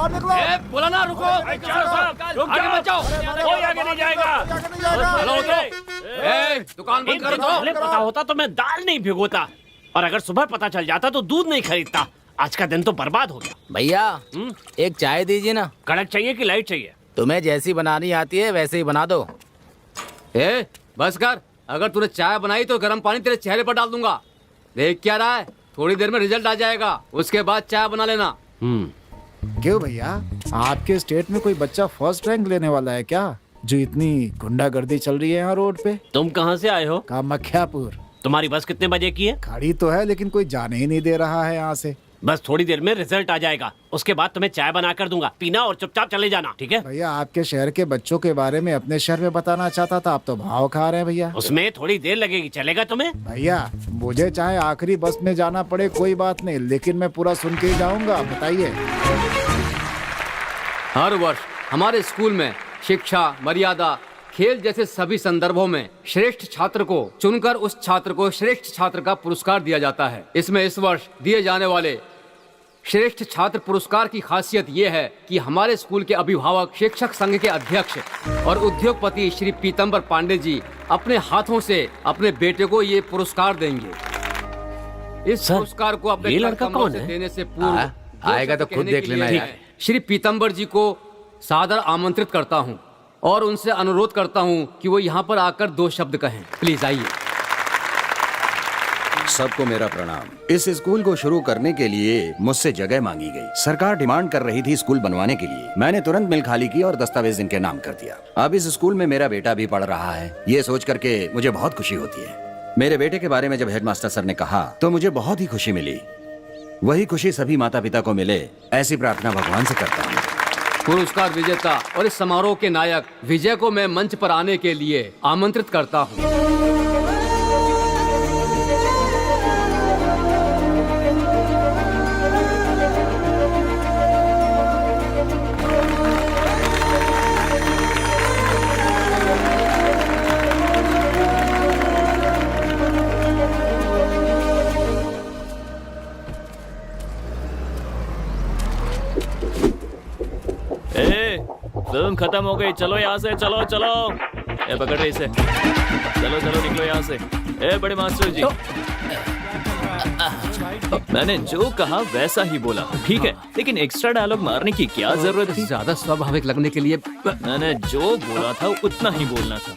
निकलो निकलो। बोला ना रुको, आगे मत जाओ, कोई आगे नहीं जाएगा। चलो उतरो, दुकान बंद कर दो। पहले पता होता तो मैं दाल नहीं भिगोता, और अगर सुबह पता चल जाता तो दूध नहीं खरीदता। आज का दिन तो बर्बाद हो गया। भैया एक चाय दीजिए ना। कड़क चाहिए कि लाइट चाहिए? तुम्हें जैसी बनानी आती है वैसे ही बना दो। बस कर, अगर तूने चाय बनाई तो गर्म पानी तेरे चेहरे पर डाल दूंगा। देख क्या रहा है, थोड़ी देर में रिजल्ट आ जाएगा, उसके बाद चाय बना लेना। क्यों भैया, आपके स्टेट में कोई बच्चा फर्स्ट रैंक लेने वाला है क्या, जो इतनी गुंडागर्दी चल रही है यहाँ रोड पे? तुम कहाँ से आए हो? कामाख्यापुर। तुम्हारी बस कितने बजे की है? खड़ी तो है लेकिन कोई जाने ही नहीं दे रहा है यहाँ से। बस थोड़ी देर में रिजल्ट आ जाएगा, उसके बाद तुम्हें चाय बना कर दूंगा, पीना और चुपचाप चले जाना, ठीक है? भैया आपके शहर के बच्चों के बारे में अपने शहर में बताना चाहता था, आप तो भाव खा रहे हैं भैया। उसमें थोड़ी देर लगेगी, चलेगा तुम्हें? भैया मुझे चाहे आखिरी बस में जाना पड़े कोई बात नहीं, लेकिन मैं पूरा सुन के ही जाऊंगा। बताइए। हर वर्ष हमारे स्कूल में शिक्षा, मर्यादा, खेल जैसे सभी संदर्भों में श्रेष्ठ छात्र को चुनकर उस छात्र को श्रेष्ठ छात्र का पुरस्कार दिया जाता है। इसमें इस वर्ष दिए जाने वाले श्रेष्ठ छात्र पुरस्कार की खासियत ये है कि हमारे स्कूल के अभिभावक, शिक्षक संघ के अध्यक्ष और उद्योगपति श्री पीतम्बर पांडे जी अपने हाथों से अपने बेटे को ये पुरस्कार देंगे। इस पुरस्कार को अपने ये लड़का कौन है? देने से पूर्व आएगा तो खुद देख लेना यार। श्री पीतम्बर जी को सादर आमंत्रित करता हूँ और उनसे अनुरोध करता हूँ कि वो यहाँ पर आकर 2 शब्द कहें। प्लीज आइए। सबको मेरा प्रणाम। इस स्कूल को शुरू करने के लिए मुझसे जगह मांगी गई। सरकार डिमांड कर रही थी स्कूल बनवाने के लिए। मैंने तुरंत मिल खाली की और दस्तावेज इनके नाम कर दिया। अब इस स्कूल में मेरा बेटा भी पढ़ रहा है। ये सोच करके मुझे बहुत खुशी होती है। मेरे बेटे के बारे में जब हेडमास्टर सर ने कहा तो मुझे बहुत ही खुशी मिली। वही खुशी सभी माता पिता को मिले, ऐसी प्रार्थना भगवान से करता हूँ। पुरस्कार विजेता और इस समारोह के नायक विजय को मैं मंच पर आने के लिए आमंत्रित करता हूँ। फिल्म खत्म हो गई, चलो यहाँ से, चलो चलो। ए पकड़ रहे इसे, चलो चलो निकलो यहाँ से। ए बड़े मास्टर जी, मैंने जो कहा वैसा ही बोला, ठीक है? लेकिन एक्स्ट्रा डायलॉग मारने की क्या जरूरत थी? ज्यादा स्वाभाविक लगने के लिए मैंने जो बोला था उतना ही बोलना था।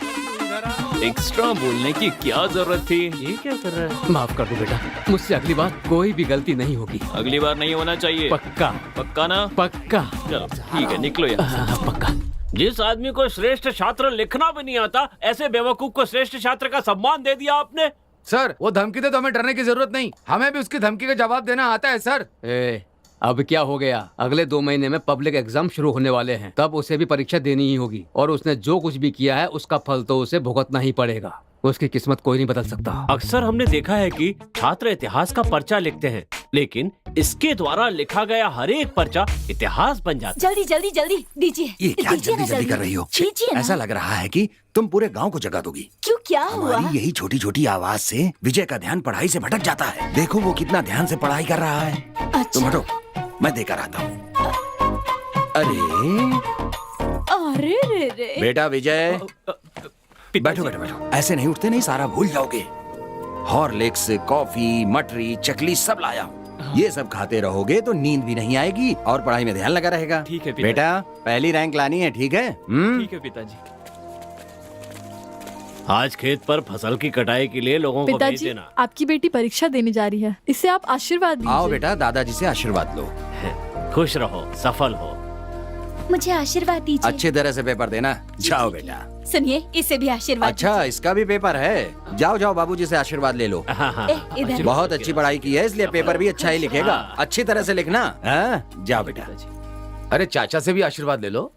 एक्स्ट्रा बोलने की क्या जरूरत थी? ये क्या कर रहा है? माफ कर दो बेटा, मुझसे अगली बार कोई भी गलती नहीं होगी। अगली बार नहीं होना चाहिए। पक्का? पक्का ना? पक्का। चलो ठीक है, निकलो यहाँ से। पक्का। जिस आदमी को श्रेष्ठ छात्र लिखना भी नहीं आता, ऐसे बेवकूफ को श्रेष्ठ छात्र का सम्मान दे दिया आपने। सर वो धमकी दे तो हमें डरने की जरूरत नहीं, हमें भी उसकी धमकी का जवाब देना आता है सर। अब क्या हो गया, अगले 2 महीने में पब्लिक एग्जाम शुरू होने वाले हैं, तब उसे भी परीक्षा देनी ही होगी और उसने जो कुछ भी किया है उसका फल तो उसे भुगतना ही पड़ेगा। उसकी किस्मत कोई नहीं बदल सकता। अक्सर हमने देखा है कि छात्र इतिहास का पर्चा लिखते हैं, लेकिन इसके द्वारा लिखा गया हर एक पर्चा इतिहास बन जाता है। जल्दी जल्दी जल्दी दीजिए। ये क्या जल्दी जल्दी कर रही हो? दीजिए ना। ऐसा लग रहा है कि तुम पूरे गांव को जगा दोगी। क्यों, क्या हुआ? हमारी यही छोटी छोटी आवाज से विजय का ध्यान पढ़ाई से भटक जाता है। देखो वो कितना ध्यान से पढ़ाई कर रहा है। अच्छा। तुम हटो, मैं देकर आता हूँ। अरे अरे रे रे। बेटा विजय, बैठो बैठो बैठो। ऐसे नहीं उठते, नहीं सारा भूल जाओगे। हॉर्लिक्स, कॉफी, मटरी, चकली सब लाया हूँ। ये सब खाते रहोगे तो नींद भी नहीं आएगी और पढ़ाई में ध्यान लगा रहेगा। ठीक है पिताजी। बेटा पहली रैंक लानी है, ठीक है? ठीक है पिताजी। आज खेत पर फसल की कटाई के लिए लोगों को भेज पिताजी, देना। आपकी बेटी परीक्षा देने जा रही है, इससे आप आशीर्वाद दीजिए। आओ बेटा, दादाजी से आशीर्वाद लो। खुश रहो, सफल हो। मुझे आशीर्वाद दीजिए। अच्छी तरह से पेपर देना। जाओ बेटा। सुनिए, इसे भी आशीर्वाद अच्छा, इसका भी पेपर है? जाओ जाओ, बाबूजी से आशीर्वाद ले लो। दीजिए। इधर। बहुत अच्छी पढ़ाई की है, इसलिए पेपर भी अच्छा ही लिखेगा। अच्छी तरह से लिखना। हाँ? जाओ बेटा। अरे चाचा से भी आशीर्वाद ले लो।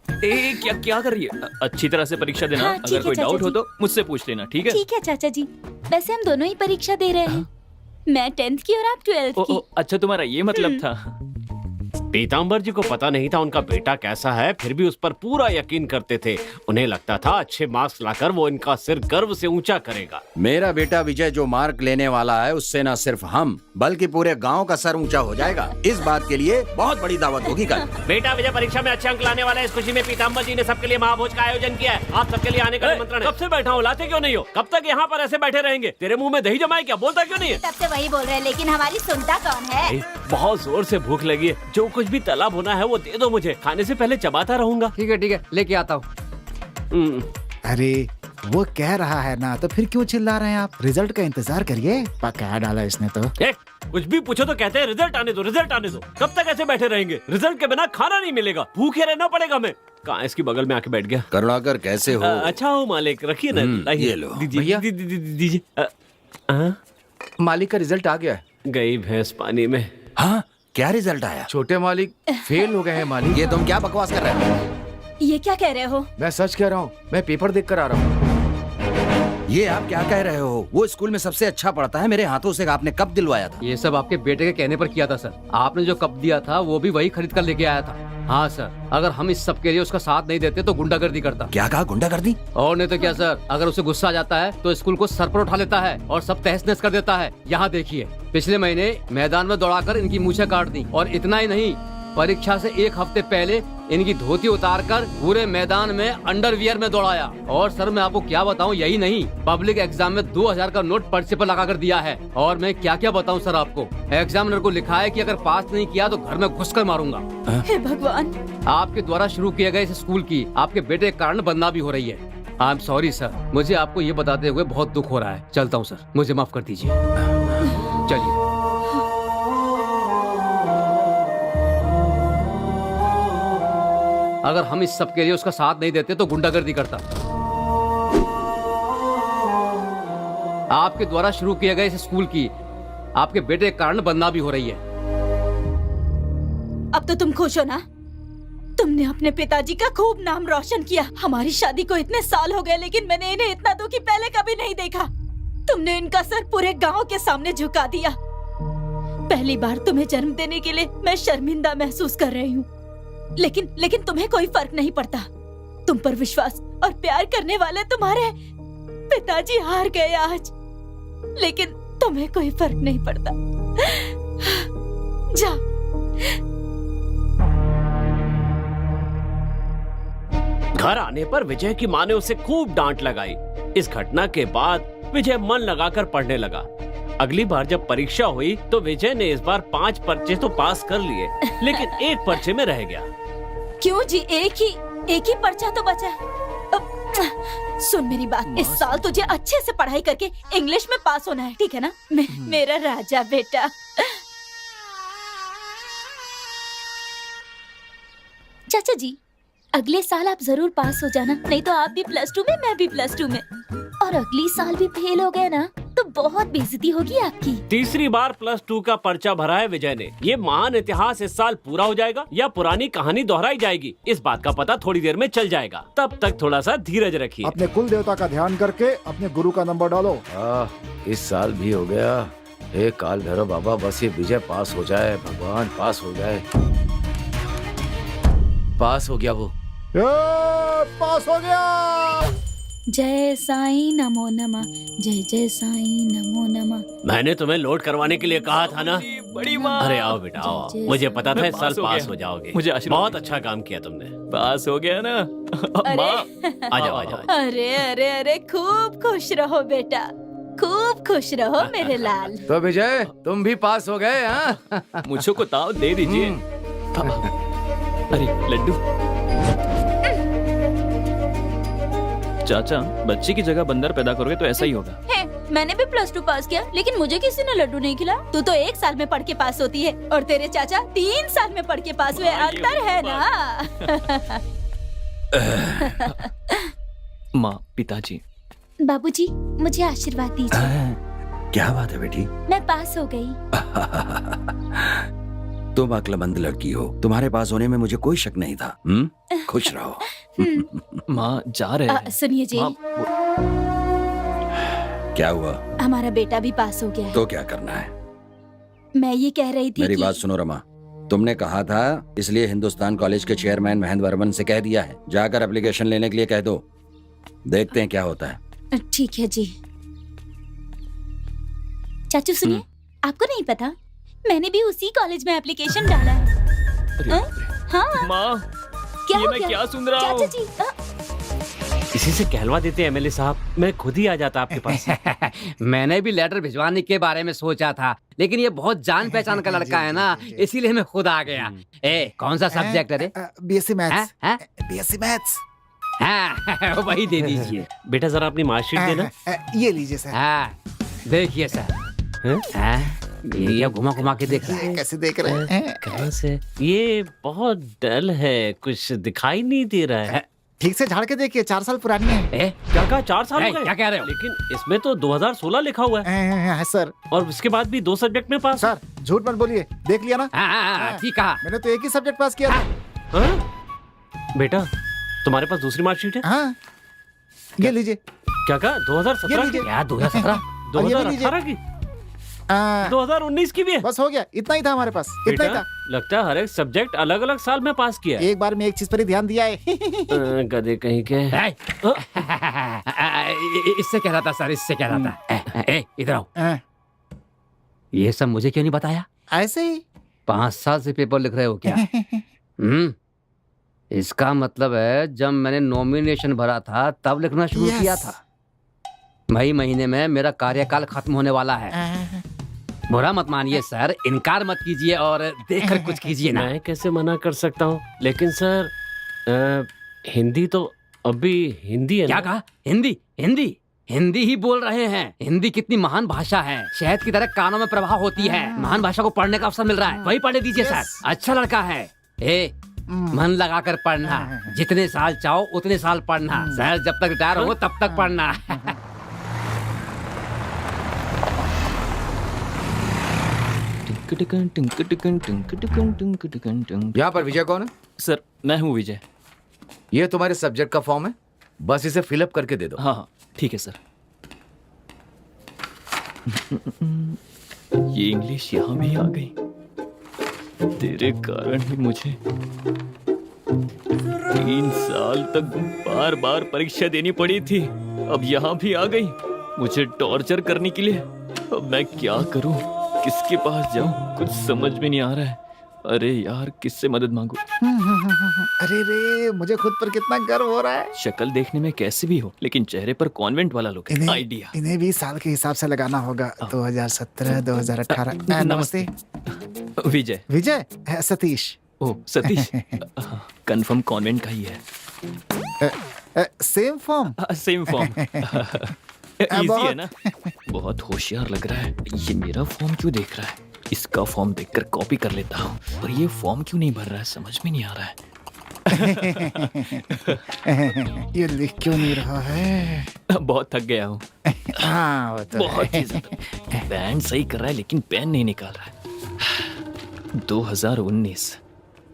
क्या क्या कर रही है? अच्छी तरह से परीक्षा देना। हाँ, ठीक अगर है, कोई चाचा डाउट हो जी। तो मुझसे पूछ लेना, ठीक है? ठीक है चाचा जी, वैसे हम दोनों ही परीक्षा दे रहे हैं। मैं 10th की और आप 12th की। अच्छा तुम्हारा ये मतलब था। पीताम्बर जी को पता नहीं था उनका बेटा कैसा है, फिर भी उस पर पूरा यकीन करते थे। उन्हें लगता था अच्छे मार्क्स लाकर वो इनका सिर गर्व से ऊंचा करेगा। मेरा बेटा विजय जो मार्क लेने वाला है उससे न सिर्फ हम बल्कि पूरे गांव का सर ऊंचा हो जाएगा। इस बात के लिए बहुत बड़ी दावत होगी कल। बेटा विजय परीक्षा में अच्छे अंक लाने वाला है, इस खुशी में पीताम्बर जी ने सबके लिए महाभोज का आयोजन किया है। आप सबके लिए आने का निमंत्रण है। कब से बैठा हूँ, लाते क्यों नहीं हो? कब तक यहाँ पर ऐसे बैठे रहेंगे? तेरे मुंह में दही जमाए क्या? बोलता क्यों नहीं है? तब से वही बोल रहे हैं, लेकिन हमारी सुनता कौन है? बहुत जोर से भूख लगी है, जो कुछ भी तला भुना है वो दे दो मुझे, खाने से पहले चबाता रहूंगा। ठीक है लेके आता हूँ। अरे वो कह रहा है ना, तो फिर क्यों चिल्ला रहे हैं आप? रिजल्ट का इंतजार करिए, पका डाला इसने तो। कुछ भी पूछो तो कहते हैं रिजल्ट आने दो, रिजल्ट आने दो। कब तक ऐसे बैठे रहेंगे? रिजल्ट के बिना खाना नहीं मिलेगा, भूखे रहना पड़ेगा। मैं कहाँ इसकी बगल में आके बैठ गया। करुणाकर कैसे हो? अच्छा हो मालिक, रखिए ना। ये लो। दीजिए दीजिए। मालिक का रिजल्ट आ गया है। गई भैंस पानी में। हाँ, क्या रिजल्ट आया? छोटे मालिक फेल हो गए हैं मालिक। ये तुम क्या बकवास कर रहे हो? ये क्या कह रहे हो? मैं सच कह रहा हूँ, मैं पेपर देख कर आ रहा हूँ। ये आप क्या कह रहे हो? वो स्कूल में सबसे अच्छा पढ़ता है, मेरे हाथों से आपने कब दिलवाया था? ये सब आपके बेटे के कहने पर किया था सर। आपने जो कप दिया था वो भी वही खरीद कर लेके आया था। हाँ सर, अगर हम इस सब के लिए उसका साथ नहीं देते तो गुंडागर्दी करता। क्या कहा? गुंडागर्दी? और नहीं तो क्या सर, अगर उसे गुस्सा आ जाता है तो स्कूल को सर पर उठा लेता है और सब तहस नहस कर देता है। यहाँ देखिए, पिछले महीने मैदान में दौड़ाकर इनकी मूछें काट दी। और इतना ही नहीं, परीक्षा से एक हफ्ते पहले इनकी धोती उतारकर पूरे मैदान में अंडरवियर में दौड़ाया। और सर मैं आपको क्या बताऊं, यही नहीं, पब्लिक एग्जाम में 2000 का नोट पर्चे पर लगाकर दिया है। और मैं क्या क्या बताऊं सर आपको, एग्जामिनर को लिखा है कि अगर पास नहीं किया तो घर में घुसकर मारूंगा। हे भगवान! आपके द्वारा शुरू किए गए इस स्कूल की आपके बेटे के कारण बदनामी हो रही है। आई एम सॉरी सर, मुझे आपको ये बताते हुए बहुत दुख हो रहा है। चलता हूँ सर, मुझे माफ कर दीजिए। चलिए। अगर हम इस सब के लिए उसका साथ नहीं देते तो गुंडागर्दी करता। आपके द्वारा शुरू किए गए इस स्कूल की आपके बेटे के कारण बदनामी हो रही है। अब तो तुम खुश हो ना? तुमने अपने पिताजी का खूब नाम रोशन किया। हमारी शादी को इतने साल हो गए, लेकिन मैंने इन्हें इतना दुखी पहले कभी नहीं देखा। तुमने इनका सर पूरे गांव के सामने झुका दिया। पहली बार तुम्हें जन्म देने के लिए मैं शर्मिंदा महसूस कर रही हूँ, लेकिन तुम्हें कोई फर्क नहीं पड़ता। तुम पर विश्वास और प्यार करने वाले तुम्हारे पिताजी हार गए आज, लेकिन तुम्हें कोई फर्क नहीं पड़ता। जा। घर आने पर विजय की माँ ने उसे खूब डांट लगाई। इस घटना के बाद विजय मन लगाकर पढ़ने लगा। अगली बार जब परीक्षा हुई तो विजय ने इस बार 5 पर्चे तो पास कर लिए, लेकिन एक पर्चे में रह गया। क्यों जी? एक ही पर्चा तो बचा है। सुन मेरी बात, इस साल तुझे अच्छे से पढ़ाई करके इंग्लिश में पास होना है, ठीक है ना? मेरा राजा बेटा। चाचा जी, अगले साल आप जरूर पास हो जाना, नहीं तो आप भी +2 में, मैं भी +2 में। और अगली साल भी फेल हो गए ना तो बहुत बेइज्जती होगी आपकी। तीसरी बार +2 का पर्चा भरा है विजय ने। ये महान इतिहास इस साल पूरा हो जाएगा या पुरानी कहानी दोहराई जाएगी, इस बात का पता थोड़ी देर में चल जाएगा। तब तक थोड़ा सा धीरज रखिए। अपने कुल देवता का ध्यान करके अपने गुरु का नंबर डालो। इस साल भी हो गया। हे काल भैरव बाबा, बस ये विजय पास हो जाए, भगवान पास हो जाए। पास हो गया वो। पास हो गया। जय साईं नमो नमः, जय जय साईं नमो नमः। मैंने तुम्हें लोड करवाने के लिए कहा था ना। बड़ी माँ। अरे आओ बेटा आओ, मुझे पता था इस साल पास हो जाओगे। मुझे आशीर्वाद बहुत अच्छा काम किया तुमने। पास हो गया ना माँ। आ जाओ आ जाओ। अरे अरे अरे, खूब खुश रहो बेटा, खूब खुश रहो मेरे लाल। तो विजय, तुम भी पास हो गए? हाँ, मुझको को ताव दे दीजिए। अरे लड्डू। चाचा, बच्चे की जगह बंदर पैदा करोगे तो ऐसा ही होगा। है, मैंने भी +2 पास किया, लेकिन मुझे किसी ने लड्डू नहीं खिलाया। तू तो 1 साल में पढ़ के पास होती है और तेरे चाचा 3 साल में पढ़ के पास हुए। अंतर है ना? माँ, पिताजी। बाबूजी, मुझे आशीर्वाद दीजिए। क्या बात है बेटी? मैं पास हो गई। तुम अक्लमंद लड़की हो, तुम्हारे पास होने में मुझे कोई शक नहीं था। खुश रहो। माँ जा रहे हैं। सुनिए जी, माँ, क्या हुआ? हमारा बेटा भी पास हो गया है। तो क्या करना है? मैं ये कह रही थी मेरी कि... बात सुनो रमा, तुमने कहा था, इसलिए हिंदुस्तान कॉलेज के चेयरमैन महेंद्र वर्मन से कह दिया है, जाकर एप्लीकेशन लेने के लिए कह दो। देखते हैं क्या होता है। ठीक है जी। चाचू सुनिए, आपको नहीं पता मैंने भी उसी कॉलेज में एप्लीकेशन डाला है। अरे हाँ? बाप रे। हाँ माँ, क्या ये हो मैं गया? क्या सुन रहा चाचा हूँ? जी इसी से कहलवा देते एमएलए साहब, मैं खुद ही आ जाता आपके पास। मैंने भी लेटर भिजवाने के बारे में सोचा था, लेकिन ये बहुत जान पहचान का लड़का है ना, इसीलिए मैं खुद आ गया। ए, कौन सा सब्जेक्ट है रे? BSc maths. हैं? BSc maths. हाँ, वही दे दीजिए। बेटा जरा अपनी मार्कशीट देना। ये लीजिए सर। हाँ, देखिए सर। हैं? हाँ, ये क्या घुमा घुमा के देख रहा है? ये कैसे देख रहे हैं? कहाँ से? ये बहुत डल है, कुछ दिखाई नहीं दे रहा है। ठीक से झाड़ के देखिए, 4 साल पुरानी है। ए, क्या कहा, 4 साल हो ए, गए? क्या कह रहे हो? लेकिन इसमें तो 2016 लिखा हुआ है, सर। और उसके बाद भी 2 सब्जेक्ट में पास। सर झूठ मत बोलिए, देख लिया ना? हाँ, ठीक कहा। मैंने तो एक ही सब्जेक्ट पास किया था। हाँ? बेटा तुम्हारे पास दूसरी मार्कशीट है? हाँ, ये लीजिए। क्या कहा, 2017 की? क्या 2017? और ये भी लीजिए। 2018 की? आ, 2019 की भी है? बस हो गया, इतना ही था हमारे पास, इतना ही बेटा था। लगता है हर एक सब्जेक्ट अलग अलग साल में पास किया है। एक बार में एक चीज पर ही ध्यान दिया है। गधे कहीं के। ए, इससे कह रहा था सर, इससे कह रहा था। ए, इधर आओ। ये सब मुझे क्यों नहीं बताया? ऐसे ही 5 साल से पेपर लिख रहे हो क्या? इसका मतलब है जब मैंने नॉमिनेशन भरा था तब लिखना शुरू Yes. किया था। मई महीने में मेरा कार्यकाल खत्म होने वाला है। बुरा मत मानिए सर, इनकार मत कीजिए और देखकर कुछ कीजिए ना। मैं कैसे मना कर सकता हूँ, लेकिन सर हिंदी तो अभी हिंदी है क्या ना? कहा? हिंदी? हिंदी हिंदी ही बोल रहे हैं। हिंदी कितनी महान भाषा है, शहद की तरह कानों में प्रवाह होती है। महान भाषा को पढ़ने का अवसर मिल रहा है, वही पढ़ने दीजिए सर। अच्छा लड़का है। ए, मन लगाकर पढ़ना, जितने साल चाहो उतने साल पढ़ना। सर जब तक रिटायर हो तब तक पढ़ना। यहाँ पर विजय कौन है? सर मैं हूँ विजय। ये तुम्हारे सब्जेक्ट का फॉर्म है, बस इसे फिलअप करके दे दो। हाँ हाँ ठीक है सर। ये इंग्लिश यहाँ भी आ गई, तेरे कारण ही मुझे 3 साल तक बार बार परीक्षा देनी पड़ी थी। अब यहाँ भी आ गई मुझे टॉर्चर करने के लिए। अब मैं क्या करूं, किसके पास जाऊं, कुछ समझ में नहीं आ रहा है। अरे यार किससे मदद मांगू? अरे रे, मुझे खुद पर कितना गर्व हो रहा है। शक्ल देखने में कैसे भी हो, लेकिन चेहरे पर कॉन्वेंट वाला लुक है। आइडिया। इन्हें भी साल के हिसाब से लगाना होगा। 2017, 2018। नमस्ते विजय। विजय, सतीश। ओ सतीश। कंफर्म कॉन्वेंट का ही है। Same form. Same form. Easy है ना? बहुत होशियार लग रहा है। ये मेरा फॉर्म क्यों देख रहा है? इसका फॉर्म देखकर कॉपी कर लेता हूँ। पर ये फॉर्म क्यों नहीं भर रहा है, समझ में नहीं आ रहा है। ये लिख क्यों नहीं रहा है? बहुत थक गया हूँ। हाँ, वो तो बहुत है। ही ज्यादा। बैंड सही कर रहा है लेकिन पेन नहीं निकाल रहा है।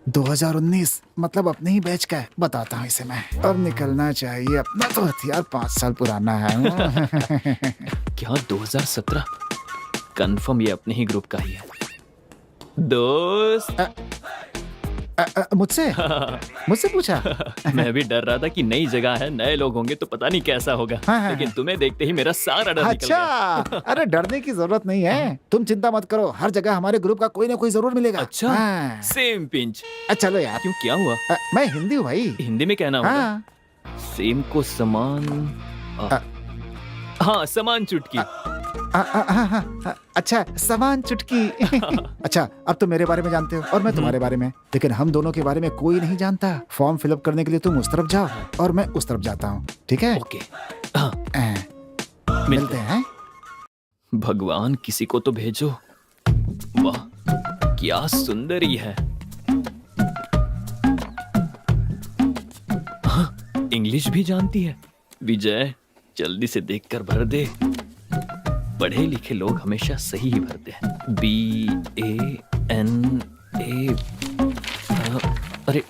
2019 मतलब अपने ही बैच का है। बताता हूँ इसे मैं। अब निकलना चाहिए, अपना तो हथियार 5 साल पुराना है। क्या 2017? कंफर्म ये अपने ही ग्रुप का ही है। दोस्त। मुझसे पूछा? मैं भी डर रहा था कि नई जगह है, नए लोग होंगे तो पता नहीं कैसा होगा। हाँ। लेकिन तुम्हें देखते ही मेरा सारा डर निकल अच्छा, गया। अरे डरने की जरूरत नहीं है, तुम चिंता मत करो। हर जगह हमारे ग्रुप का कोई ना कोई जरूर मिलेगा। अच्छा। हाँ। Same pinch. चलो यार। क्यों, क्या हुआ? मैं हिंदी हूँ भाई। हिंदी में कहना होगा। हाँ। सेम को समान। हाँ, समान चुटकी। अच्छा, समान चुटकी। अच्छा, अब तो मेरे बारे में जानते हो और मैं तुम्हारे बारे में, लेकिन हम दोनों के बारे में कोई नहीं जानता। फॉर्म फिलअप करने के लिए तुम उस तरफ जाओ और मैं उस तरफ जाता हूँ, ठीक है? ओके। हाँ, मिलते हैं। भगवान किसी को तो भेजो। वाह, क्या सुंदरी है। हाँ, इंग्लिश भी जानती है। विजय जल्दी से देखकर भर दे। पढ़े लिखे लोग हमेशा सही ही भरते हैं। BANA। अरे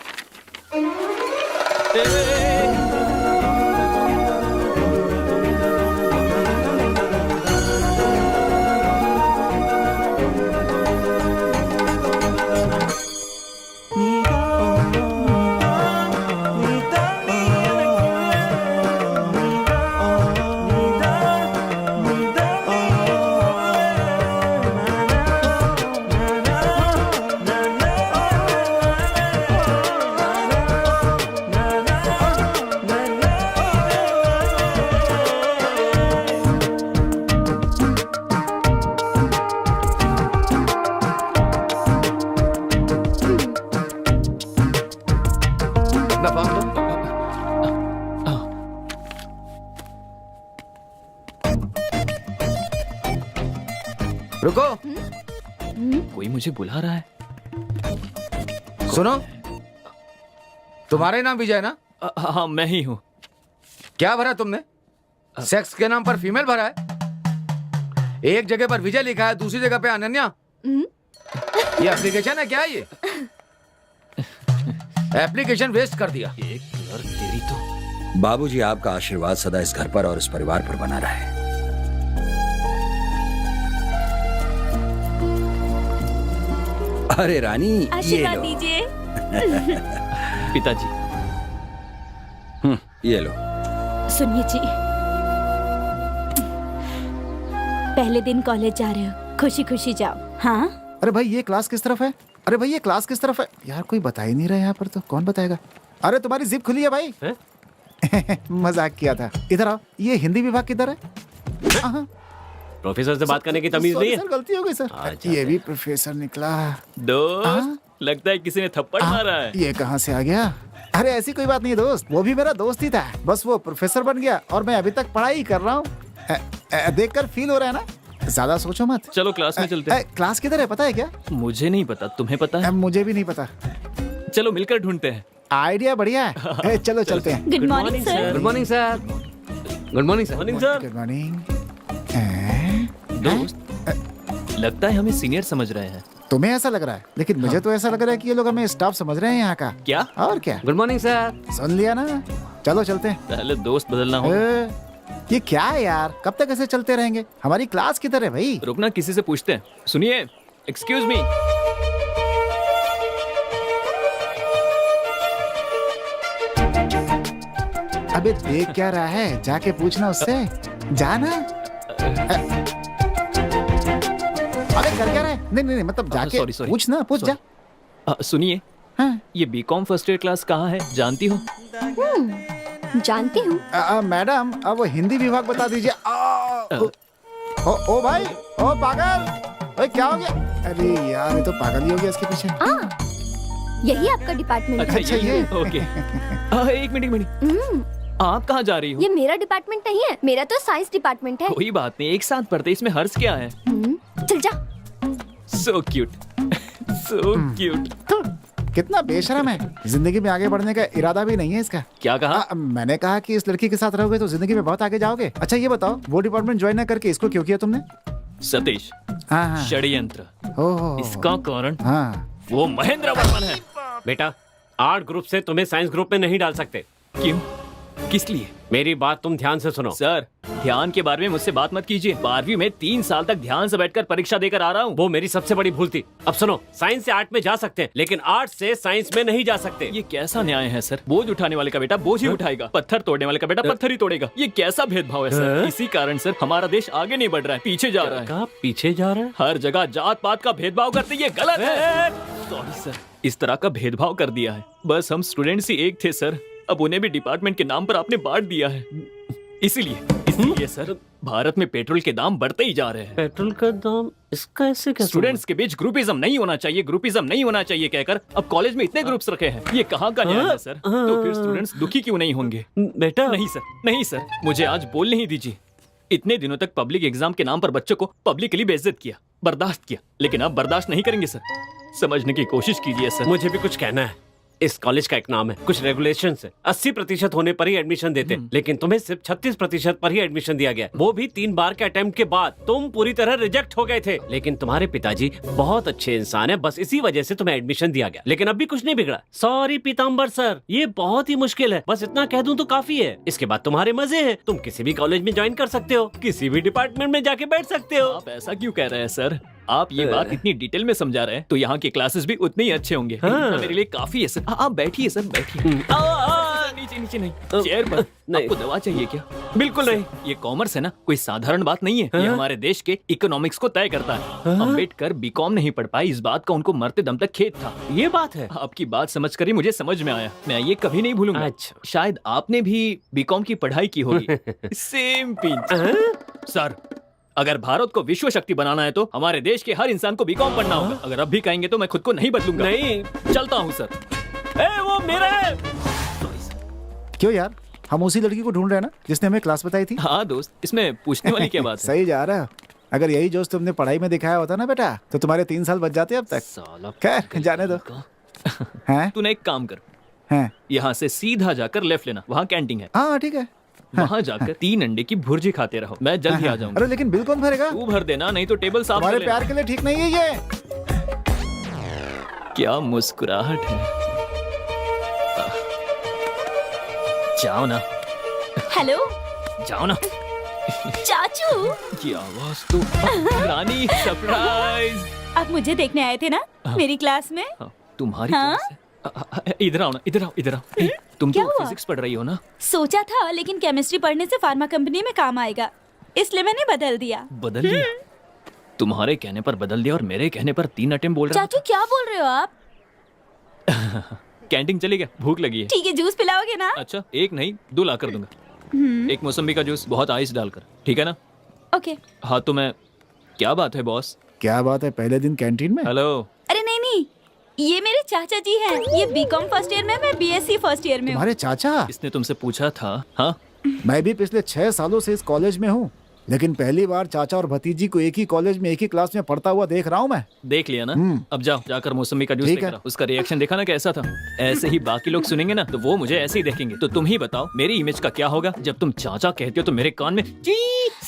कोई मुझे बुला रहा है। सुनो, तुम्हारा ही नाम विजय ना? हाँ मैं ही हूँ। क्या भरा तुमने? सेक्स के नाम पर फीमेल भरा है। एक जगह पर विजय लिखा है, दूसरी जगह पे अनन्या। ये एप्लीकेशन है क्या ये? एप्लीकेशन वेस्ट कर दिया। एक यार तेरी तो। बाबूजी, आपका आशीर्वाद सदा इस घर पर और इस परिवार पर बना रहे। अरे रानी, ये आशीर्वाद लो। दीजिए। पिताजी। ये लो। सुनिए जी, पहले दिन कॉलेज जा रहे हो, खुशी खुशी जाओ। हाँ, अरे भाई ये क्लास किस तरफ है? अरे भाई ये क्लास किस तरफ है? यार कोई बता ही नहीं रहा यहाँ पर, तो कौन बताएगा? अरे तुम्हारी जिप खुली है भाई। मजाक किया था। इधर आओ। ये हिंदी विभाग किधर है? हाँ। प्रोफेसर से बात करने की तमीज नहीं है। सर गलती हो गई सर। ये भी प्रोफेसर निकला। दोस्त, लगता है किसी ने थप्पड़ मारा है। ये कहाँ से आ गया? अरे ऐसी कोई बात नहीं दोस्त, वो भी मेरा दोस्त ही था, बस वो प्रोफेसर बन गया और मैं अभी तक पढ़ाई कर रहा हूँ। देखकर फील हो रहा है ना? ज्यादा सोचो मत। चलो क्लास में चलते हैं। क्लास किधर है पता है क्या? मुझे नहीं पता, तुम्हें पता है? मुझे भी नहीं पता। चलो मिलकर ढूंढते हैं। आइडिया बढ़िया है। चलो चलते हैं। Good morning sir. Good morning sir. Good morning sir. Morning sir. Good morning. दोस्त, लगता है हमें सीनियर समझ रहे हैं। तुम्हें ऐसा लग रहा है, लेकिन मुझे तो ऐसा लग रहा है कि ये लोग हमें स्टाफ समझ रहे हैं यहाँ का। क्या? और क्या? Good morning sir. सुन लिया ना? चलो चलते हैं। पहले दोस्त बदलना होगा। ये क्या है यार, कब तक ऐसे चलते रहेंगे? हमारी क्लास किधर है भाई? रुकना, किसी से पूछते हैं। सुनिए, एक्सक्यूज मी। अबे देख क्या रहा है, जाके पूछना उससे। जाना। अबे कर क्या रहा है? नहीं नहीं मतलब जाके sorry. पूछना, पूछ जा। सुनिए, हाँ। ये बीकॉम फर्स्ट ईयर क्लास कहाँ है, जानती हो? जानती हूँ। मैडम अब वो हिंदी विभाग बता दीजिए। ओ भाई, ओ पागल, ओए क्या हो गया? अरे यार ये तो पागल ही हो गया इसके पीछे। यही आपका डिपार्टमेंट है। अच्छा ये ओके। एक मिनट। आप कहाँ जा रही हो? ये मेरा डिपार्टमेंट नहीं है, मेरा तो साइंस डिपार्टमेंट है। कोई बात नहीं, एक साथ पढ़ते, इसमें हर्ष क्या है? चल जा। So cute, so cute. कितना बेशरम है, जिंदगी में आगे बढ़ने का इरादा भी नहीं है इसका। क्या कहा? मैंने कहा कि इस लड़की के साथ रहोगे तो जिंदगी में बहुत आगे जाओगे। अच्छा ये बताओ, वो डिपार्टमेंट ज्वाइन न करके इसको क्यों किया तुमने? सतीश, हाँ। षड्यंत्र। ओहो। इसका कारण हाँ। वो महेंद्र वर्मन है। बेटा, आर्ट ग्रुप से तुम्हें साइंस ग्रुप में नहीं डाल सकते। क्यों? किस लिए? मेरी बात तुम ध्यान से सुनो। सर, ध्यान के बारे में मुझसे बात मत कीजिए। 12वीं में 3 साल तक ध्यान से बैठकर परीक्षा देकर आ रहा हूँ। वो मेरी सबसे बड़ी भूल थी। अब सुनो, साइंस से आर्ट में जा सकते हैं, लेकिन आर्ट से साइंस में नहीं जा सकते। ये कैसा न्याय है सर? बोझ उठाने वाले का बेटा बोझ ही उठाएगा, पत्थर तोड़ने वाले का बेटा पत्थर ही तोड़ेगा। ये कैसा भेदभाव है सर? इसी कारण सर हमारा देश आगे नहीं बढ़ रहा है, पीछे जा रहा है। कहाँ पीछे जा रहा है? हर जगह जात पात का भेदभाव करते, ये गलत है। सॉरी सर, इस तरह का भेदभाव कर दिया है। बस हम स्टूडेंट्स ही एक थे सर, अब उन्हें भी डिपार्टमेंट के नाम पर आपने बांट दिया है। इसीलिए सर भारत में पेट्रोल के दाम बढ़ते ही जा रहे हैं। पेट्रोल का दाम इसका ऐसे कैसे? स्टूडेंट्स के बीच ग्रुपिज्म नहीं होना चाहिए, ग्रुपिज्म नहीं होना चाहिए कहकर अब कॉलेज में इतने ग्रुप्स रखे हैं। ये कहाँ का न्याय है सर? तो फिर स्टूडेंट्स दुखी क्यों नहीं होंगे? बेटा नहीं सर, नहीं सर, मुझे आज बोलने ही दीजिए। इतने दिनों तक पब्लिक एग्जाम के नाम पर बच्चों को पब्लिकली बेइज्जत किया, बर्दाश्त किया, लेकिन अब बर्दाश्त नहीं करेंगे सर। समझने की कोशिश कीजिए सर। मुझे भी कुछ कहना है। इस कॉलेज का एक नाम है, कुछ रेगुलेशन है। 80% होने पर ही एडमिशन देते, लेकिन तुम्हें सिर्फ 36% पर ही एडमिशन दिया गया, वो भी 3 बार के अटेम्प्ट के बाद। तुम पूरी तरह रिजेक्ट हो गए थे, लेकिन तुम्हारे पिताजी बहुत अच्छे इंसान है, बस इसी वजह से तुम्हें एडमिशन दिया गया। लेकिन अब भी कुछ नहीं बिगड़ा। सॉरी पीताम्बर सर, ये बहुत ही मुश्किल है, बस इतना कह दूं तो काफी है। इसके बाद तुम्हारे मजे हैं, तुम किसी भी कॉलेज में ज्वाइन कर सकते हो, किसी भी डिपार्टमेंट में जाके बैठ सकते हो। आप ऐसा क्यों कह रहे हैं सर? आप ये बात इतनी डिटेल में समझा रहे हैं तो यहाँ के क्लासेस भी उतने ही अच्छे होंगे। इतना मेरे लिए काफी है सर। आप बैठिए सर, बैठिए। नीचे नीचे नहीं, चेयर पर। नहीं। आपको दवा चाहिए क्या? बिल्कुल नहीं। ये कॉमर्स है ना, कोई साधारण बात नहीं है। ये हमारे देश के इकोनॉमिक्स को तय करता है। अम्बेडकर बीकॉम नहीं पढ़ पाए, इस बात का उनको मरते दम तक खेद था। ये बात है। आपकी बात समझ कर ही मुझे समझ में आया, मैं ये कभी नहीं भूलूंगा। अच्छा। शायद आपने भी बीकॉम की पढ़ाई की होगी। Same pinch. सर, अगर भारत को विश्व शक्ति बनाना है तो हमारे देश के हर इंसान को बीकॉम पढ़ना होगा। अगर अब भी कहेंगे तो मैं खुद को नहीं बदलूंगा। नहीं, चलता हूँ सर। वो मेरा है। क्यों यार, हम उसी लड़की को ढूंढ रहे हैं ना जिसने हमें क्लास बताई थी। हाँ दोस्त, इसमें पूछने वाली क्या बात है? सही जा रहा है। अगर यही जोश तुमने पढ़ाई में दिखाया होता ना बेटा तो तुम्हारे 3 साल बच जाते अब तक। साला खैर जाने दो। हैं तूने एक काम कर, हैं यहाँ से सीधा जाकर लेफ्ट लेना, वहाँ कैंटीन है, हाँ ठीक है। वहाँ जाकर 3 अंडे की भुर्जी खाते रहो, मैं जल्द ही आ जाऊंगा। अरे लेकिन बिल कौन भरेगा? तू भर देना, नहीं तो टेबल साफ कर तुम्हारे लेना। प्यार के लिए ठीक नहीं है ये। क्या मुस्कुराहट है। जाओ ना, हेलो जाओ ना। चाचू, की आवाज तो रानी सरप्राइज। आप मुझे देखने आए थे ना मेरी क्लास में? हाँ, तुम्हारी हाँ? क्लास है? इधर आओ ना, इधर आओ, इधर आओ। ए, तुम क्या तो हुआ? फिजिक्स पढ़ रही हो ना? सोचा था लेकिन केमिस्ट्री पढ़ने से फार्मा कंपनी में काम आएगा, इसलिए मैंने बदल दिया। बदल दिया? तुम्हारे कहने पर बदल दिया और मेरे कहने पर 3 अटेम्प्ट बोल रहा चाचू क्या बोल रहे हो आप? था। कैंटीन चलेगा, भूख लगी है। ठीक है, जूस पिलाओगे ना? अच्छा, एक नहीं 2 ला कर दूंगा। एक मौसम्बी का जूस, बहुत आइस डालकर, ठीक है ना? ओके। हाँ तो मैं, क्या बात है बॉस? क्या बात है, पहले दिन कैंटीन में? हेलो। अरे नहीं नहीं, ये मेरे चाचा जी हैं। ये बीकॉम फर्स्ट ईयर में, मैं बीएससी फर्स्ट ईयर में हूँ। तुम्हारे चाचा? इसने तुमसे पूछा था? हाँ मैं भी पिछले 6 सालों से इस कॉलेज में हूँ, लेकिन पहली बार चाचा और भतीजी को एक ही कॉलेज में एक ही क्लास में पढ़ता हुआ देख रहा हूँ मैं। देख लिया ना? अब जाओ, जाकर मौसमी का जूस ठीक लेकर है। आओ। उसका रिएक्शन देखा ना कैसा था? ऐसे ही बाकी लोग सुनेंगे ना तो वो मुझे ऐसे ही देखेंगे। तो तुम ही बताओ मेरी इमेज का क्या होगा जब तुम चाचा कहते हो तो मेरे कान में सीटी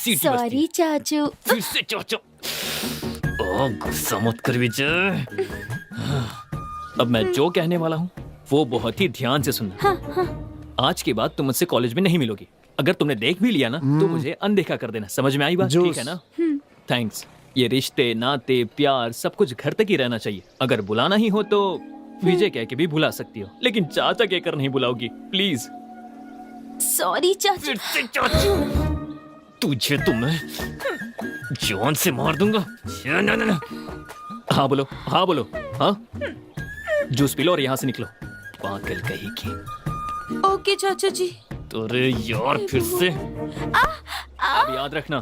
बजती है। सॉरी चाचू। फिर से चाचा। ओ गुस्सा मत कर विजय। अब मैं जो कहने वाला हूँ वो बहुत ही ध्यान से सुनना। आज के बाद तुम मुझसे कॉलेज में नहीं मिलोगी। अगर तुमने देख भी लिया ना तो मुझे अनदेखा कर देना। समझ में आई बात? ठीक है ना? थैंक्स। ये रिश्ते नाते प्यार सब कुछ घर तक ही रहना चाहिए। अगर बुलाना ही हो तो विजय कह के भी बुला सकती हो, लेकिन चाचा कहकर नहीं बुलाओगी प्लीज। सॉरी चाचू। फिर से चाचू। तुझे तो मैं जान से मार दूंगा। ना। हाँ बोलो, हाँ बोलो। हाँ जूस पी लो और यहाँ से निकलो, पागल कहीं की। ओके चाचा जी। अरे यार फिर से। अब याद रखना।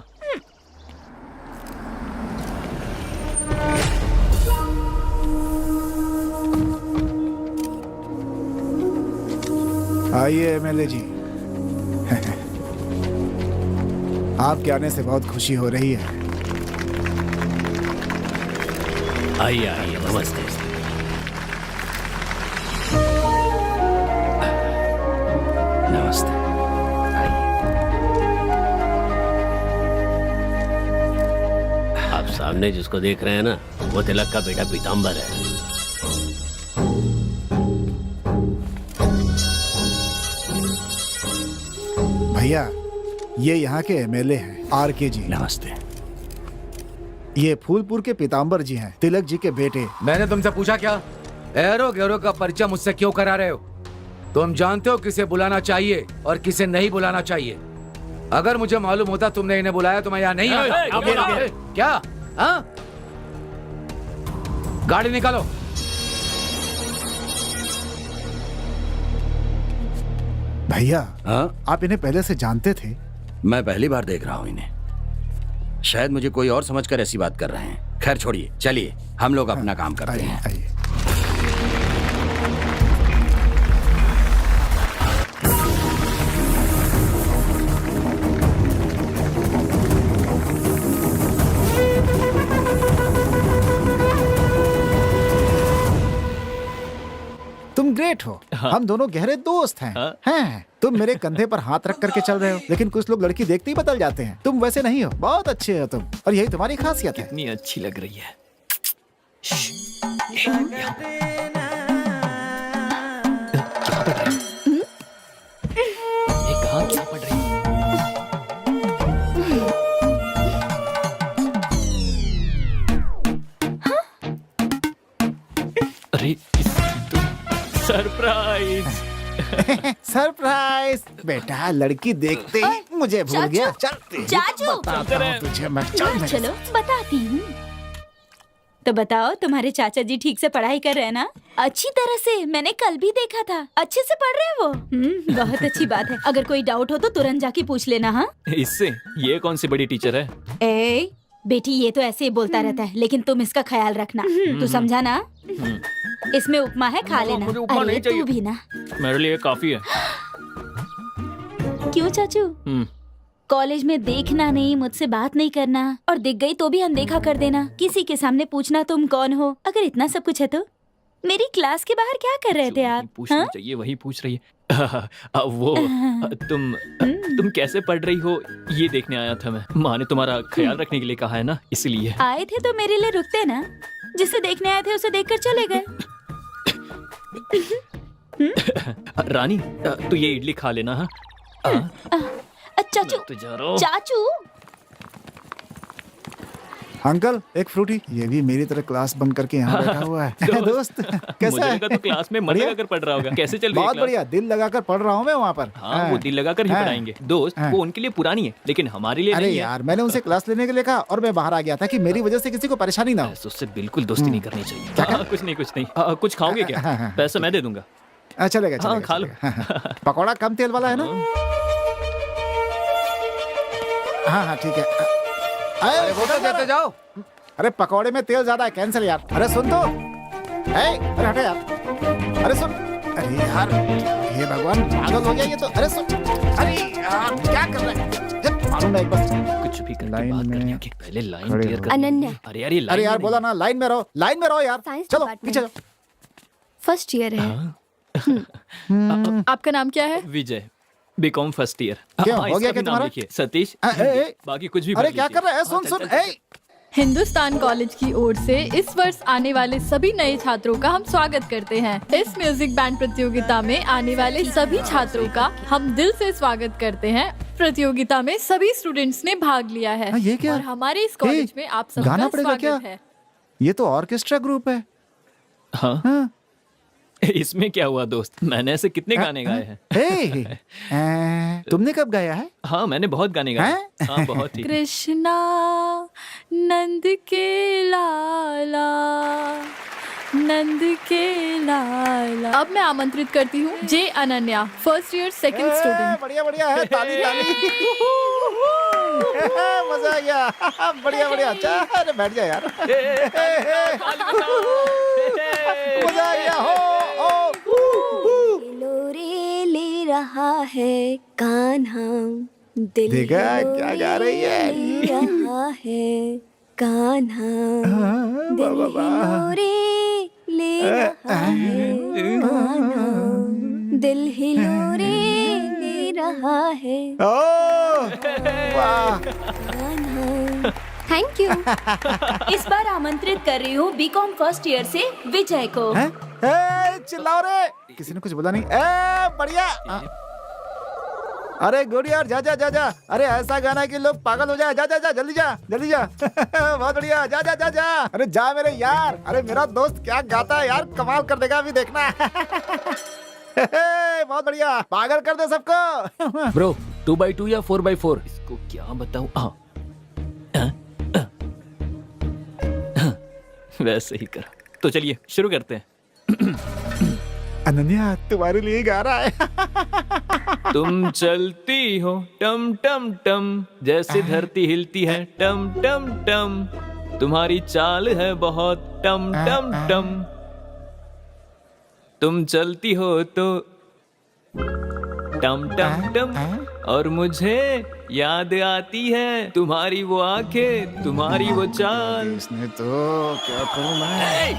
आइए एमएलए जी। आपके आने से बहुत खुशी हो रही है। आइए आइए, नमस्ते। नमस्ते। आप सामने जिसको देख रहे हैं ना, वो तिलक का बेटा पीताम्बर है। भैया ये यहाँ के एमएलए हैं, आरके जी। नमस्ते। ये फूलपुर के पीताम्बर जी हैं, तिलक जी के बेटे। मैंने तुमसे पूछा क्या? एरो गैरो का परिचय मुझसे क्यों करा रहे हो? तुम जानते हो किसे बुलाना चाहिए और किसे नहीं बुलाना चाहिए। अगर मुझे मालूम होता तुमने इन्हें बुलाया तो मैं यहाँ नहीं आता। क्या? हाँ? गाड़ी निकालो। भैया हाँ? आप इन्हें पहले से जानते थे? मैं पहली बार देख रहा हूँ इन्हें। शायद मुझे कोई और समझकर ऐसी बात कर रहे हैं। खैर छोड़िए, चलिए हम लोग अपना काम करते आइए हैं। आइए। तुम ग्रेट हो। हम दोनों गहरे दोस्त हैं। हैं। तुम मेरे कंधे पर हाथ रख करके चल रहे हो, लेकिन कुछ लोग लड़की देखते ही बदल जाते हैं। तुम वैसे नहीं हो, बहुत अच्छे हो तुम, और यही तुम्हारी खासियत है। कितनी अच्छी लग रही है। ये कहाँ क्या पढ़ रही है? अरे इसकी तो सरप्राइज। सरप्राइज। बेटा लड़की देखते ही मुझे भूल गया। चलते चाचू। बताता हूँ तुझे मैं। चल मेरे चलो बताती हूँ। तो बताओ तुम्हारे चाचा जी ठीक से पढ़ाई कर रहे हैं ना? अच्छी तरह से, मैंने कल भी देखा था। अच्छे से पढ़ रहे हैं वो। बहुत अच्छी बात है। अगर कोई डाउट हो तो तुरंत जाके पूछ लेना। हाँ इससे ये कौन सी बड़ी टीचर है? ए बेटी, ये तो ऐसे ही बोलता रहता है, लेकिन तुम इसका ख्याल रखना। तू समझा ना? इसमें उपमा है, खा लेना। मुझे उपमा अरे नहीं चाहिए। तू भी ना। मेरे लिए काफी है। क्यों चाचू? कॉलेज में देखना नहीं, मुझसे बात नहीं करना, और दिख गई तो भी अनदेखा कर देना, किसी के सामने पूछना तुम कौन हो। अगर इतना सब कुछ है तो मेरी क्लास के बाहर क्या कर रहे थे आप? पूछना हाँ? चाहिए, वही पूछ रही है। वो तुम कैसे पढ़ रही हो ये देखने आया था मैं। माँ ने तुम्हारा ख्याल रखने के लिए कहा है ना, इसलिए। आए थे तो मेरे लिए रुकते ना, जिसे देखने आए थे उसे देखकर चले गए। रानी तू ये इडली खा लेना। हाँ चाचू, तो जा रहा हूँ। चाचू। अंकल एक फ्रूटी। ये भी मेरी तरह क्लास बंद करके यहाँ बैठा हुआ है। दोस्त कैसा मुझे है? लगा तो क्लास में मन बढ़िया? लगाकर पढ़ रहा होगा। कैसे चल रही है बहुत क्लास? बढ़िया, दिल लगाकर पढ़ रहा हूँ मैं वहाँ पर। हाँ वो दिल लगाकर ही पढ़ाएंगे दोस्त। वो उनके लिए पुरानी है लेकिन हमारे लिए अरे नहीं है। यार, मैंने उनसे क्लास लेने के लिए कहा और मैं बाहर आ गया था कि मेरी वजह से किसी को परेशानी ना हो। उससे बिल्कुल दोस्ती नहीं करनी चाहिए। कुछ नहीं। कुछ खाओगे क्या? पैसा मैं दे दूंगा। चलेगा। हाँ, खा लो। पकौड़ा कम तेल वाला है ना? हाँ ठीक है। अरे वो तो देते जाओ। अरे पकौड़े में तेल ज्यादा है, कैंसिल यार। अरे सुन तो, अरे हटे यार। अरे सुन, अरे यार, हे भगवान, पागल हो गया ये तो। अरे सुन, अरे यार क्या कर रहा है? जब मालूम है एक बार कुछ भी करके लाइन बात में करने की पहले लाइन खड़े क्लियर हो। कर। अनन्या। अरे यार ये लाइन अरे यार में बोला ना, लाइन में रहो, लाइन में रहो यार। साइंस चलो डिपार्टमेंट। पीछे जाओ। फर्स्ट ईयर है। आपका नाम क्या है? नहीं। विजय, बीकॉम फर्स्ट ईयर। क्यों, हो गया क्या तुम्हारा? सतीश। बाकी कुछ भी अरे भर क्या लीजिए। कर रहा है? सुन सुन, हिंदुस्तान कॉलेज की ओर से इस वर्ष आने वाले सभी नए छात्रों का हम स्वागत करते हैं। इस म्यूजिक बैंड प्रतियोगिता में आने वाले सभी छात्रों का हम दिल से स्वागत करते हैं। प्रतियोगिता में सभी स्टूडेंट्स ने भाग लिया है। हाँ, ये क्या? और हमारे इस कॉलेज में आप सबका गाना पड़ेगा स्वागत क्या? है। ये तो ऑर्केस्ट्रा ग्रुप है। हाँ इसमें क्या हुआ दोस्त? मैंने ऐसे कितने गाने गाए हैं। तुमने कब गाया है? हाँ मैंने बहुत गाने गाए। हाँ बहुत ही। कृष्णा नंद के लाला, नंद के लाला। अब मैं आमंत्रित करती हूँ J Ananya, first year second student. बढ़िया बढ़िया है, ताली ताली। मजा आ गया। बढ़िया बढ़िया। अच्छा अरे बैठ जा यार। मजा आ गया। हो लोरे ले रहा है कान्हा, दिल देखा क्या हिलोरे गा रही है? ले रहा है कान्हा, दिल हिलोरे ले रहा है कान्हा, दिल हिलोरे ले रहा है वाह। कान्हा। Thank you. इस बार आमंत्रित कर रही हूँ बीकॉम फर्स्ट ईयर से विजय को। चिल्लाओ रे, किसी ने कुछ बोला नहीं। बढ़िया। अरे गुड यार, जा जा जा जा। अरे ऐसा गाना है कि लोग पागल हो जाए। जा जा जा, जल्दी जा जल्दी जा। बहुत बढ़िया, जा जा जा जा। अरे जा मेरे यार। अरे मेरा दोस्त क्या गाता है यार, कमाल कर देगा, अभी देखना। बहुत बढ़िया, पागल कर दे सबको। ब्रो 2x2 या 4x4? इसको क्या बताऊं? वैसे ही कर। तो चलिए शुरू करते हैं। अनन्या तुम्हारे लिए गा रहा है। तुम चलती हो टम टम टम, जैसे धरती हिलती है टम टम टम, तुम्हारी चाल है बहुत टम टम टम, तुम चलती हो तो टम टम टम, और मुझे याद आती है तुम्हारी वो आंखें, तुम्हारी वो चाल। इसने तो क्या करूं मैं?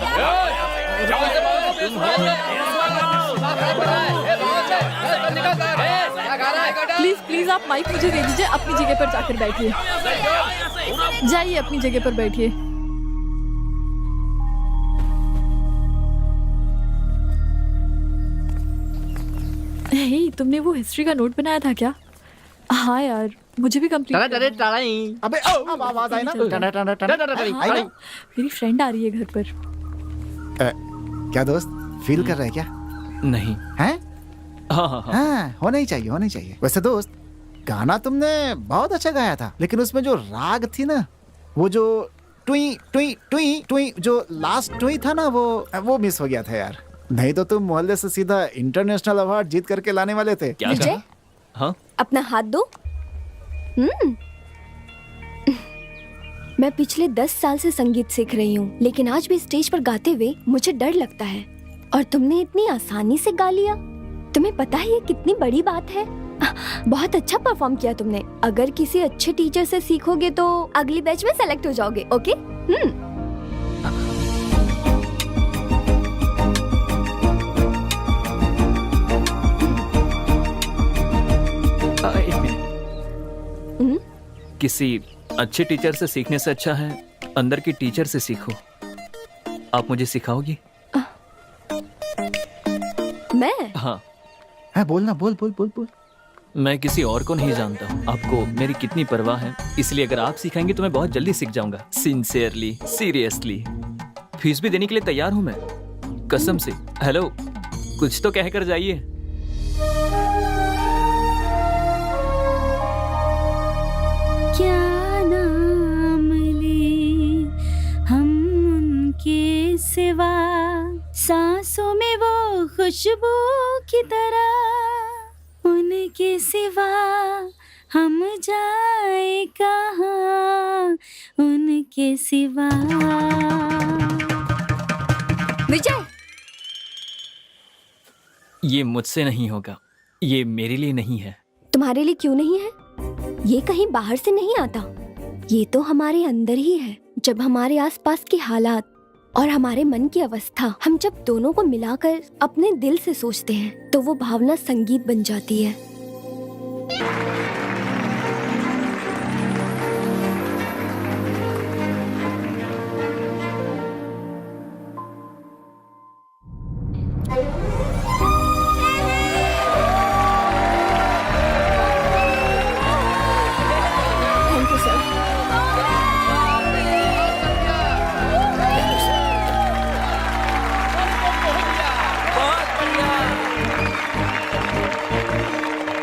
प्लीज प्लीज आप माइक मुझे दे दीजिए, अपनी जगह पर जाकर बैठिए। जाइए अपनी जगह पर बैठिए। हे, तुमने वो हिस्ट्री का नोट बनाया था क्या? हाँ यार, मुझे भी कंप्लीट। अबे अब आवाज आई ना। मेरी फ्रेंड आ रही है घर पर। क्या दोस्त, फील कर रहा है क्या? नहीं। हैं? हाँ हाँ हाँ। हाँ, होना ही चाहिए, होना ही चाहिए। वैसे दोस्त, गाना तुमने बहुत अच्छा गाया था, लेकिन उसमें जो राग थी ना, वो जो टुई टुई टुई टुई, जो लास्ट टुई था ना, वो मिस हो गया था यार। नहीं तो तुम मोहल्ले से सीधा इंटरनेशनल अवार्ड जीत करके लाने वाले थे। क्या विजय, कहा? हाँ अपना हाथ दो। मैं पिछले 10 साल से संगीत सीख रही हूँ, लेकिन आज भी स्टेज पर गाते हुए मुझे डर लगता है, और तुमने इतनी आसानी से गा लिया। तुम्हें पता है ये कितनी बड़ी बात है? बहुत अच्छा परफॉर्म किया तुमने। अगर किसी अच्छे टीचर से सीखोगे तो अगली बैच में सेलेक्ट हो जाओगे। ओके? किसी अच्छे टीचर से सीखने से अच्छा है अंदर की टीचर से सीखो। आप मुझे सिखाओगी? मैं? हाँ। बोलना, बोल बोल बोल बोल। मैं किसी और को नहीं जानता हूँ। आपको मेरी कितनी परवाह है, इसलिए अगर आप सिखाएंगे तो मैं बहुत जल्दी सीख जाऊंगा। Sincerely, seriously. फीस भी देने के लिए तैयार हूँ मैं, कसम से। हेलो, कुछ तो कहकर जाइए। क्या नाम ले हम उनके सिवा, सांसों में वो खुशबू की तरह, उनके सिवा हम जाए कहाँ, उनके सिवा। विजय, ये मुझसे नहीं होगा, ये मेरे लिए नहीं है। तुम्हारे लिए क्यों नहीं है? ये कहीं बाहर से नहीं आता, ये तो हमारे अंदर ही है। जब हमारे आसपास के हालात और हमारे मन की अवस्था, हम जब दोनों को मिलाकर अपने दिल से सोचते हैं तो वो भावना संगीत बन जाती है। Thank you sir.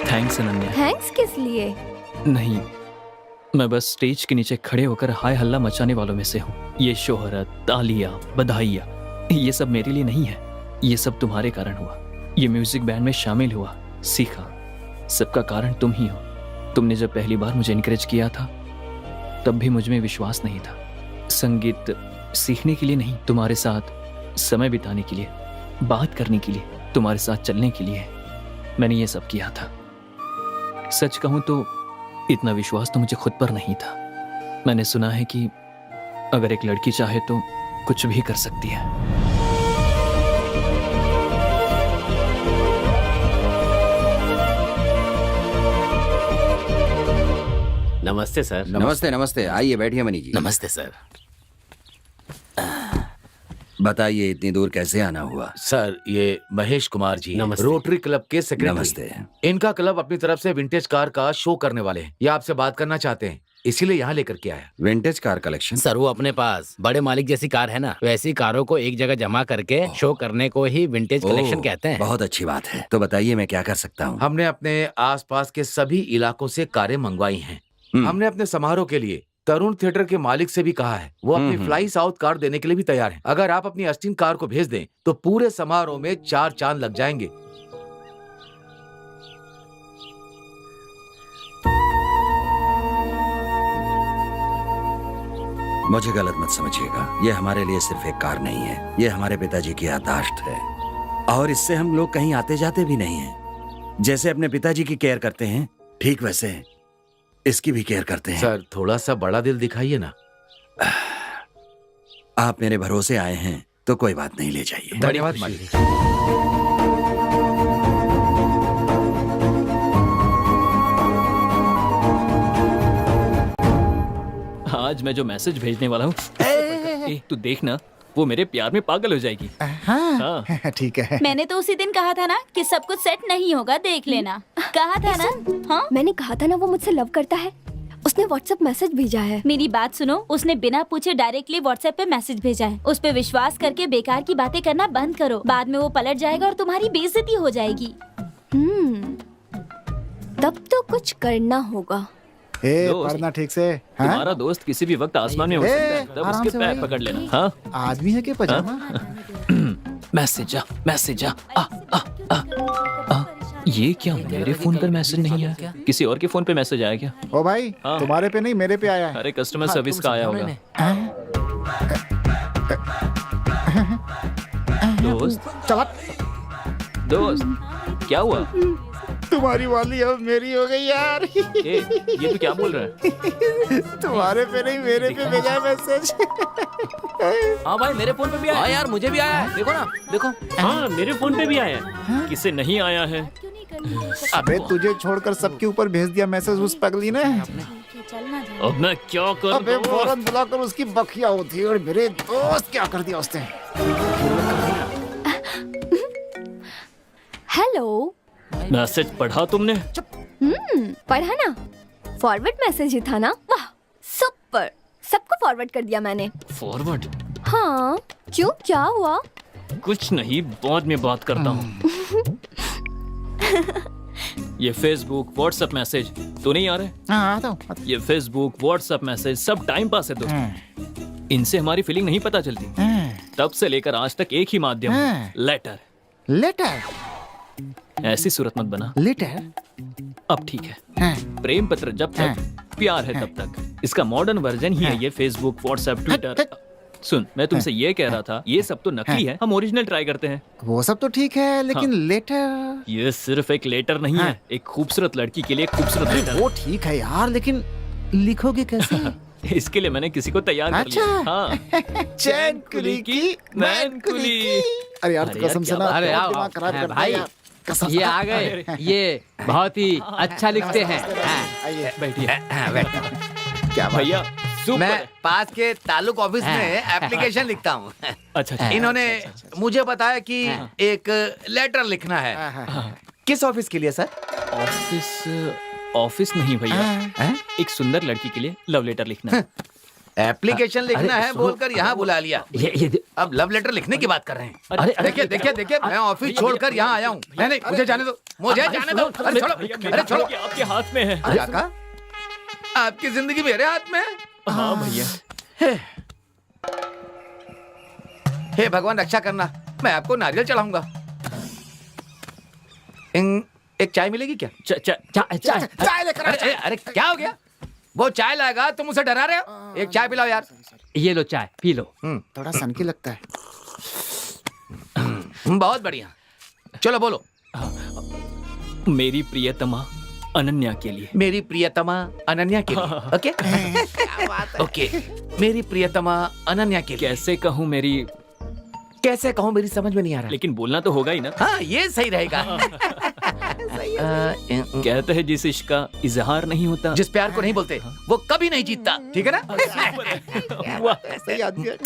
Thanks Ananya. Thanks किस लिए? नहीं, मैं बस स्टेज के नीचे खड़े होकर हाय हल्ला मचाने वालों में से हूँ। ये शोहरत, तालियां, बधाइयाँ, ये सब मेरे लिए नहीं है। ये सब तुम्हारे कारण हुआ। ये म्यूजिक बैंड में शामिल हुआ, सीखा, सबका कारण तुम ही हो। तुमने जब पहली बार मुझे इनकरेज किया था तब भी मुझ में विश्वास नहीं था। संगीत सीखने के लिए नहीं, तुम्हारे साथ समय बिताने के लिए, बात करने के लिए, तुम्हारे साथ चलने के लिए मैंने ये सब किया था। सच कहूं तो इतना विश्वास तो मुझे खुद पर नहीं था। मैंने सुना है कि अगर एक लड़की चाहे तो कुछ भी कर सकती है। नमस्ते सर। नमस्ते नमस्ते, आइए बैठिए मनी जी। नमस्ते सर। बताइए इतनी दूर कैसे आना हुआ? सर, ये महेश कुमार जी, नमस्ते। रोटरी क्लब के सेक्रेटरी। नमस्ते। इनका क्लब अपनी तरफ से विंटेज कार का शो करने वाले हैं। ये आपसे बात करना चाहते हैं, इसीलिए यहाँ लेकर के आया। Vintage car collection? सर, वो अपने पास बड़े मालिक जैसी कार है ना, वैसी कारों को एक जगह जमा करके शो करने को ही विंटेज कलेक्शन कहते हैं। बहुत अच्छी बात है। तो बताइए मैं क्या कर सकता हूँ? हमने अपने आसपास के सभी इलाकों से कारें मंगवाई हैं। हमने अपने समारोह के लिए तरुण थिएटर के मालिक से भी कहा है, वो अपनी फ्लाई साउथ कार देने के लिए भी तैयार है। अगर आप अपनी अस्टीन कार को भेज दें तो पूरे समारोह में 4 चांद लग जाएंगे। मुझे गलत मत समझिएगा, ये हमारे लिए सिर्फ एक कार नहीं है, ये हमारे पिताजी की याददाश्त है। और इससे हम लोग कहीं आते जाते भी नहीं हैं। जैसे अपने पिताजी की केयर करते हैं, ठीक वैसे इसकी भी केयर करते हैं। सर, थोड़ा सा बड़ा दिल दिखाइए ना। आप मेरे भरोसे आए हैं तो कोई बात नहीं, ले जाइए। धन्यवाद मालिक। आज मैं जो मैसेज भेजने वाला हूँ, तू देखना, वो मेरे प्यार में पागल हो जाएगी। हाँ ठीक है। मैंने तो उसी दिन कहा था ना कि सब कुछ सेट नहीं होगा, देख लेना। कहा था ना? हाँ, मैंने कहा था ना वो मुझसे लव करता है। उसने व्हाट्सएप मैसेज भेजा है। मेरी बात सुनो, उसने बिना पूछे डायरेक्टली व्हाट्सएप पे मैसेज भेजा है। उस पे विश्वास करके बेकार की बातें करना बंद करो, बाद में वो पलट जाएगा और तुम्हारी बेइज्जती हो जाएगी। तब तो कुछ करना होगा। दोस्त, पढ़ना ठीक से। हाँ? तुम्हारा दोस्त किसी भी वक्त आसमान में हो सकता है, तब आराम उसके से पैर भाई। पकड़ लेना। हाँ, आदमी है कि पजामा? मैसेज आ, मैसेज आ, ये क्या मेरे फोन पर मैसेज नहीं आया? किसी और के फोन पे मैसेज आया क्या? ओ भाई, हाँ। तुम्हारे पे नहीं मेरे पे आया है। अरे कस्टमर सर्विस का आया होगा। दोस्त, चला। दोस्त, क्या हुआ? तुम्हारी वाली अब मेरी हो गई यार। ये तो क्या बोल रहा है? तुम्हारे पे नहीं मेरे पे भेजा मैसेज। हाँ भाई, मेरे फोन पे भी आया। हाँ यार, मुझे भी आया है, देखो ना, देखो। हाँ, मेरे फोन पे भी आया है। किसे नहीं आया है? अबे तुझे छोड़कर सबके ऊपर भेज दिया मैसेज उस पगली ने। अब मैं क्या करूं? अबे फौरन बुलाकर उसकी बखिया होती और मेरे दोस्त क्या कर दिया उसने। हेलो। मैसेज पढ़ा तुमने? पढ़ा ना, फॉरवर्ड मैसेज ही था ना। वाह सुपर, सबको फॉरवर्ड कर दिया मैंने। फॉरवर्ड? हाँ क्यों, क्या हुआ? कुछ नहीं, बाद में बात करता हूँ। ये फेसबुक व्हाट्सएप मैसेज तो नहीं आ रहे? हाँ आता हूँ। ये फेसबुक व्हाट्सएप मैसेज सब टाइम पास है दोस्त। इनसे हमारी फीलिंग नहीं पता चलती। तब से लेकर आज तक एक ही माध्यम है, लेटर। लेटर? ऐसी सूरत मत बना। लेटर? अब ठीक है। प्रेम पत्र जब तक, प्यार है तब तक। इसका मॉडर्न वर्जन ही है ये फेसबुक व्हाट्सएप ट्विटर। सुन, मैं तुमसे ये कह रहा था, ये सब तो नकली है, हम ओरिजिनल ट्राई करते हैं। वो सब तो ठीक है, लेकिन लेटर? ये सिर्फ एक लेटर नहीं है, एक खूबसूरत लड़की के लिए खूबसूरत लेटर। वो ठीक है यार, लेकिन लिखोगे कैसे? इसके लिए मैंने किसी को तैयार कर लिया। हाँ। चैन कुली की मैन कुली। अरे यार कसम से ना, अरे आओ, दिमाग खराब करता है भाई यार। कसम से। ये आ गए, ये बहुत ही अच्छा लिखते हैं। आइए बैठिए। क्या बात? भैया मैं पास के तालुक ऑफिस में एप्लीकेशन लिखता हूँ। अच्छा। इन्होंने मुझे बताया कि एक लेटर लिखना है। किस ऑफिस के लिए सर? ऑफिस नहीं भैया, एक सुंदर लड़की के लिए लव लेटर लिखना है। एप्लीकेशन लिखना है बोलकर यहाँ बुला लिया। अब लव लेटर लिखने की बात कर रहे हैं। देखिए देखिए देखिए, मैं ऑफिस छोड़कर यहाँ आया हूँ। नहीं, मुझे जाने दो, मुझे जाने दो। अरे छोड़ो, अरे छोड़ो। आपके हाथ में है। काका, आपकी जिंदगी मेरे हाथ में है। हाँ भैया। हे भगवान रक्षा करना, मैं आपको नारियल चढ़ाऊंगा। एक चाय मिलेगी क्या? चाय लेकर आ। अरे क्या हो गया? वो चाय लाएगा, तुम उसे डरा रहे हो? एक चाय पिलाओ यार। ये लो चाय, पी लो। थोड़ा सनकी लगता है। बहुत बढ़िया, चलो बोलो। मेरी प्रियतमा अनन्या के लिए। मेरी प्रियतमा अनन्या के लिए। ओके ओके, मेरी प्रियतमा अनन्या के लिए। कैसे कहूँ मेरी समझ में नहीं आ रहा, लेकिन बोलना तो होगा ही ना। हाँ ये सही रहेगा। कहते हैं जिस इश्क का इजहार नहीं होता, जिस प्यार को नहीं बोलते, वो कभी नहीं जीतता। ठीक है ना? सही आदमी है।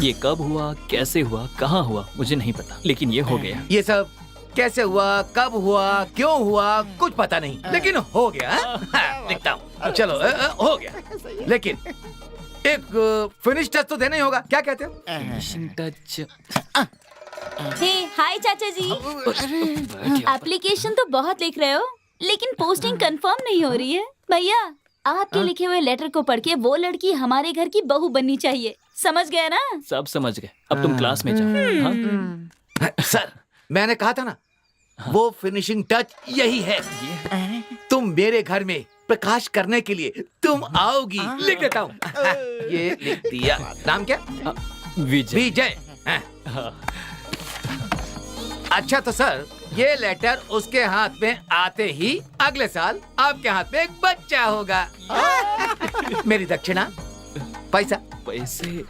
ये कब हुआ, कैसे हुआ, कहाँ हुआ, मुझे नहीं पता, लेकिन ये हो गया। ये सब कैसे हुआ, कब हुआ, क्यों हुआ, कुछ पता नहीं, लेकिन हो गया। लिखता हूँ, चलो हो गया। लेकिन एक फिनिश टच तो देना ही होगा, क्या कहते हो? Finishing touch. हे हाय चाचा जी, एप्लीकेशन तो बहुत लिख रहे हो, लेकिन पोस्टिंग कंफर्म नहीं हो रही है। भैया आपके लिखे हुए लेटर को पढ़ के वो लड़की हमारे घर की बहू बननी चाहिए, समझ गए ना? सब समझ गए, अब तुम क्लास में जाओ। सर मैंने कहा था ना, वो फिनिशिंग टच यही है। तुम मेरे घर में प्रकाश करने के लिए तुम आओगी। लिख देता हूँ। ये लिख दिया। नाम क्या? विजय। विजय। अच्छा तो सर, ये लेटर उसके हाथ में आते ही अगले साल आपके हाथ में एक बच्चा होगा। मेरी दक्षिणा, पैसा।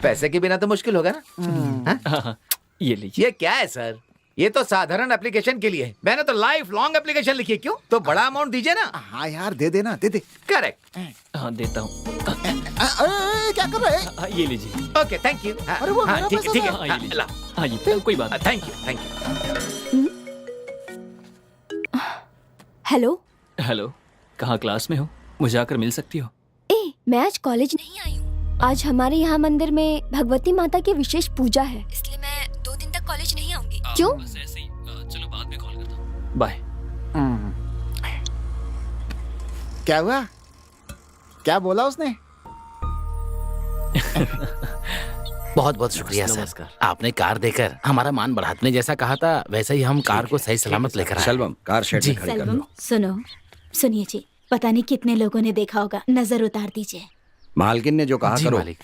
पैसे के बिना तो मुश्किल होगा ना। ये लीजिए। ये क्या है सर? ये तो साधारण एप्लीकेशन के लिए है, मैंने तो लाइफ लॉन्ग एप्लीकेशन लिखी है। क्यों? तो बड़ा अमाउंट दीजिए ना। हाँ यार दे देना, दे दे। करेक्ट। हाँ देता हूँ। क्या कर रहे हैं? ये लीजिए। Okay thank you. अरे वो मेरा ठीक पैसा ठीक है। हाँ, ये लीजिए। हाँ ये कोई बात। Thank you thank you. Hello. Hello, कहाँ क्लास में हो? मुझे आकर मिल सकती हो? ए, मैं आज कॉलेज नहीं आई हूँ। आज हमारे यहाँ मंदिर में भगवती माता की विशेष पूजा है, इसलिए मैं 2 दिन तक कॉलेज नहीं आऊंगी। क्यों? बस ऐसे ही। चलो बाद में कॉल करता हूँ। बाय। क्या हुआ? क्या बोला उसने? बहुत बहुत शुक्रिया सर, आपने कार देकर हमारा मान बढ़ा। आपने जैसा कहा था वैसे ही हम कार को सही सलामत लेकर आए। शलवम, कार शेड में खड़ी कर सेल्वम, लो। सुनिए जी, पता नहीं कितने लोगों ने देखा होगा, नजर उतार दीजिए। मालकिन ने जो कहा जी करो। मालिक।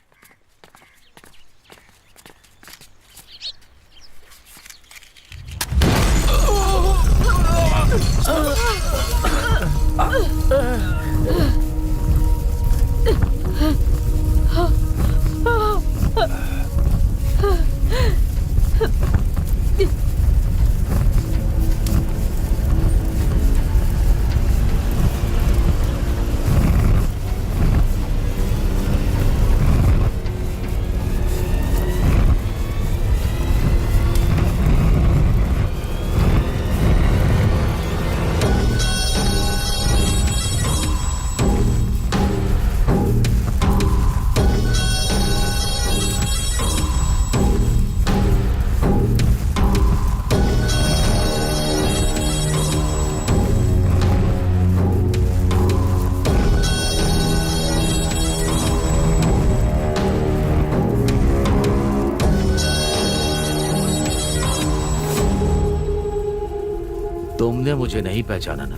तुमने मुझे नहीं पहचाना ना?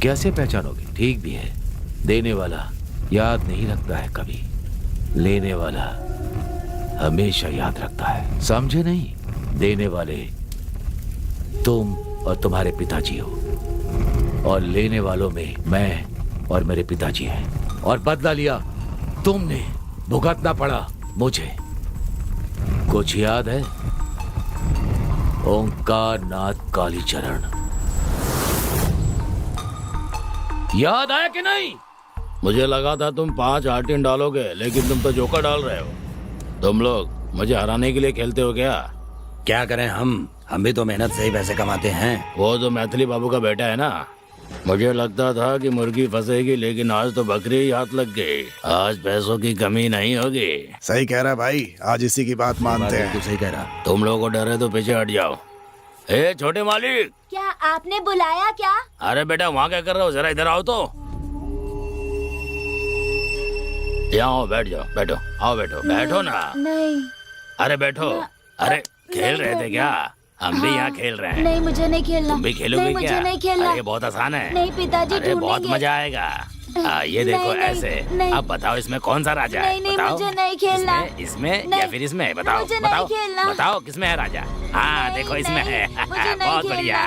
कैसे पहचानोगे? ठीक भी है, देने वाला याद नहीं रखता है कभी, लेने वाला हमेशा याद रखता है, समझे नहीं? देने वाले तुम और तुम्हारे पिताजी हो, और लेने वालों में मैं और मेरे पिताजी हैं। और बदला लिया तुमने, भुगतना पड़ा मुझे। कुछ याद है? ओंकार नाथ कालीचरण, याद आया कि नहीं? मुझे लगा था तुम 5 आर्टिन डालोगे, लेकिन तुम तो जोकर डाल रहे हो। तुम लोग मुझे हराने के लिए खेलते हो क्या? क्या करें हम भी तो मेहनत से ही पैसे कमाते हैं। वो तो मैथिली बाबू का बेटा है ना। मुझे लगता था कि मुर्गी फंसेगी, लेकिन आज तो बकरी ही हाथ लग गई। आज पैसों की कमी नहीं होगी। सही कह रहा भाई, आज इसी की बात मानते हैं। सही कह रहा। तुम लोगों को डर है तो पीछे हट जाओ। ए छोटे मालिक, क्या आपने बुलाया क्या? अरे बेटा वहाँ क्या कर रहे हो, जरा इधर आओ तो। यहाँ आओ, बैठ जाओ, बैठो, आओ बैठो, बैठो ना। नहीं। अरे बैठो। अरे खेल रहे थे क्या? हम भी यहाँ खेल रहे हैं। नहीं, मुझे नहीं खेलना। तुम भी खेलोगे क्या? मुझे नहीं खेलना। अरे बहुत आसान है। नहीं पिताजी, अरे बहुत मजा आएगा। ये देखो नहीं, ऐसे। नहीं। अब बताओ इसमें कौन सा राजा है? नहीं, बताओ। मुझे नहीं खेलना। इसमें नहीं, या फिर इसमें? बताओ मुझे नहीं बताओ खेलना। बताओ किसमें है राजा? हाँ देखो इसमें है। मुझे नहीं बहुत बढ़िया।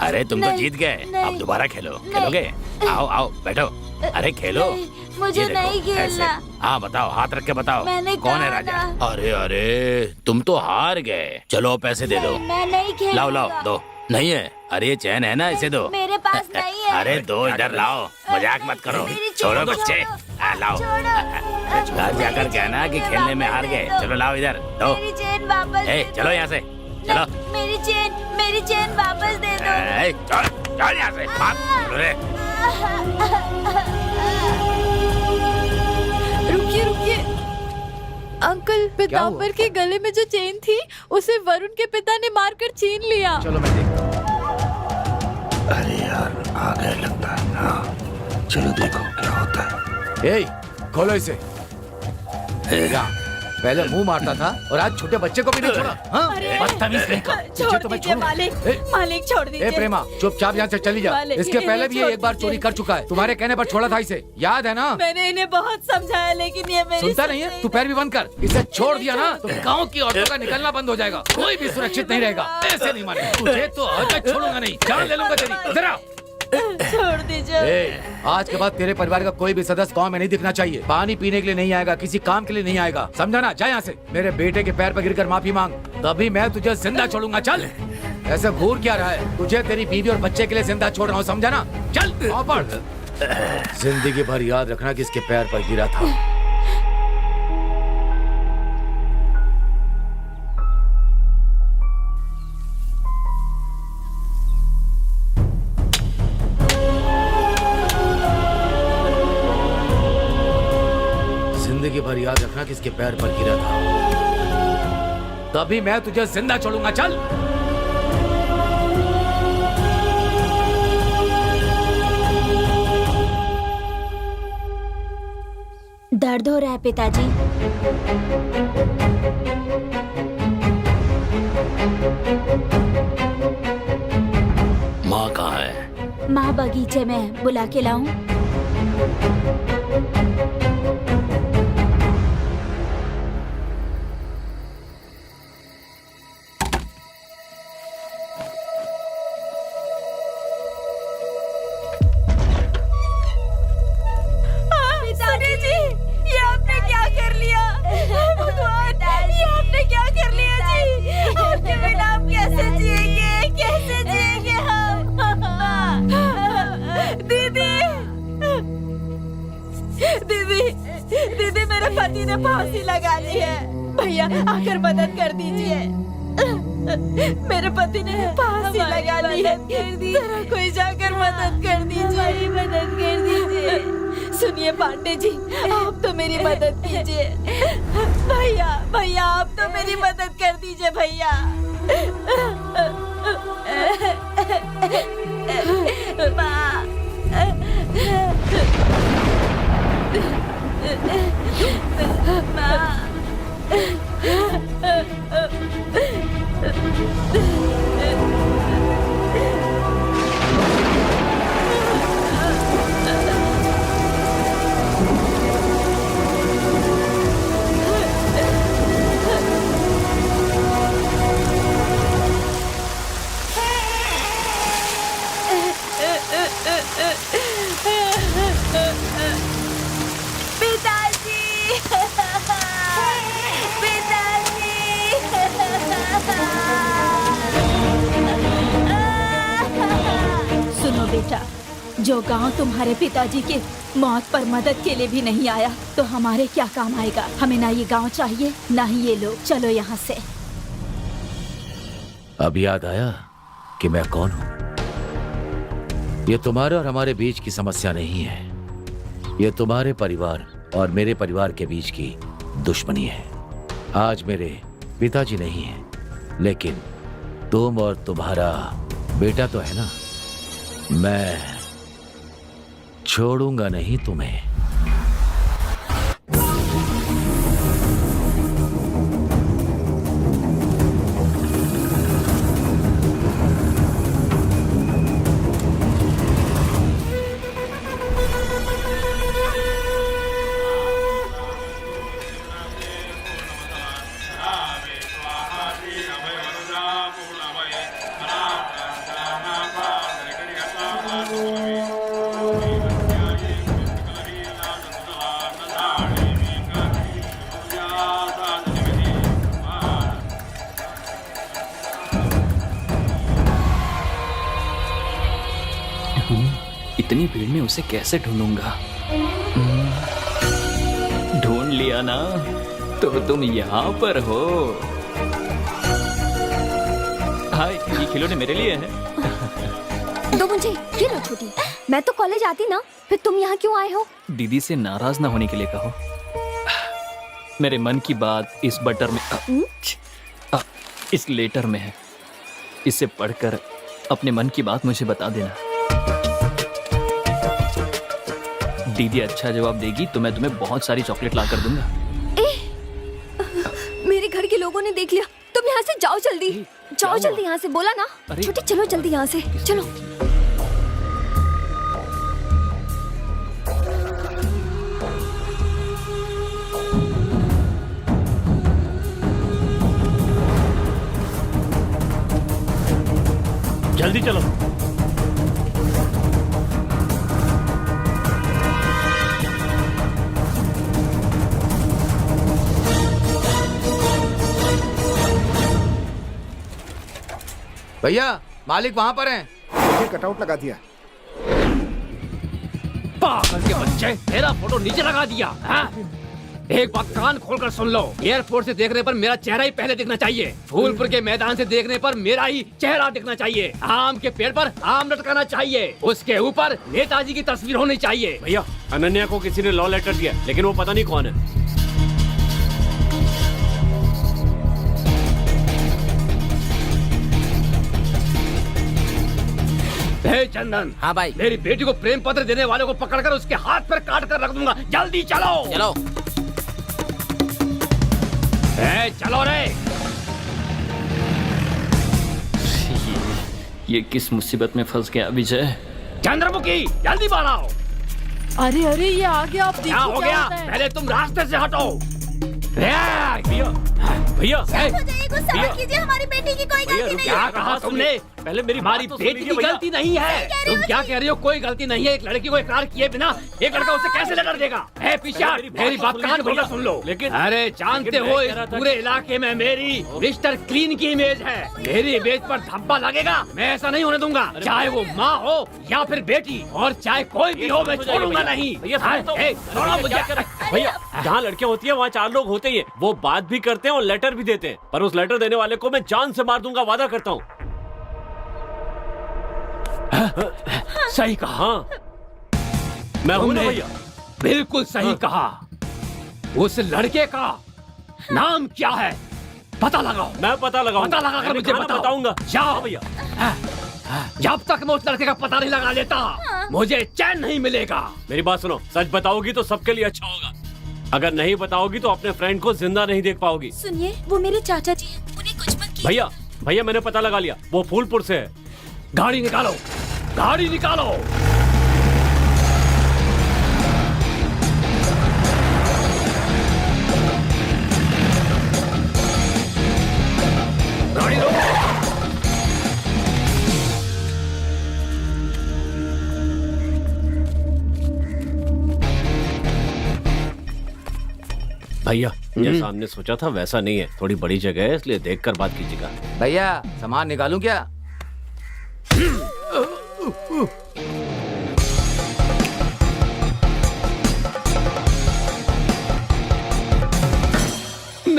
अरे तुम तो नहीं, जीत गए। नहीं, अब दोबारा खेलो। खेलोगे? आओ आओ बैठो। अरे खेलो। मुझे ये देखो, नहीं खेलना। ऐसे। हाँ बताओ, हाथ रख के बताओ मैंने कौन है कहा राजा? अरे अरे तुम तो हार गए। चलो पैसे दे दो। मैं नहीं खेलूंगा। लाओ लाओ दो। नहीं है? अरे ये चैन है ना, इसे दो। मेरे पास नहीं है। अरे दो, इधर लाओ। मजाक मत करो। मेरी छोड़ो चैन बच्चे। लाओ। छोड़ो। घर जाकर कहना कि खेलने में हार गए। चलो लाओ इधर दो। मेरी चेन वापस ए, दे दो। चलो यहाँ से। चलो। मेरी चेन वापस दे दो। ए, चल चल यहाँ से। भाग। चलो रे। रुकिए रुकिए अंकल, पीताम्बर के गले में जो चेन थी उसे वरुण के पिता ने मारकर छीन लिया। चलो मैं देखता हूँ। अरे यार आ गया लगता है। हाँ चलो देखो क्या होता है। ए, खोलो इसे। क्या? पहले मुंह मारता था और आज छोटे बच्चे को भी नहीं छोड़ा। हाँ? बदतमीज कहीं का। छोड़ तो मैं दीजिए छोड़ूं? मालिक। ए, मालिक छोड़ दीजिए। ए प्रेमा, चुपचाप यहाँ से चली जा। मालिक, इसके पहले इन्हें भी ये छोड़ एक बार चोरी कर चुका है। तुम्हारे कहने पर छोड़ा था इसे, याद है ना? मैंने इन्हें बहुत समझाया, लेकिन ये मेरी सुनता नहीं है? तू पैर भी बंद कर। इसे छोड़ दिया ना तो गांव की औरतों का निकलना बंद हो जाएगा। कोई भी सुरक्षित नहीं रहेगा। ऐसे नहीं माने तुझे तो आज मैं छोड़ूंगा नहीं। जान ले लूंगा तेरी। जरा छोड़ दीजिए। आज के बाद तेरे परिवार का कोई भी सदस्य गांव में नहीं दिखना चाहिए। पानी पीने के लिए नहीं आएगा, किसी काम के लिए नहीं आएगा, समझा ना? जा यहाँ से। मेरे बेटे के पैर पर गिरकर माफी मांग, तभी मैं तुझे जिंदा छोड़ूंगा। चल। ऐसे घूर क्या रहा है? तुझे तेरी बीवी और बच्चे के लिए जिंदा छोड़ रहा हूँ, समझा ना? चल पढ़। जिंदगी भर याद रखना कि इसके पैर पर गिरा था। जिंदगी भर याद रखना कि इसके पैर पर गिरा था, तभी मैं तुझे जिंदा छोड़ूंगा। चल। दर्द हो रहा है पिताजी? माँ कहाँ है? माँ बगीचे में है, बुला के लाऊं? पिताजी जी, ये आपने क्या कर लिया? भगवान, ये आपने क्या कर लिया जी? आपके बिना हम कैसे जिएंगे? कैसे जिएंगे हम? दीदी, दीदी, दीदी, मेरे पति ने फांसी लगा ली है। भैया आकर मदद कर दीजिए। मेरे पति ने फांसी लगा ली है। जरा कोई जाकर मदद कर दीजिए। मदद कर दीजिए। सुनिए पांडे जी, आप तो मेरी मदद कीजिए। भैया, भैया आप तो मेरी मदद कर दीजिए भैया। माँ, माँ। बेटा, जो गांव तुम्हारे पिताजी के मौत पर मदद के लिए भी नहीं आया तो हमारे क्या काम आएगा। हमें ना ये गांव चाहिए ना ही ये लोग। चलो यहाँ से। अब याद आया कि मैं कौन हूं। ये तुम्हारे और हमारे बीच की समस्या नहीं है, ये तुम्हारे परिवार और मेरे परिवार के बीच की दुश्मनी है। आज मेरे पिताजी नहीं है, लेकिन तुम और तुम्हारा बेटा तो है ना। मैं छोड़ूंगा नहीं तुम्हें। इतनी भीड़ में उसे कैसे ढूंढूंगा? ढूंढ लिया ना, तो तुम यहाँ पर हो। हाय, ये खिलौने मेरे लिए हैं। दो मुझे। ये लो छोटी, मैं तो कॉलेज आती ना, फिर तुम यहाँ क्यों आए हो? दीदी से नाराज ना होने के लिए कहो। मेरे मन की बात इस बटर में इस लेटर में है। इसे पढ़कर अपने मन की बात मुझे बता देना। दीदी अच्छा जवाब देगी तो मैं तुम्हें बहुत सारी चॉकलेट ला कर दूंगा। मेरे घर के लोगों ने देख लिया। तुम यहाँ से जाओ जल्दी, जाओ जल्दी यहाँ से। बोला ना छोटी, चलो जल्दी यहाँ से, चलो। जल्दी चलो। भैया, मालिक वहां पर हैं। देखिए कटआउट लगा दिया। पागल के बच्चे, मेरा फोटो नीचे लगा दिया। एक बात कान खोलकर सुन लो, एयरपोर्ट से देखने पर मेरा चेहरा ही पहले दिखना चाहिए। फूलपुर के मैदान से देखने पर मेरा ही चेहरा दिखना चाहिए। आम के पेड़ पर आम लटकाना चाहिए, उसके ऊपर नेताजी की तस्वीर होनी चाहिए। भैया, अनन्या को किसी ने लव लेटर दिया, लेकिन वो पता नहीं कौन है। हे चंदन। हाँ भाई। मेरी बेटी को प्रेम पत्र देने वाले को पकड़कर उसके हाथ पर काट कर रख दूंगा। जल्दी चलो चलो। चलो रे। ये किस मुसीबत में फंस गया विजय? चंद्रमुखी, जल्दी बाहर आओ। अरे अरे, ये आ गया। आप क्या देखो हो क्या गया? होता है। पहले तुम रास्ते से हटो। भैया, भैया, गुस्सा मत कीजिए, हमारी बेटी की कोई गलती नहीं। क्या कहा तुमने? पहले मेरी हमारी बेटी की गलती नहीं है। तुम क्या कह रही हो? कोई गलती नहीं है। एक लड़की को इकरार किए बिना एक लड़का उसे कैसे लेटर देगा? पीछा, मेरी बात कान खोलकर सुन लो। लेकिन अरे जानते हो, इस पूरे इलाके में मेरी मिस्टर क्लीन की इमेज है। मेरी इमेज पर धब्बा लगेगा, मैं ऐसा नहीं होने दूंगा। चाहे वो माँ हो या फिर बेटी, और चाहे कोई भी हो, मैं छोड़ूंगा नहीं। भैया, जहाँ लड़कियाँ होती है वहाँ 4 लोग होते ही हैं। वो बात भी करते हैं और लेटर भी देते हैं, पर उस लेटर देने वाले को मैं जान से मार दूंगा, वादा करता हूँ। सही कहा। मैं हूं ना भैया। बिल्कुल सही कहा। उस लड़के का नाम क्या है? पता लगाओ। मैं पता लगाऊंगा। पता लगाकर मुझे बताऊंगा। जाओ भैया। जब तक मैं उस लड़के का पता नहीं लगा लेता, मुझे चैन नहीं मिलेगा। मेरी बात सुनो, सच बताओगी तो सबके लिए अच्छा होगा। अगर नहीं बताओगी तो अपने फ्रेंड को जिंदा नहीं देख पाओगी। सुनिए, वो मेरे चाचा जी हैं, उन्हें कुछ मत कीजिए। भैया, भैया मैंने पता लगा लिया, वो फूलपुर से है। गाड़ी निकालो, गाड़ी निकालो। गाड़ी रोको। भैया, जैसा हमने सोचा था वैसा नहीं है। थोड़ी बड़ी जगह है, इसलिए देखकर बात कीजिएगा। भैया, सामान निकालूं क्या?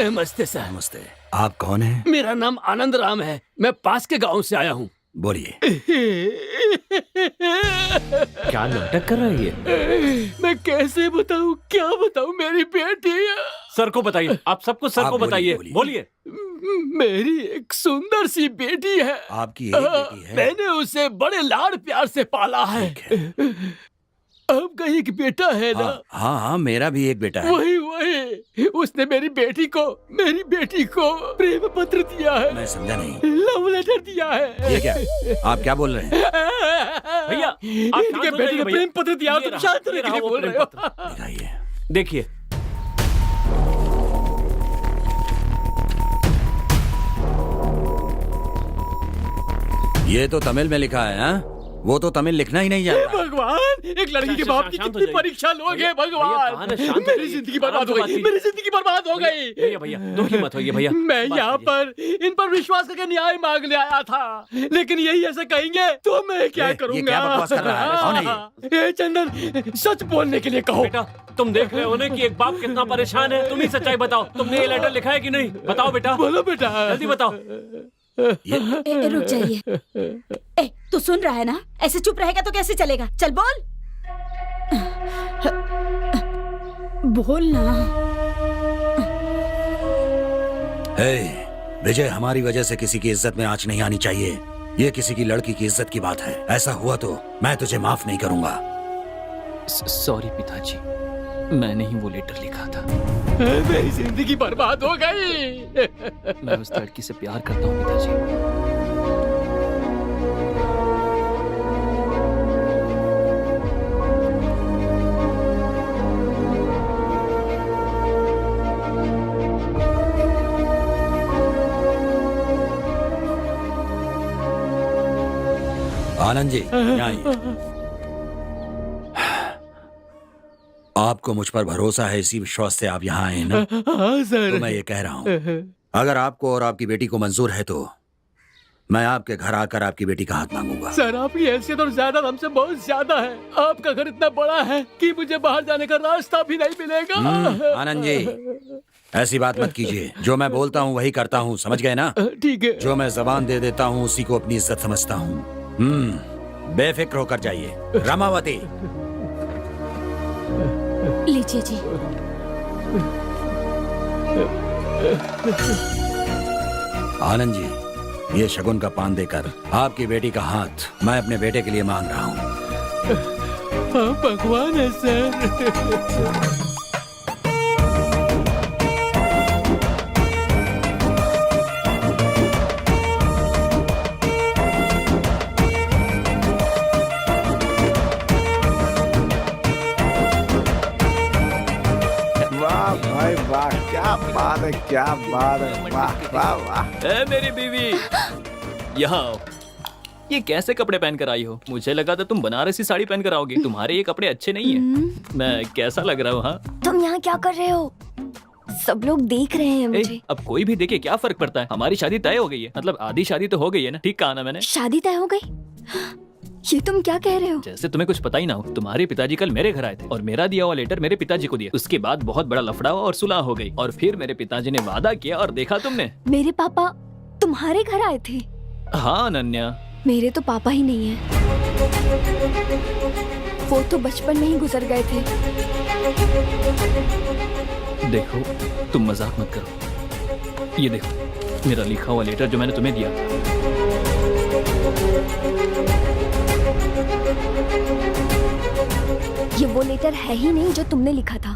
नमस्ते सर। नमस्ते। आप कौन हैं? मेरा नाम आनंद राम है, मैं पास के गांव से आया हूँ। बोलिए। क्या नाटक कर रहा है ये? मैं कैसे बताऊँ, क्या बताऊँ, मेरी बेटी। सर को बताइए, आप सबको सर को बताइए, बोलिए। मेरी एक सुंदर सी बेटी है। आपकी एक बेटी है? मैंने उसे बड़े लाड प्यार से पाला है। आपका एक बेटा है ना? हाँ हाँ, मेरा भी एक बेटा है। वही उसने मेरी बेटी को प्रेम पत्र दिया है। मैं समझा नहीं। लव लेटर दिया है। ये क्या? आप क्या बोल रहे हैं? भैया, आप इनके बेटी को प्रेम पत्र दिया, तुम शांत रहने के लिए बोल रहे हो। दिखाइए। देखिए, ये तो तमिल में लिखा है। हाँ, वो तो तमिल लिखना ही नहीं जानता। भगवान, एक लड़की के बाप की कितनी परीक्षा लोगे भगवान। मेरी जिंदगी बर्बाद हो गई, मेरी जिंदगी बर्बाद हो गई। भैया दुखी मत होइए भैया। मैं यहाँ पर इन पर विश्वास करके न्याय मांगने आया था, लेकिन यही ऐसा कहेंगे तो मैं क्या करूँगा? ये क्या बकवास कर रहा है? कौन है ये? चंदन, सच बोलने के लिए कहो। बेटा, तुम देख रहे हो ना कि एक बाप कितना परेशान है। तुम ही सच्चाई बताओ, तुमने ये लेटर लिखा है कि नहीं? बताओ बेटा। बोलो बेटा, जल्दी बताओ। रुक जाइए। तू सुन रहा है ना? ऐसे चुप रहेगा तो कैसे चलेगा? चल बोल, बोल ना। विजय, हमारी वजह से किसी की इज्जत में आंच नहीं आनी चाहिए। ये किसी की लड़की की इज्जत की बात है। ऐसा हुआ तो मैं तुझे माफ नहीं करूंगा। सॉरी पिताजी, मैंने ही वो लेटर लिखा था। मेरी जिंदगी बर्बाद हो गई। मैं उस लड़की से प्यार करता हूँ पिताजी। आनंद जी, यहाँ आइए। आपको मुझ पर भरोसा है, इसी विश्वास से आप यहाँ आए ना? हाँ सर। तो मैं ये कह रहा हूँ, अगर आपको और आपकी बेटी को मंजूर है तो मैं आपके घर आकर आपकी बेटी का हाथ मांगूंगा। सर, आपकी हैसियत और जायदाद हमसे बहुत ज्यादा है। आपका घर इतना बड़ा है कि मुझे बाहर जाने का रास्ता भी नहीं मिलेगा। आनंद जी, ऐसी बात मत कीजिए। जो मैं बोलता हूँ वही करता हूँ, समझ गए ना? ठीक है। जो मैं जबान दे देता हूँ उसी को अपनी इज्जत समझता हूँ। बेफिक्र होकर जाइए। रामावती, लीजिए जी। आनंद जी, ये शगुन का पान देकर आपकी बेटी का हाथ मैं अपने बेटे के लिए मांग रहा हूँ। हाँ, भगवान है सर। वाह भाई वाह, क्या बात है, क्या बात है, वाह वाह वाह। ए मेरी बीवी, यहाँ आओ। ये कैसे कपड़े पहन कर आई हो? मुझे लगा था तुम बनारसी साड़ी पहन कर आओगी। तुम्हारे ये कपड़े अच्छे नहीं है। मैं कैसा लग रहा हूँ? हाँ, तुम यहाँ क्या कर रहे हो? सब लोग देख रहे हैं मुझे। अब कोई भी देखे क्या फर्क पड़ता है? हमारी शादी तय हो गई है, मतलब आधी शादी तो हो गई है ना। ठीक कहा ना मैंने? शादी तय हो गई? ये तुम क्या कह रहे हो? जैसे तुम्हें कुछ पता ही ना हो। तुम्हारे पिताजी कल मेरे घर आए थे और मेरा दिया हुआ लेटर मेरे पिताजी को दिया। उसके बाद बहुत बड़ा लफड़ा हुआ और सुलह हो गई। और फिर मेरे पिताजी ने वादा किया और देखा तुमने। मेरे पापा तुम्हारे घर आए थे? हाँ अनन्या, मेरे तो पापा ही नहीं है। वो तो बचपन में ही गुजर गए थे। देखो तुम मजाक मत करो। ये देखो मेरा लिखा हुआ लेटर जो मैंने तुम्हें दिया था। ये वो लेटर है ही नहीं जो तुमने लिखा था।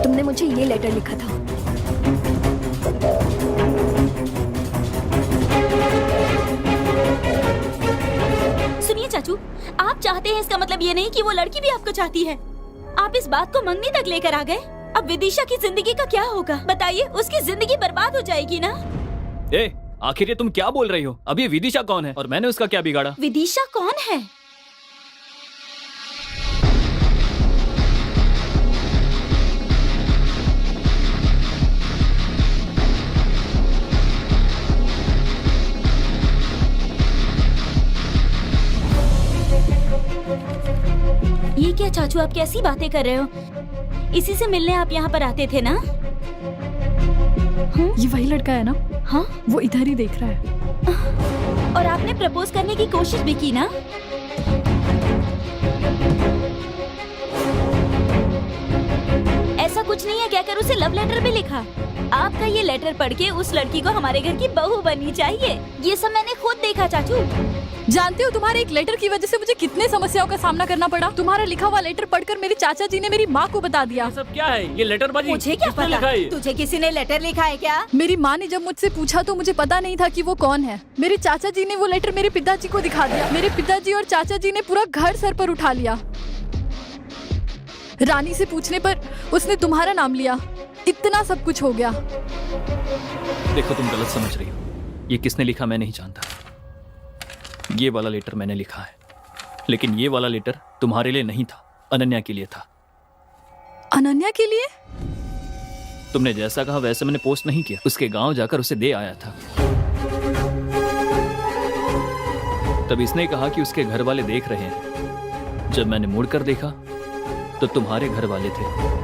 तुमने मुझे ये लेटर लिखा था। सुनिए चाचू, आप चाहते हैं इसका मतलब ये नहीं कि वो लड़की भी आपको चाहती है। आप इस बात को मंगनी तक लेकर आ गए। अब विदिशा की जिंदगी का क्या होगा बताइए? उसकी जिंदगी बर्बाद हो जाएगी ना। ए, आखिर ये तुम क्या बोल रही हो? अब ये विदिशा कौन है और मैंने उसका क्या बिगाड़ा? विदिशा कौन है? ये क्या चाचू, आप कैसी बातें कर रहे हो? इसी से मिलने आप यहाँ पर आते थे ना? ये वही लड़का है ना? हाँ, वो इधर ही देख रहा है। और आपने प्रपोज करने की कोशिश भी की ना? ऐसा कुछ नहीं है, क्या कर उसे लव लेटर भी लिखा। आपका ये लेटर पढ़ के उस लड़की को हमारे घर की बहू बननी चाहिए। ये सब मैंने खुद देखा चाचू। जानते हो तुम्हारे एक लेटर की वजह से मुझे कितने समस्याओं का सामना करना पड़ा। तुम्हारा लिखा हुआ लेटर पढ़कर मेरे चाचा जी ने मेरी माँ को बता दिया। ये सब क्या है? ये लेटर बाजी मुझे क्या किसने पता? लिखा है? तुझे किसी ने लेटर लिखा है क्या? मेरी माँ ने जब मुझसे पूछा तो मुझे पता नहीं था कि वो कौन है। मेरे चाचा जी ने वो लेटर मेरे पिताजी को दिखा दिया। मेरे पिताजी और चाचा जी ने पूरा घर सर पर उठा लिया। रानी से पूछने पर उसने तुम्हारा नाम लिया। इतना सब कुछ हो गया। देखो, तुम गलत समझ रही हो। ये किसने लिखा मैं नहीं जानता। ये वाला लेटर मैंने लिखा है, लेकिन ये वाला लेटर तुम्हारे लिए नहीं था, अनन्या के लिए था। अनन्या के लिए? तुमने जैसा कहा वैसे मैंने पोस्ट नहीं किया, उसके गांव जाकर उसे दे आया था। तब इसने कहा कि उसके घर वाले देख रहे हैं। जब मैंने मुड़कर देखा तो तुम्हारे घर वाले थे।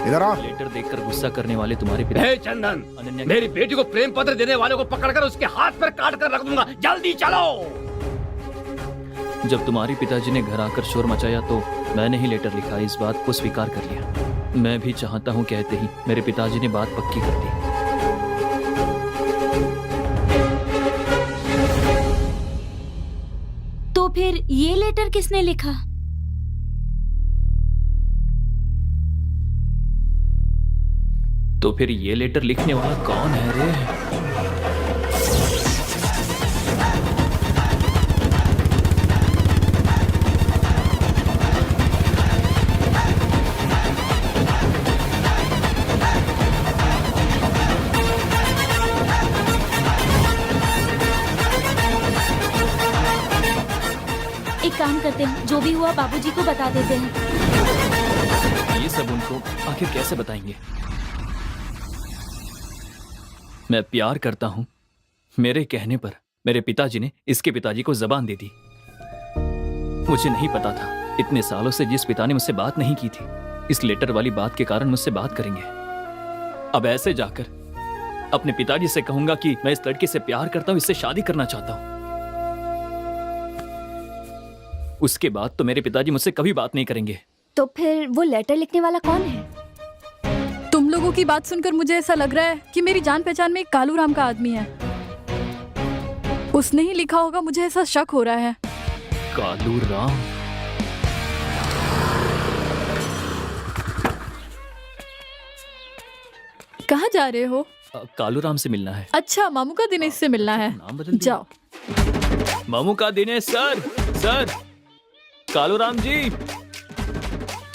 इधर आओ। लेटर देखकर गुस्सा करने वाले तुम्हारे पिता। हे चंदन, अनन्या मेरी बेटी को प्रेम पत्र देने वाले को पकड़कर उसके हाथ पर काट कर रख दूंगा। जल्दी चलो। जब तुम्हारे पिताजी ने घर आकर शोर मचाया तो मैंने ही लेटर लिखा। इस बात को स्वीकार कर लिया। मैं भी चाहता हूँ कहते ही मेरे पिताजी ने बात पक्की कर दी। तो फिर ये लेटर किसने लिखा? तो फिर ये लेटर लिखने वाला कौन है रे? एक काम करते हैं, जो भी हुआ बाबूजी को बता देते हैं। ये सब उनको आखिर कैसे बताएंगे? मैं प्यार करता हूं। मेरे कहने पर मेरे पिताजी ने इसके पिताजी को जबान दे दी। मुझे नहीं पता था इतने सालों से जिस पिता ने मुझसे बात नहीं की थी, इस लेटर वाली बात के कारण मुझसे बात करेंगे। अब ऐसे जाकर अपने पिताजी से कहूंगा कि मैं इस लड़की से प्यार करता हूं, इससे शादी करना चाहता हूं। उसके बाद तो मेरे पिताजी मुझसे कभी बात नहीं करेंगे। तो फिर वो लेटर लिखने वाला कौन है? तुम लोगों की बात सुनकर मुझे ऐसा लग रहा है कि मेरी जान पहचान में एक कालू राम का आदमी है। उसने ही लिखा होगा, मुझे ऐसा शक हो रहा है। कालू राम? कहाँ जा रहे हो? कालू राम से मिलना है। अच्छा, मामू का दिनेश से मिलना है। नाम बदल दिया। जाओ। मामू का दिनेश सर। सर, कालू राम जी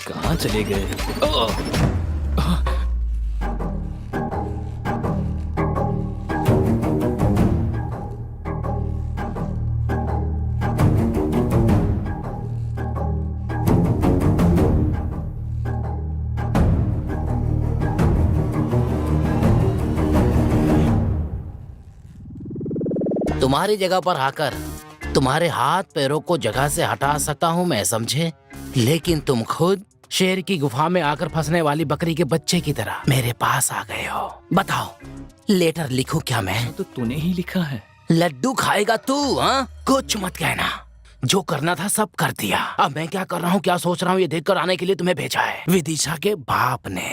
कहाँ चले गए? तुम्हारी जगह पर आकर तुम्हारे हाथ पैरों को जगह से हटा सकता हूँ मैं, समझे? लेकिन तुम खुद शेर की गुफा में आकर फंसने वाली बकरी के बच्चे की तरह मेरे पास आ गए हो। बताओ, लेटर लिखूं क्या मैं? तो तूने ही लिखा है। लड्डू खाएगा तू? हाँ, कुछ मत कहना। जो करना था सब कर दिया। अब मैं क्या कर रहा हूँ, क्या सोच रहा हूँ, ये देख कर आने के लिए तुम्हें भेजा है। विदिशा के बाप ने,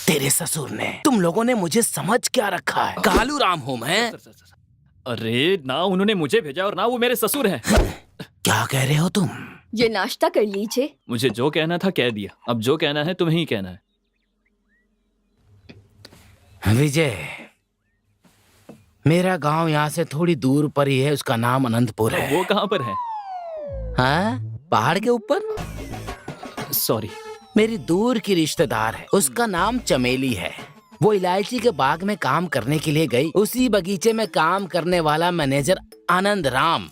तेरे ससुर ने, तुम लोगों ने मुझे समझ क्या रखा है? कालू राम हूँ मैं। अरे ना उन्होंने मुझे भेजा और ना वो मेरे ससुर हैं। क्या कह रहे हो तुम? ये नाश्ता कर लीजिए। मुझे जो कहना था कह दिया, अब जो कहना है तुम्हें ही कहना है। विजय, मेरा गांव यहाँ से थोड़ी दूर पर ही है, उसका नाम अनंतपुर है। वो कहाँ पर है? हाँ, पहाड़ के ऊपर। सॉरी, मेरी दूर की रिश्तेदार है, उसका नाम चमेली है। वो इलायची के बाग में काम करने के लिए गई। उसी बगीचे में काम करने वाला मैनेजर आनंद राम,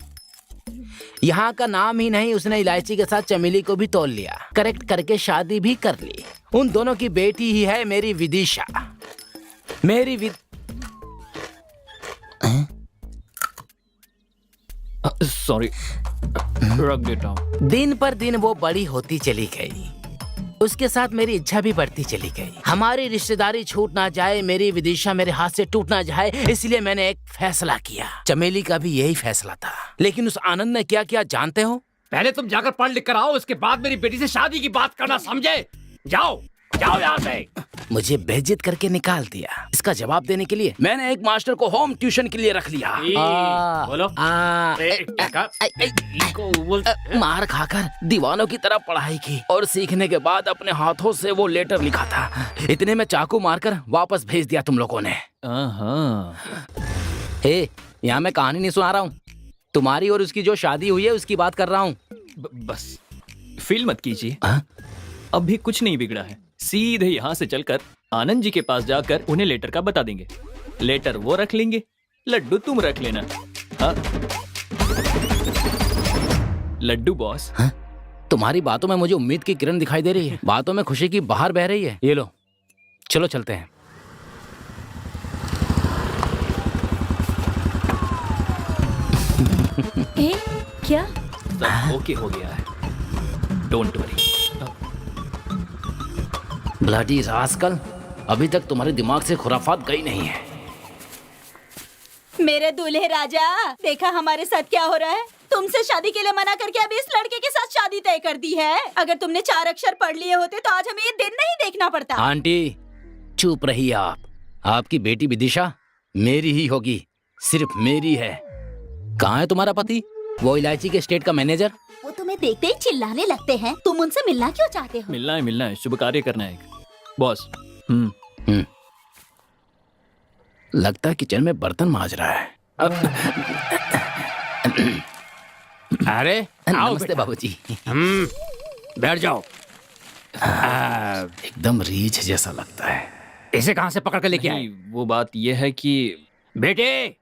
यहाँ का नाम ही नहीं, उसने इलायची के साथ चमेली को भी तोल लिया, करेक्ट करके शादी भी कर ली। उन दोनों की बेटी ही है मेरी विदिशा। मेरी सॉरी। रख देता हूँ। दिन पर दिन वो बड़ी होती चली गई, उसके साथ मेरी इच्छा भी बढ़ती चली गई। हमारी रिश्तेदारी छूट ना जाए, मेरी विदिशा मेरे हाथ से टूट ना जाए, इसलिए मैंने एक फैसला किया। चमेली का भी यही फैसला था, लेकिन उस आनंद ने क्या किया जानते हो? पहले तुम जाकर पढ़ लिख कर आओ, उसके बाद मेरी बेटी से शादी की बात करना, समझे? जाओ जाओ यहाँ से। मुझे बेइज्जत करके निकाल दिया। इसका जवाब देने के लिए मैंने एक मास्टर को होम ट्यूशन के लिए रख लिया। बोलो। मार खाकर दीवानों की तरह पढ़ाई की और सीखने के बाद अपने हाथों से वो लेटर लिखा था। इतने में चाकू मारकर वापस भेज दिया तुम लोगों ने। यहाँ मैं कहानी नहीं सुना रहा हूँ, तुम्हारी और उसकी जो शादी हुई है उसकी बात कर रहा हूँ। बस फील मत कीजिए, अभी कुछ नहीं बिगड़ा है। सीधे यहाँ से चलकर आनंद जी के पास जाकर उन्हें लेटर का बता देंगे। लेटर वो रख लेंगे, लड्डू तुम रख लेना। हाँ? लड्डू बॉस। हाँ? तुम्हारी बातों में मुझे उम्मीद की किरण दिखाई दे रही है, बातों में खुशी की बहार बह रही है। ये लो, चलो चलते हैं। क्या? सब ओके हो गया है, डोंट वरी। ब्लडी रास्कल, अभी तक तुम्हारे दिमाग से खुराफात गई नहीं है। मेरे दूल्हे राजा, देखा हमारे साथ क्या हो रहा है? तुमसे शादी के लिए मना करके अभी इस लड़के के साथ शादी तय कर दी है। अगर तुमने 4 अक्षर पढ़ लिए होते तो आज हमें ये दिन नहीं देखना पड़ता। आंटी चुप रहिए आप। आपकी बेटी विदिशा मेरी ही होगी, सिर्फ मेरी है। कहाँ है तुम्हारा पति, वो इलायची के स्टेट का मैनेजर? वो तुम्हें देखते ही चिल्लाने लगते हैं। तुम उनसे मिलना क्यों चाहते हो? मिलना है, शुभ कार्य करना है बॉस। लगता है किचन में बर्तन मांज रहा है। अरे नमस्ते बाबूजी। बैठ जाओ। एकदम रीछ जैसा लगता है। इसे कहाँ से पकड़ कर लेके आए? वो बात ये है कि बेटे,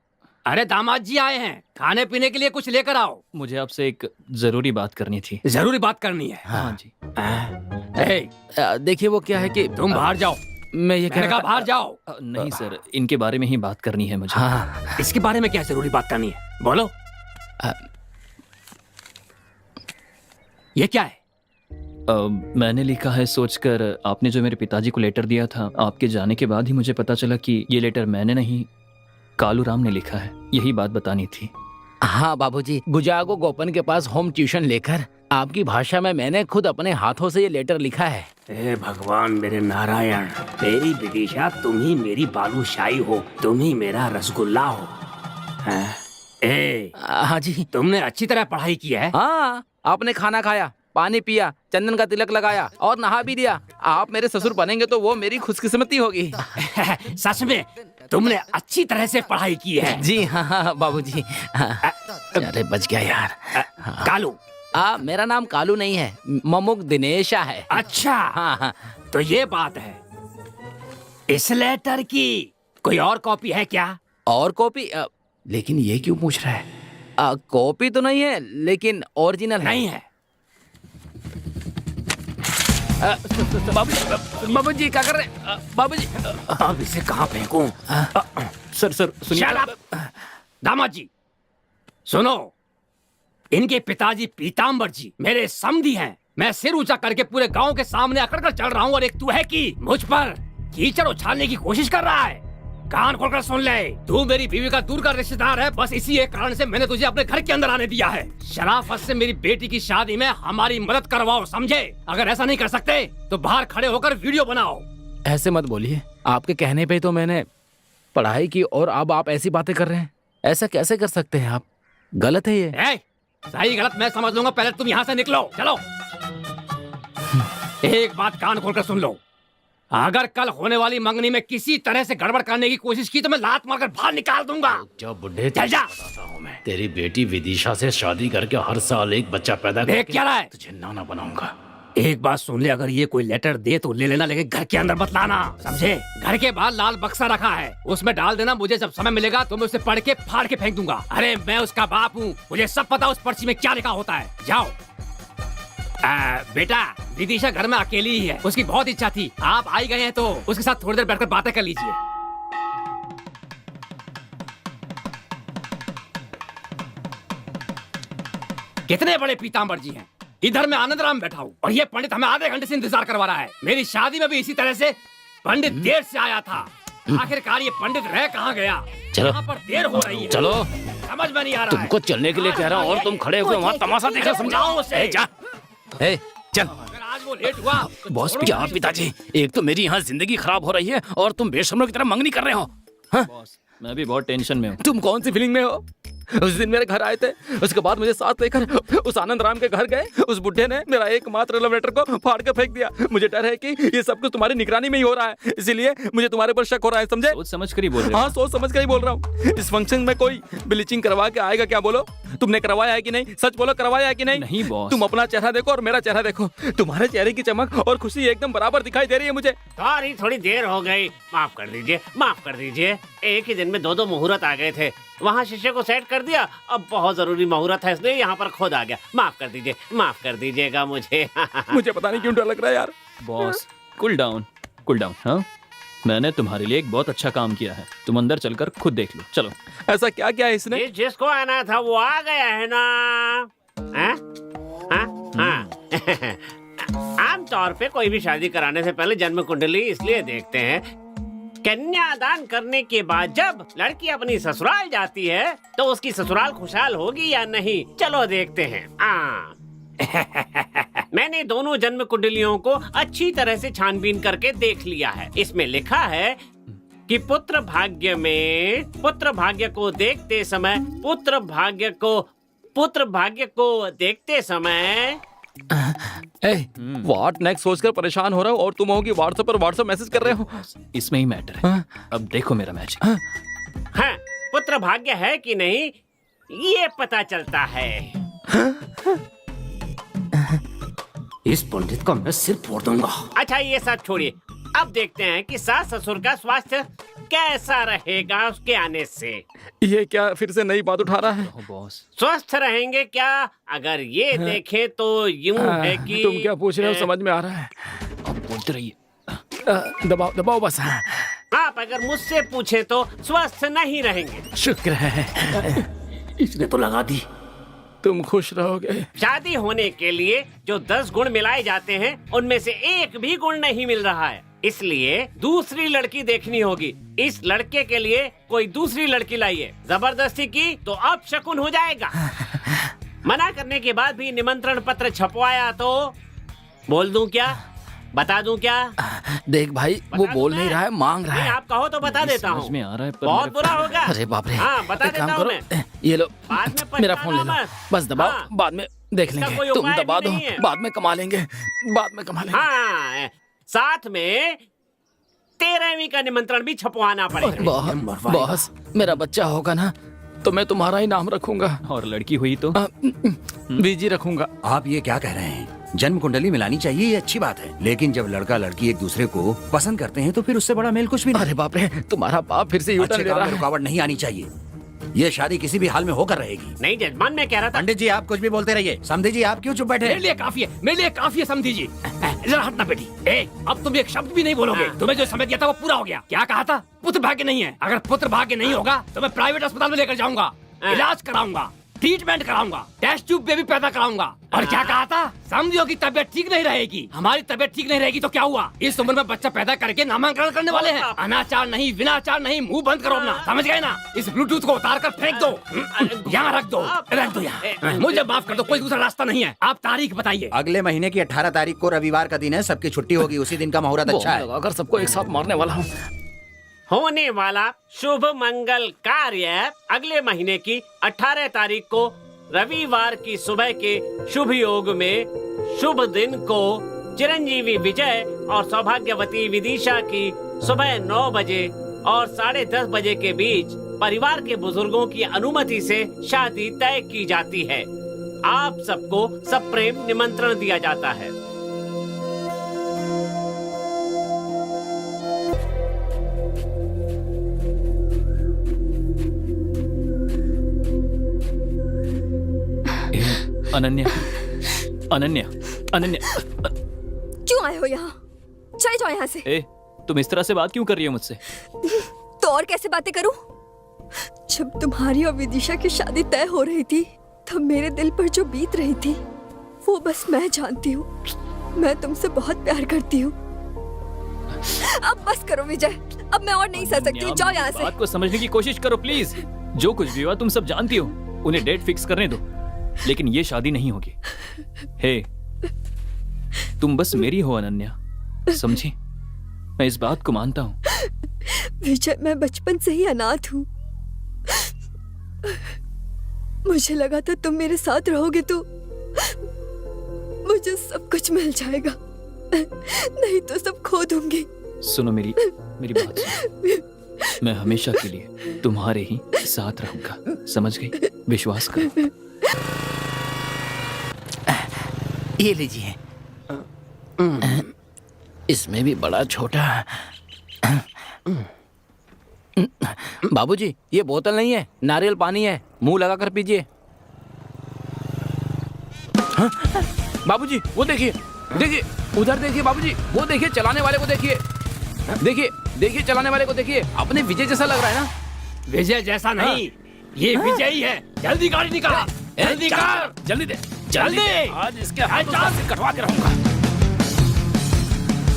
अरे दामाद जी आए हैं, खाने पीने के लिए कुछ लेकर आओ। मुझे आपसे एक जरूरी बात करनी थी। जरूरी बात करनी है? हाँ जी। देखिए वो क्या है कि तुम बाहर जाओ। मैं ये कहा बाहर जाओ। नहीं सर, इनके बारे में ही बात करनी है मुझे। हाँ। इसके बारे में क्या जरूरी बात करनी है, बोलो। ये क्या है? मैंने लिखा है सोचकर, आपने जो मेरे पिताजी को लेटर दिया था, आपके जाने के बाद ही मुझे पता चला कि ये लेटर मैंने नहीं, कालू राम ने लिखा है। यही बात बतानी थी। हाँ बाबूजी, गुजागो गोपन के पास होम ट्यूशन लेकर आपकी भाषा में मैंने खुद अपने हाथों से ये लेटर लिखा है। हे भगवान मेरे नारायण, तेरी विदिशा, तुम ही मेरी बालूशाही हो, तुम ही मेरा रसगुल्ला हो। हाँ जी। तुमने अच्छी तरह पढ़ाई की है? हाँ, आपने खाना खाया, पानी पिया, चंदन का तिलक लगाया और नहा भी दिया। आप मेरे ससुर बनेंगे तो वो मेरी खुशकिस्मती होगी। सच में तुमने अच्छी तरह से पढ़ाई की है? जी हाँ बाबूजी। अरे बच गया यार। कालू? मेरा नाम कालू नहीं है, ममुक दिनेशा है। अच्छा। हाँ, तो ये बात है। इस लेटर की कोई और कॉपी है क्या? और कॉपी? लेकिन ये क्यों पूछ रहा है? कॉपी तो नहीं है, लेकिन ओरिजिनल नहीं है। बाबूजी क्या कर रहे? बाबूजी अब इसे कहाँ फेंकूं? सर सुनिए। दामाद जी सुनो, इनके पिताजी पीताम्बर जी मेरे समधी हैं। मैं सिर ऊंचा करके पूरे गांव के सामने अकड़ कर चल रहा हूँ और एक तू है कि मुझ पर कीचड़ उछालने की कोशिश कर रहा है। कान खोलकर सुन ले, तू मेरी बीवी का दूर का रिश्तेदार है। बस इसी एक कारण से मैंने तुझे अपने घर के अंदर आने दिया है। शराफत से मेरी बेटी की शादी में हमारी मदद करवाओ, समझे? अगर ऐसा नहीं कर सकते तो बाहर खड़े होकर वीडियो बनाओ। ऐसे मत बोलिए, आपके कहने पे तो मैंने पढ़ाई की और अब आप ऐसी बातें कर रहे हैं। ऐसा कैसे कर सकते हैं आप? गलत है ये। सही गलत मैं समझ लूंगा, पहले तुम यहाँ से निकलो। चलो। एक बात कान खोलकर सुन लो, अगर कल होने वाली मंगनी में किसी तरह से गड़बड़ करने की कोशिश की तो मैं लात मारकर बाहर निकाल दूंगा। जो बुढ़े चल जा। मैं तेरी बेटी विदिशा से शादी करके हर साल एक बच्चा पैदा देख क्या रहा है? तुझे नाना बनाऊंगा। एक बात सुन ले, अगर ये कोई लेटर दे तो ले लेना, लेकिन घर के अंदर मत लाना, समझे? घर के बाहर लाल बक्सा रखा है, उसमें डाल देना। मुझे जब समय मिलेगा तो मैं उसे पढ़ के फाड़ के फेंक दूंगा। अरे मैं उसका बाप हूँ, मुझे सब पता उस पर्ची में क्या लिखा होता है। जाओ। बेटा, विदिशा घर में अकेली ही है, उसकी बहुत इच्छा थी। आप आई गए हैं तो उसके साथ थोड़ी देर बैठकर बातें कर लीजिए। कितने बड़े पीताम्बर जी हैं। इधर मैं आनंद राम बैठा हूँ और ये पंडित हमें आधे घंटे से इंतजार करवा रहा है। मेरी शादी में भी इसी तरह से पंडित देर से आया था। आखिरकार ये पंडित रह कहाँ गया? चलो। यहाँ पर देर हो रही है। चलो, समझ में नहीं आ रहा तुमको चलने के लिए कह रहा हूँ और तुम खड़े हुए वहाँ तमाशा देखा, समझाओ उसे। जा चल। अगर आज वो लेट हुआ तो बॉस छोड़ो क्या मुझे। पिताजी, एक तो मेरी यहाँ जिंदगी खराब हो रही है और तुम बेशर्मों की तरह मंगनी कर रहे हो। बॉस मैं भी बहुत टेंशन में हूँ। तुम कौन सी फीलिंग में हो? उस दिन मेरे घर आए थे, उसके बाद मुझे साथ लेकर उस आनंद राम के घर गए। उस बुढ़े ने मेरा एकमात्र लव लेटर को फाड़ कर फेंक दिया। मुझे डर है कि ये सब कुछ तुम्हारी निगरानी में ही हो रहा है, इसीलिए मुझे तुम्हारे पर शक हो रहा है, समझे? सोच समझ कर ही बोल रहे हाँ, सोच समझ कर ही बोल रहा हूँ। इस फंक्शन में कोई ब्लीचिंग करवा के आएगा क्या? बोलो, तुमने करवाया है कि नहीं? सच बोलो, करवाया है कि नहीं? नहीं बॉस। तुम अपना चेहरा देखो और मेरा चेहरा देखो, तुम्हारे चेहरे की चमक और खुशी एकदम बराबर दिखाई दे रही है मुझे। सॉरी, थोड़ी देर हो गई, माफ कर दीजिए, माफ कर दीजिए। एक ही दिन में दो मुहूर्त आ गए थे, वहाँ शीशे को सेट कर दिया। अब बहुत जरूरी मुहूर्त है इसलिए यहाँ पर खुद आ गया। माफ कर दीजिए, माफ कर दीजिएगा मुझे। मुझे पता नहीं क्यों डर लग रहा है यार। Boss cool down, cool down. हाँ, मैंने तुम्हारे लिए एक बहुत अच्छा काम किया है, तुम अंदर चलकर खुद देख लो। चलो। ऐसा क्या क्या है इसने? जिसको आना था वो आ गया है ना? हाँ? हाँ? हाँ। आमतौर पे कोई भी शादी कराने से पहले जन्म कुंडली इसलिए देखते हैं, कन्यादान करने के बाद जब लड़की अपनी ससुराल जाती है तो उसकी ससुराल खुशहाल होगी या नहीं। चलो देखते हैं। मैंने दोनों जन्म कुंडलियों को अच्छी तरह से छानबीन करके देख लिया है। इसमें लिखा है कि पुत्र भाग्य को देखते समय व्हाट नेक्स्ट सोचकर परेशान हो रहा हूँ और तुम होगी व्हाट्सएप पर व्हाट्सएप मैसेज कर रहे हो। इसमें ही मैटर है। अब देखो मेरा मैजिक। हाँ, पुत्र भाग्य है कि नहीं ये पता चलता है। इस पंडित का मैं सिर फोड़ दूंगा। अच्छा, ये सब छोड़िए, अब देखते हैं कि सास ससुर का स्वास्थ्य कैसा रहेगा उसके आने से। ये क्या फिर से नई बात उठा रहा है? बॉस स्वस्थ रहेंगे क्या? अगर ये देखें तो यूं है कि तुम क्या पूछ रहे हो समझ में आ रहा है। अब बोलते रहिए। दबाओ दबाओ बस। आप अगर मुझसे पूछे तो स्वस्थ नहीं रहेंगे। शुक्र है इसने तो लगा दी। तुम खुश रहोगे। शादी होने के लिए जो 10 गुण मिलाए जाते हैं उनमें से एक भी गुण नहीं मिल रहा है, इसलिए दूसरी लड़की देखनी होगी। इस लड़के के लिए कोई दूसरी लड़की लाइए। जबरदस्ती की तो अब शकुन हो जाएगा। मना करने के बाद भी निमंत्रण पत्र छपवाया तो बोल दूं क्या? बता दूं क्या? देख भाई, वो बोल नहीं रहा है, मांग रहा नहीं, है। आप कहो तो बता देता हूँ। समझ में आ रहा है पर बहुत मेरे- बुरा होगा। अरे बाप रे। हाँ, बता एक काम देता हूँ करो, मैं। ये लो बाद में मेरा पछताना फोन ले लो, मत। बस दबाओ, हाँ। बाद में देख इसका लेंगे। कोई तुम उपाय दबा भी दो, नहीं है। बाद में कमा लेंगे, बाद में कमा लेंगे। हाँ, साथ में 13वीं का निमंत्रण भी छपवाना पड़ेगा। बॉस, मेरा बच्चा होगा ना तो मैं तुम्हारा ही नाम रखूंगा। और लड़की हुई तो बीजी रखूंगा। आप ये क्या कह रहे हैं? जन्म कुंडली मिलानी चाहिए, ये अच्छी बात है, लेकिन जब लड़का लड़की एक दूसरे को पसंद करते हैं तो फिर उससे बड़ा मेल कुछ भी नहीं। अरे बाप रे, तुम्हारा बाप फिर से यूटर्न अच्छे ले काम रहा में है। रुकावट नहीं आनी चाहिए। ये शादी किसी भी हाल में होकर रहेगी। नहीं जजमान, मैं कह रहा था। पंडित जी आप कुछ भी बोलते रहिए। समझे जी आप क्यों चुप बैठे? मेरे लिए काफी है, मेरे लिए काफी है, समझी जी। जरा हटना बेटी। अब तुम एक शब्द भी नहीं बोलोगे। तुम्हें जो समय दिया था वो पूरा हो गया। क्या कहा था? पुत्र भाग्य नहीं है। अगर पुत्र भाग्य नहीं होगा तो मैं प्राइवेट अस्पताल में लेकर जाऊंगा, इलाज कराऊंगा, ट्रीटमेंट कराऊंगा, टेस्ट ट्यूब बेबी पैदा कराऊंगा। और क्या कहा था? समझियो की तबीयत ठीक नहीं रहेगी। हमारी तबीयत ठीक नहीं रहेगी तो क्या हुआ? इस उम्र में बच्चा पैदा करके नामांकन करने वाले हैं। अनाचार नहीं, विनाचार नहीं, मुंह बंद करो अपना, समझ गए ना? इस ब्लूटूथ को उतार कर फेंक दो, यहाँ रख दो यहाँ। मुझे माफ कर दो, कोई दूसरा रास्ता नहीं है। आप तारीख बताइए। अगले महीने की 18 तारीख को रविवार का दिन है, सबकी छुट्टी होगी, उसी दिन का मुहूर्त अच्छा है। अगर सबको एक साथ मारने वाला हूँ। होने वाला शुभ मंगल कार्य अगले महीने की 18 तारीख को रविवार की सुबह के शुभ योग में शुभ दिन को चिरंजीवी विजय और सौभाग्यवती विदिशा की सुबह 9 बजे और 10:30 बजे के बीच परिवार के बुजुर्गों की अनुमति से शादी तय की जाती है। आप सबको सप्रेम निमंत्रण दिया जाता है। अनन्या, अनन्या, अनन्या। क्यों आए हो यहाँ? चले जाओ यहाँ से। ए, तुम इस तरह से बात क्यों कर रही हो मुझसे? तो और कैसे बातें करूं? जब तुम्हारी और विदिशा की शादी तय हो रही थी तब मेरे दिल पर जो बीत रही थी वो बस मैं जानती हूँ। मैं तुमसे बहुत प्यार करती हूँ। अब बस करो विजय, अब मैं और नहीं सह सकती हूँ। जाओ यहाँ से। बात को समझने की कोशिश करो प्लीज। जो कुछ भी हुआ तुम सब जानती हो। उन्हें डेट फिक्स करने दो, लेकिन ये शादी नहीं होगी। हे, तुम बस मेरी हो अनन्या, समझी? मैं इस बात को मानता हूँ। विजय, मैं बचपन से ही अनाथ हूँ। मुझे लगा था तुम मेरे साथ रहोगे तो मुझे सब कुछ मिल जाएगा, नहीं तो सब खो दूंगी। सुनो मेरी बात सुनो। मैं हमेशा के लिए तुम्हारे ही साथ रहूंगा, समझ गई? विश्वास करो। ये लीजिए। इसमें भी बड़ा छोटा। बाबूजी, ये बोतल नहीं है, नारियल पानी है, मुंह लगाकर पीजिए। हाँ? बाबूजी, वो देखिए, देखिए उधर देखिए बाबूजी, वो देखिए चलाने वाले को देखिए, देखिए देखिए चलाने वाले को देखिए। अपने विजय जैसा लग रहा है ना? विजय जैसा नहीं, ये विजय ही है। जल्दी गाड़ी निकाल, जल्दी कर, जल्दी दे, जल्दी। आज इसके हाथ से कटवा के रहूंगा।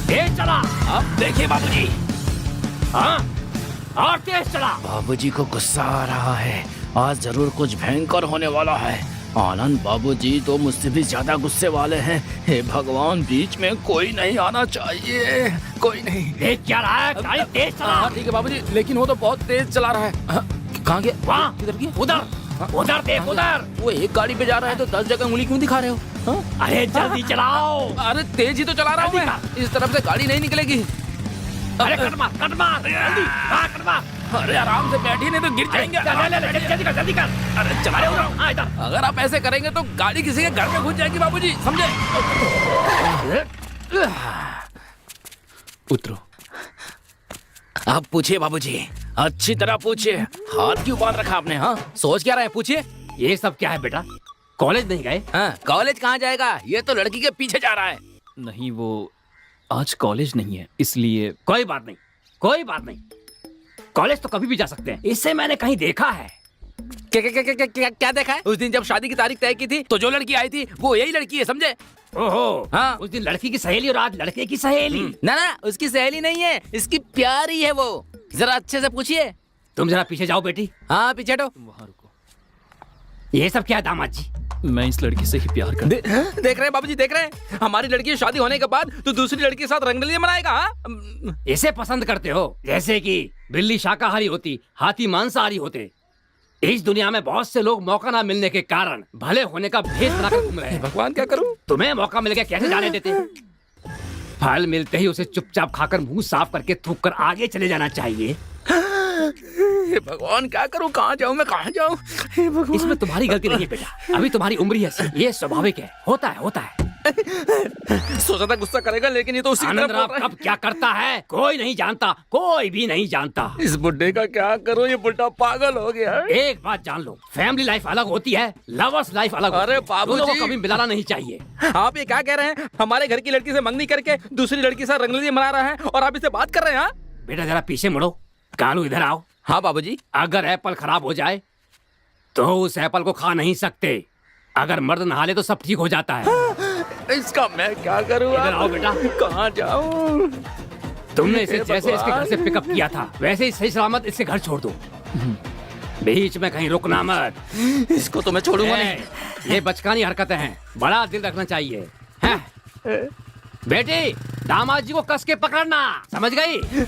तेज चला। अब देखिए बाबूजी। हाँ, और तेज चला। बाबूजी को गुस्सा आ रहा है, आज जरूर कुछ भयंकर होने वाला है। आनंद बाबूजी तो मुझसे भी ज्यादा गुस्से वाले हैं। हे भगवान, बीच में कोई नहीं आना चाहिए, कोई नहीं। देख क्या रहा है? गाड़ी तेज चला। ठीक है बाबूजी, लेकिन वो तो बहुत तेज चला रहा है। कहाँ गया? वहाँ, किधर गया? उधर, उधर देख, उधर। वो एक गाड़ी पे जा रहा है तो 10 जगह उंगली क्यों दिखा रहे हो? हाँ? अरे जल्दी चलाओ। अरे तेज ही तो चला रहा हूँ मैं। इस तरफ से गाड़ी नहीं निकलेगी। अरे कट मार, जल्दी, हाँ कट मार। अरे आराम से बैठिए, नहीं तो गिर जाएंगे। जल्दी कर। अरे चला रहा हूँ। अगर आप ऐसे करेंगे तो गाड़ी किसी के घर में घुस जाएगी बाबूजी, समझे? उतरो। आप पूछिए बाबूजी, अच्छी तरह पूछिए। हाथ क्यों बांध रखा आपने? हाँ, सोच क्या रहे हैं? पूछिए। ये सब क्या है बेटा? कॉलेज नहीं गए? हाँ, कॉलेज कहाँ जाएगा? ये तो लड़की के पीछे जा रहा है। नहीं, वो आज कॉलेज नहीं है, इसलिए। कोई बात नहीं, कोई बात नहीं। कॉलेज तो कभी भी जा सकते हैं। इससे मैंने कहीं देखा है। क्या देखा है? उस दिन जब शादी की तारीख तय की थी तो जो लड़की आई थी वो यही लड़की है, समझे? ओहो, हाँ। उस दिन लड़की की सहेली और आज लड़के की सहेली। ना ना, उसकी सहेली नहीं है, इसकी प्यारी है वो। जरा अच्छे से पूछिए। तुम जरा पीछे जाओ बेटी। हाँ, पीछे हटो। वहाँ रुको। ये सब क्या है दामाद जी? मैं इस लड़की से ही प्यार करता हूँ। देख रहे हैं बाबूजी, देख रहे हैं? हमारी लड़की की शादी होने के बाद तो दूसरी लड़की के साथ रंगरलियां मनाएगा। हाँ? इसे पसंद करते हो? जैसे कि बिल्ली शाकाहारी होती, हाथी मांसाहारी होते। इस दुनिया में बहुत से लोग मौका ना मिलने के कारण भले होने का भेष बनाकर घूम रहे हैं। भगवान, क्या करूं? तुम्हें मौका मिल गया, कैसे जाने देते? फल मिलते ही उसे चुपचाप खाकर मुंह साफ करके थूक कर आगे चले जाना चाहिए। हे भगवान, क्या करूं? कहाँ जाऊं मैं? कहाँ जाऊं? हे भगवान। इसमें तुम्हारी गलती नहीं है बेटा, अभी तुम्हारी उम्र ही ऐसी। ये स्वाभाविक है, होता है, होता है। सोचा था गुस्सा करेगा, लेकिन ये तो उसी आनंद राव कब क्या करता है कोई नहीं जानता, कोई भी नहीं जानता। इस बुड्ढे का क्या करूं? ये बुड्ढा पागल हो गया है। एक बात जान लो, फैमिली लाइफ अलग होती है, लवर्स लाइफ अलग होती है। अरे बाबूजी, दोनों को कभी मिलाना नहीं चाहिए। आप ये क्या कह रहे हैं? हमारे घर की लड़की से मंगनी करके दूसरी लड़की से रंगली मना रहा है और आप इससे बात कर रहे हैं? बेटा जरा पीछे मुड़ो, कालू इधर आओ। हाँ बाबूजी। अगर एप्पल खराब हो जाए तो उस एप्पल को खा नहीं सकते। अगर मर्द नहा ले तो सब ठीक हो जाता है। इसका मैं क्या करूँ? इधर आओ बेटा। कहाँ जाऊँ? तुमने इसे जैसे इसके घर से पिकअप किया था वैसे ही सही सलामत इसके घर छोड़ दो। बीच में कहीं रुकना मत। इसको तो मैं छोड़ूंगा नहीं। ये बचकानी हरकतें हैं, बड़ा दिल रखना चाहिए। बेटी, दामाद जी को कस के पकड़ना, समझ गई?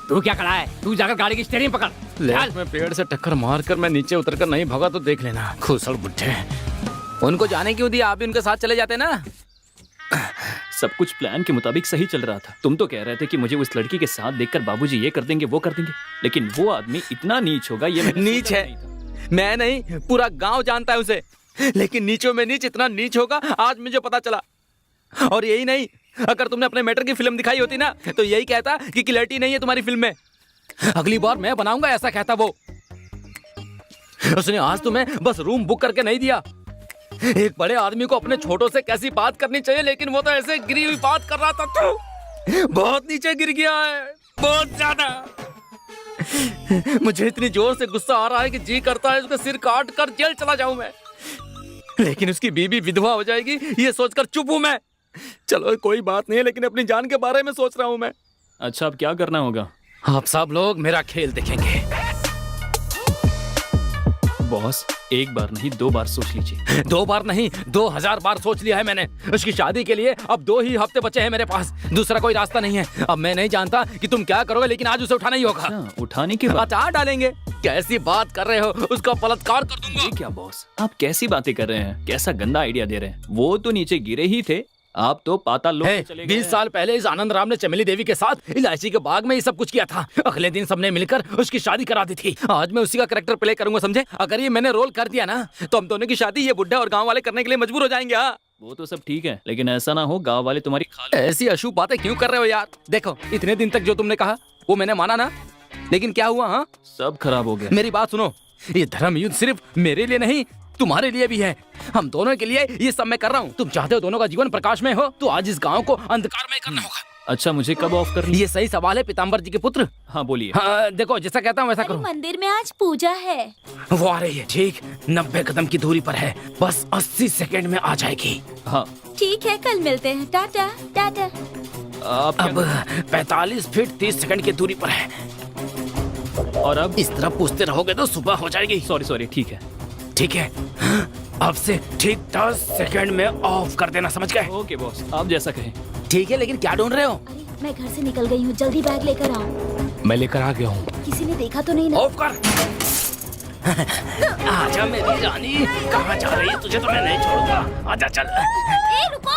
तू क्या खड़ा है? तू जाकर गाड़ी की स्टीयरिंग पकड़। लेफ्ट में पेड़ से टक्कर मारकर मैं नीचे उतरकर नहीं भागा तो देख लेना। खुसड़ बुड्ढे, उनको जाने क्यों दिया? आप भी उनके साथ चले जाते ना। सब कुछ प्लान के मुताबिक सही चल रहा था। तुम तो कह रहे थे कि मुझे उस लड़की के साथ देखकर बाबूजी ये कर देंगे, वो कर देंगे, लेकिन वो आदमी इतना नीच होगा ये नीच है। मैं नहीं, पूरा गांव जानता है उसे, लेकिन नीचों में नीच इतना नीच होगा आज मुझे पता चला। और यही नहीं, अगर तुमने अपने मैटर की फिल्म दिखाई होती ना तो यही कहता कि क्लैरिटी नहीं है तुम्हारी फिल्म में। अगली बार मैं बनाऊंगा ऐसा कहता वो। उसने आज तुम्हें बस रूम बुक करके नहीं दिया। एक बड़े आदमी को अपने छोटों से कैसी बात करनी चाहिए, लेकिन वो तो ऐसे गिरी हुई बात कर रहा था। तो बहुत नीचे गिर गया है, बहुत ज्यादा। मुझे इतनी जोर से गुस्सा आ रहा है कि जी करता है उसका सिर काट कर जेल चला जाऊं मैं। लेकिन उसकी बीवी विधवा हो जाएगी ये सोचकर चुप हूँ मैं। चलो कोई बात नहीं है, लेकिन अपनी जान के बारे में सोच रहा हूँ मैं। अच्छा अब क्या करना होगा? आप सब लोग मेरा खेल देखेंगे। बॉस एक बार नहीं 2 बार सोच लीजिए। 2 बार नहीं 2000 बार सोच लिया है मैंने। उसकी शादी के लिए अब 2 ही हफ्ते बचे हैं मेरे पास, दूसरा कोई रास्ता नहीं है। अब मैं नहीं जानता कि तुम क्या करोगे, लेकिन आज उसे उठाना ही होगा। अच्छा, उठाने के बाद हटा डालेंगे। कैसी बात कर रहे हो, उसका बलात्कार कर दूंगा। ये क्या बॉस, आप कैसी बातें कर रहे हैं? कैसा गंदा आइडिया दे रहे हैं। वो तो नीचे गिरे ही थे, आप तो पाताल लोक में चले गए। 20 साल पहले इस आनंद राम ने चमेली देवी के साथ इलायची के बाग में ये सब कुछ किया था। अगले दिन सबने मिलकर उसकी शादी करा दी थी। आज मैं उसी का कैरेक्टर प्ले करूंगा, समझे? अगर ये मैंने रोल कर दिया ना तो हम दोनों की शादी ये बुढ़ा और गांव वाले करने के लिए मजबूर हो जाएंगे। वो तो सब ठीक है, लेकिन ऐसा ना हो गांव वाले तुम्हारी खाल। ऐसी अशुभ बातें क्यों कर रहे हो यार? देखो इतने दिन तक जो तुमने कहा वो मैंने माना ना, लेकिन क्या हुआ? हाँ सब खराब हो गया। मेरी बात सुनो, ये धर्म युद्ध सिर्फ मेरे लिए नहीं तुम्हारे लिए भी है। हम दोनों के लिए ये सब मैं कर रहा हूँ। तुम चाहते हो दोनों का जीवन प्रकाश में हो, तो आज इस गांव को अंधकार में करना होगा। अच्छा मुझे कब ऑफ करनी? ये सही सवाल है पीताम्बर जी के पुत्र। हाँ बोलिए। हाँ देखो जैसा कहता हूँ वैसा करो। मंदिर में आज पूजा है। वो आ रही है, ठीक 90 कदम की दूरी पर है, बस 80 सेकंड में आ जाएगी। हाँ ठीक है, कल मिलते हैं। टाटा टाटा। अब 45 फीट 30 सेकंड की दूरी पर है। और अब इस तरह पूछते रहोगे तो सुबह हो जाएगी। सॉरी ठीक है। ठीक है, अब से ठीक 10 सेकंड में ऑफ कर देना, समझ गए? ओके बॉस, आप जैसा कहें। ठीक है, लेकिन क्या ढूंढ रहे हो? अरे मैं घर से निकल गई हूँ, जल्दी बैग लेकर आओ। मैं लेकर आ गया हूँ। किसी ने देखा तो नहीं ना? ऑफ कर। आजा मेरी रानी, कहाँ जा रही है? तुझे तो मैं नहीं छोड़ूंगा। आजा चल। ए रुको।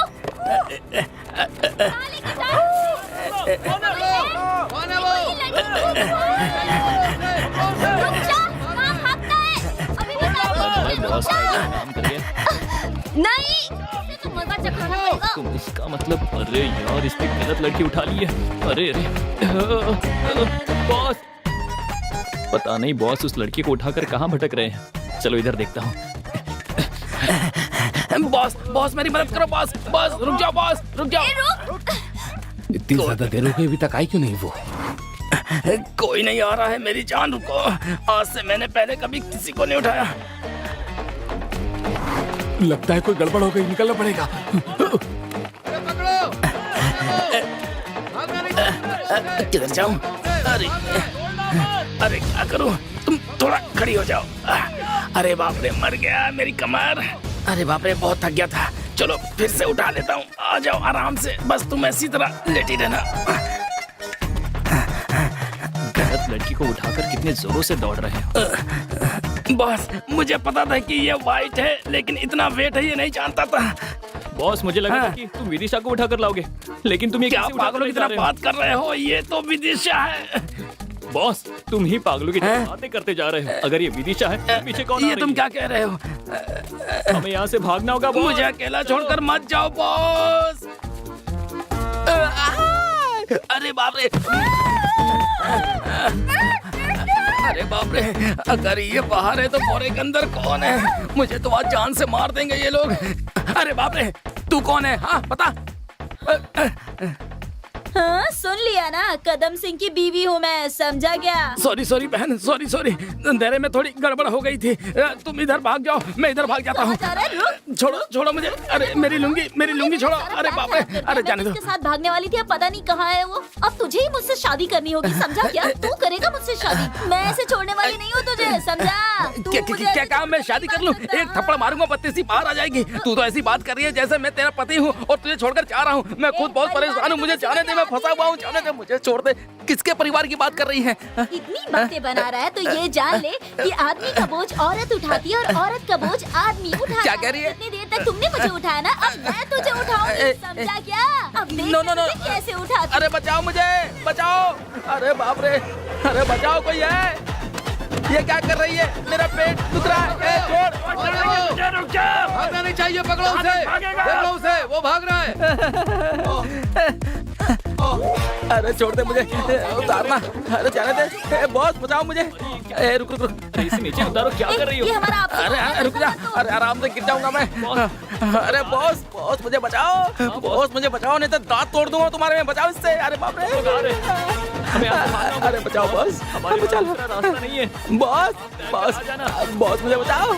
बॉस काम कर गया। नहीं तो मजा चखाना पड़ेगा। तुम इसका मतलब, अरे यार इस पे गलत लड़की उठा ली है। अरे बॉस, पता नहीं बॉस उस लड़की को उठाकर कहाँ भटक रहे हैं। चलो इधर देखता हूँ। बॉस मेरी मदद करो। बॉस रुक जाओ, बॉस रुक जाओ। इतनी ज्यादा देर हो गई, अभी तक आई क्यों नहीं वो? कोई नहीं आ रहा है मेरी जान, रुको। आज से मैंने पहले कभी किसी को नहीं उठाया। लगता है कोई गड़बड़ हो गई, निकलना पड़ेगा। किधर जाऊं? अरे क्या करूं? तुम थोड़ा खड़ी हो जाओ। अरे बाप रे, मर गया मेरी कमर। अरे बाप रे, बहुत थक गया था। चलो फिर से उठा लेता हूँ। आ जाओ आराम से, बस तुम ऐसी तरह लेटी रहना। गलत लड़की को उठाकर कितने जोरों से दौड़ रहे हैं। बॉस मुझे पता था कि ये वाइट है, लेकिन इतना वेट है ये नहीं जानता था। बॉस मुझे लगा था कि तुम विदिशा को उठाकर लाओगे, लेकिन तुम ये क्या कैसे पागलों की उठाकर तरह ले जा बात कर रहे हो? ये तो विदिशा है। बॉस तुम ही पागलों की तरह बातें करते जा रहे हो। अगर ये विदिशा है तो पीछे कौन? ये तुम क्या कह रहे हो? हमें यहाँ से भागना होगा बॉस। मुझे अकेला छोड़कर मत जाओ बॉस। अरे बाप रे, अरे बाप रे, अगर ये बाहर है तो बोरे के अंदर कौन है? मुझे तो आज जान से मार देंगे ये लोग। अरे बाप रे, तू कौन है? हाँ बता। हाँ सुन लिया ना, कदम सिंह की बीवी हूँ मैं, समझा क्या? सॉरी बहन, सॉरी। अंधेरे में थोड़ी गड़बड़ हो गई थी। तुम इधर भाग जाओ, मैं इधर भाग जाता हूँ। छोड़ो मुझे। अरे मेरी लुंगी छोड़ो। अरे बाप रे, अरे जाने दो। उसके साथ भागने वाली थी, अब पता नहीं कहाँ है वो। अब तुझे ही मुझसे शादी करनी होगी, समझा क्या? तू करेगा मुझसे शादी, मैं ऐसे छोड़ने वाली नहीं हूँ तुझे, समझा? क्या काम मैं शादी कर लूँ? एक थप्पड़ मारूंगा, पत्ती सी बाहर आ जाएगी। तू तो ऐसी बात कर रही है जैसे मैं तेरा पति हूँ और तुझे छोड़कर जा रहा हूँ। मैं खुद बहुत परेशान हूँ, मुझे जाने दे, मैं फंसा हुआ हूँ, जाने दे, मुझे छोड़ दे। किसके परिवार की बात कर रही है? इतनी बातें बना रहा है तो ये जान ले कि आदमी का बोझ औरत उठाती है और औरत का बोझ आदमी उठाता है। क्या कह रही है? इतनी देर तक तुमने मुझे उठाया ना, अब मैं तुझे उठाऊंगी, समझा क्या? अब देख नो। कैसे उठाती। अरे बचाओ मुझे, बचाओ। अरे बाप रे, अरे बचाओ, कोई है? ये क्या कर रही है? मेरा पेट दुख रहा है। छोड़। रुक जा। भागना नहीं चाहिए, पकड़ो उसे, वो भाग रहा है। अरे छोड़ दे मुझे, उतारना। अरे जाने दे। बॉस बचाओ मुझे। रुक। इसे नीचे उतारो, क्या कर रही हो? ये हमारा आपस में अरे रुक जा। अरे आराम से गिर जाऊंगा मैं। अरे बॉस मुझे बचाओ। बॉस मुझे बचाओ, नहीं तो दांत तोड़ दूंगा तुम्हारे में। बचाओ इससे। अरे बाप रे, अरे बचाओ बॉस, हमारे पास दूसरा रास्ता नहीं है। बॉस मुझे बचाओ।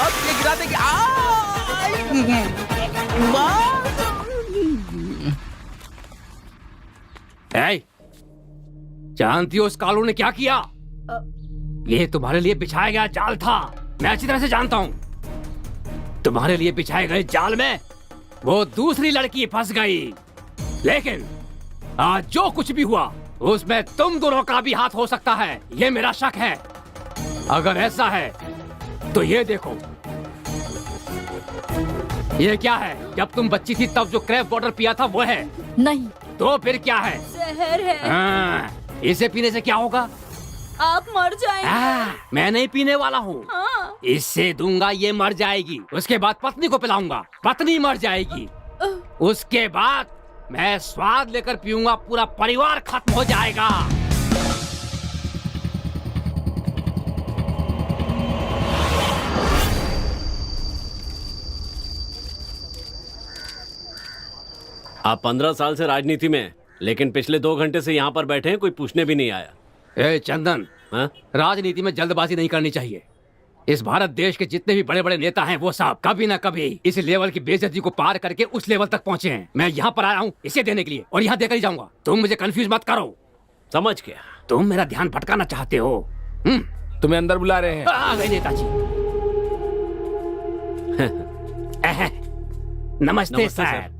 ये गिरा देगी। जानती हो उस कालू ने क्या किया? ये तुम्हारे लिए बिछाया गया जाल था। मैं अच्छी तरह से जानता हूँ। तुम्हारे लिए बिछाए गए जाल में वो दूसरी लड़की फंस गई। लेकिन आज जो कुछ भी हुआ उसमें तुम दोनों का भी हाथ हो सकता है, ये मेरा शक है। अगर ऐसा है तो ये देखो, ये क्या है? जब तुम बच्ची थी तब जो क्रैप वाटर पिया था वो है? नहीं। तो फिर क्या है? जहर है। हाँ, इसे पीने से क्या होगा? आप मर जाएंगे। मैं नहीं पीने वाला हूँ। हाँ। इससे दूंगा, ये मर जाएगी। उसके बाद पत्नी को पिलाऊंगा, पत्नी मर जाएगी। उसके बाद मैं स्वाद लेकर पीऊंगा, पूरा परिवार खत्म हो जाएगा। आप 15 साल से राजनीति में, लेकिन पिछले 2 घंटे से यहाँ पर बैठे हैं, कोई पूछने भी नहीं आया। ए चंदन, राजनीति में जल्दबाजी नहीं करनी चाहिए। इस भारत देश के जितने भी बड़े बड़े नेता हैं वो सब कभी ना कभी इस लेवल की बेइज्जती को पार करके उस लेवल तक पहुंचे हैं। मैं यहाँ पर आया हूँ इसे देने के लिए, और यहाँ देकर ही जाऊंगा। तुम मुझे कंफ्यूज मत करो। समझ गया। तुम मेरा ध्यान भटकाना चाहते हो। तुम्हें अंदर बुला रहे हैं। आ गए नेताजी। नमस्ते सर।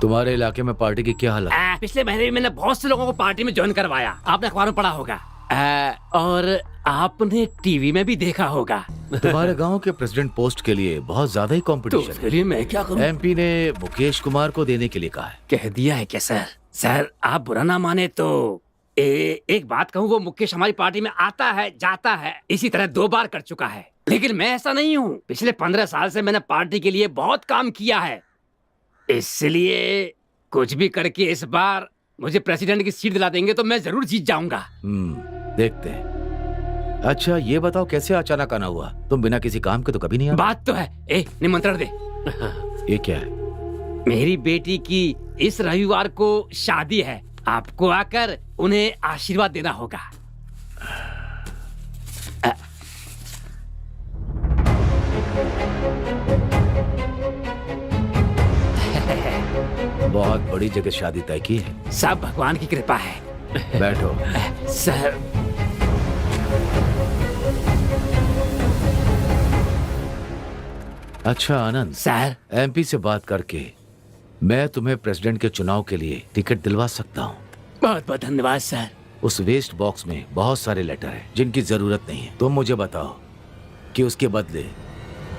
तुम्हारे इलाके में पार्टी की क्या हालत? पिछले महीने में मैंने बहुत से लोगों को पार्टी में ज्वाइन करवाया। आपने अखबार में पढ़ा होगा। और आपने टीवी में भी देखा होगा। तुम्हारे गांव के प्रेसिडेंट पोस्ट के लिए बहुत ज्यादा ही कंपटीशन उसके लिए मैं क्या करूं? एमपी ने मुकेश कुमार को देने के लिए कहा है। कह दिया है क्या सर? सर आप बुरा ना माने तो एक बात कहूँ, वो मुकेश हमारी पार्टी में आता है जाता है, इसी तरह 2 बार कर चुका है। लेकिन मैं ऐसा नहीं हूँ। पिछले 15 साल से मैंने पार्टी के लिए बहुत काम किया है, इसलिए कुछ भी करके इस बार मुझे प्रेसिडेंट की सीट दिला देंगे तो मैं जरूर जीत जाऊंगा। देखते हैं। अच्छा ये बताओ, कैसे अचानक आना हुआ? तुम बिना किसी काम के तो कभी नहीं आते। बात तो है। निमंत्रण दे। ये क्या है? मेरी बेटी की इस रविवार को शादी है। आपको आकर उन्हें आशीर्वाद देना होगा। बहुत बड़ी जगह शादी तय की है। सब भगवान की कृपा है। बैठो। सर अच्छा आनंद सर, एमपी से बात करके मैं तुम्हें प्रेसिडेंट के चुनाव के लिए टिकट दिलवा सकता हूँ। बहुत बहुत धन्यवाद सर। उस वेस्ट बॉक्स में बहुत सारे लेटर हैं जिनकी जरूरत नहीं है। तुम मुझे बताओ कि उसके बदले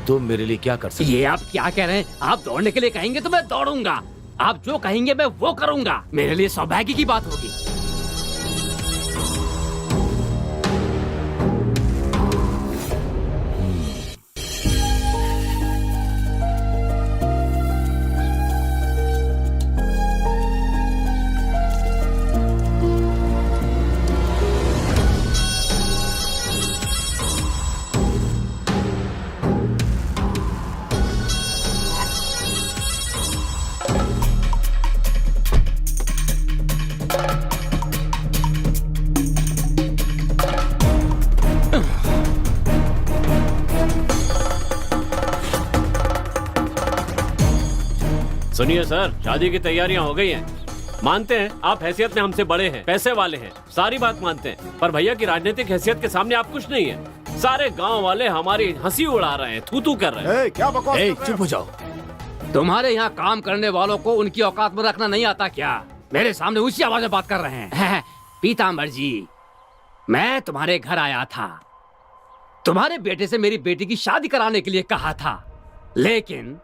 तुम मेरे लिए क्या कर सकते? ये आप क्या कह रहे हैं? आप दौड़ने के लिए कहेंगे तो मैं दौड़ूंगा। आप जो कहेंगे मैं वो करूंगा। मेरे लिए सौभाग्य की बात होगी। सुनिए सर, शादी की तैयारियां हो गई हैं। मानते हैं आप हैसियत में हमसे बड़े हैं, पैसे वाले हैं, सारी बात मानते हैं, पर भैया की राजनीतिक हैसियत के सामने आप कुछ नहीं है। सारे गांव वाले हमारी हंसी उड़ा रहे हैं, थू कर रहे हैं। क्या बकवास? चुप हो जाओ। तुम्हारे यहाँ काम करने वालों को उनकी औकात में रखना नहीं आता क्या? मेरे सामने ऊंची आवाज में बात कर रहे हैं। पीताम्बर जी, मैं तुम्हारे घर आया था, तुम्हारे बेटे से मेरी बेटी की शादी कराने के लिए कहा था, लेकिन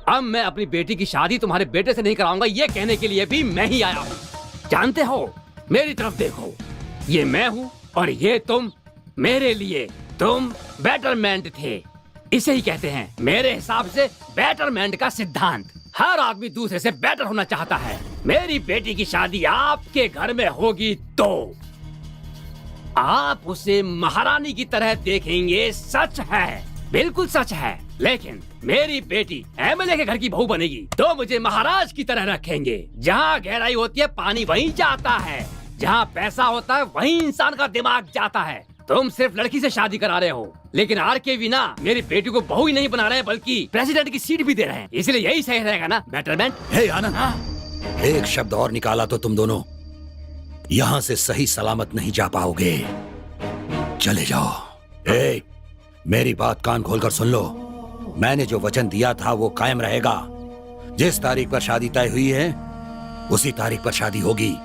अब मैं अपनी बेटी की शादी तुम्हारे बेटे से नहीं कराऊंगा, ये कहने के लिए भी मैं ही आया हूँ। जानते हो, मेरी तरफ देखो, ये मैं हूँ और ये तुम। मेरे लिए तुम बेटरमेंट थे, इसे ही कहते हैं मेरे हिसाब से बेटरमेंट का सिद्धांत। हर आदमी दूसरे से बेटर होना चाहता है। मेरी बेटी की शादी आपके घर में होगी तो आप उसे महारानी की तरह देखेंगे। सच है, बिल्कुल सच है। लेकिन मेरी बेटी एमएलए के घर की बहू बनेगी तो मुझे महाराज की तरह रखेंगे। जहाँ गहराई होती है पानी वहीं जाता है। जहाँ पैसा होता है वहीं इंसान का दिमाग जाता है। तुम सिर्फ लड़की से शादी करा रहे हो, लेकिन आरकेवी ना मेरी बेटी को बहू ही नहीं बना रहे बल्कि प्रेसिडेंट की सीट भी दे रहे हैं। इसलिए यही सही रहेगा ना बेटरमेंट। हे आनंद, एक शब्द और निकाला तो तुम दोनों यहाँ से सही सलामत नहीं जा पाओगे। चले जाओ। हे, मेरी बात कान खोलकर सुन लो। मैंने जो वचन दिया था वो कायम रहेगा। जिस तारीख पर शादी तय हुई है उसी तारीख पर शादी होगी।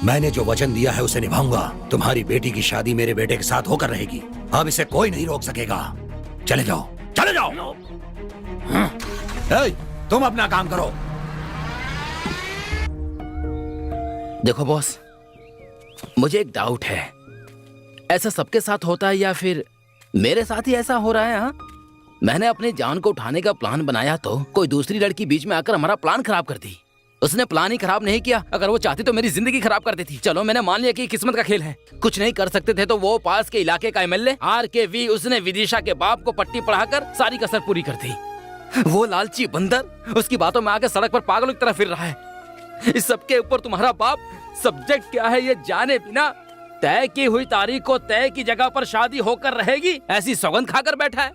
मैंने जो वचन दिया है उसे निभाऊंगा। तुम्हारी बेटी की शादी मेरे बेटे के साथ होकर रहेगी। अब इसे कोई नहीं रोक सकेगा। चले जाओ, चले जाओ। तुम अपना काम करो। देखो बॉस, मुझे एक डाउट है, ऐसा सबके साथ होता है या फिर मेरे साथ ही ऐसा हो रहा है? हाँ, मैंने अपनी जान को उठाने का प्लान बनाया तो कोई दूसरी लड़की बीच में आकर हमारा प्लान खराब कर दी। उसने प्लान ही खराब नहीं किया, अगर वो चाहती तो मेरी जिंदगी खराब कर देती। चलो मैंने मान लिया कि किस्मत का खेल है, कुछ नहीं कर सकते थे तो वो पास के इलाके का एमएलए आरकेवी, उसने विदिशा के बाप को पट्टी पढ़ाकर सारी कसर पूरी कर दी। वो लालची बंदर उसकी बातों में आके सड़क पर पागलों की तरह फिर रहा है। इस सबके ऊपर तुम्हारा बाप सब्जेक्ट क्या है ये जाने बिना तय की हुई तारीख को तय की जगह पर शादी होकर रहेगी ऐसी सौगंध खाकर बैठा है।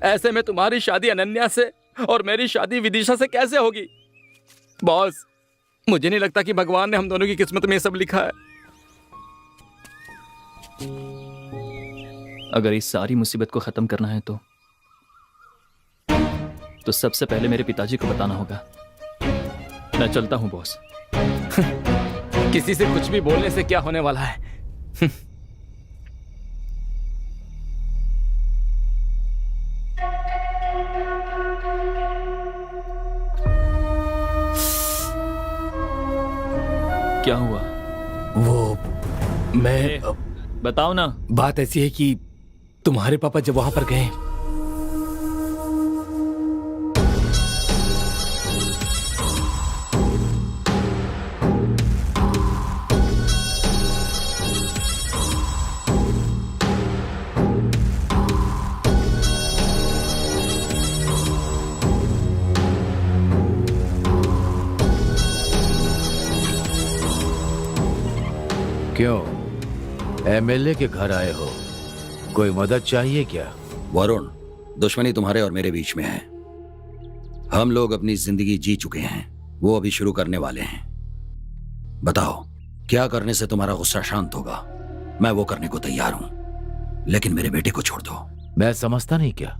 ऐसे में तुम्हारी शादी अनन्या से और मेरी शादी विदिशा से कैसे होगी? बॉस, मुझे नहीं लगता कि भगवान ने हम दोनों की किस्मत में ये सब लिखा है। अगर इस सारी मुसीबत को खत्म करना है तो सबसे पहले मेरे पिताजी को बताना होगा। मैं चलता हूं बॉस। किसी से कुछ भी बोलने से क्या होने वाला है? क्या हुआ? वो मैं बताओ ना। बात ऐसी है कि तुम्हारे पापा जब वहां पर गए क्यों एमएलए के घर आए हो? कोई मदद चाहिए क्या? वरुण, दुश्मनी तुम्हारे और मेरे बीच में है। हम लोग अपनी जिंदगी जी चुके हैं, वो अभी शुरू करने वाले हैं। बताओ क्या करने से तुम्हारा गुस्सा शांत होगा? मैं वो करने को तैयार हूं, लेकिन मेरे बेटे को छोड़ दो। मैं समझता नहीं क्या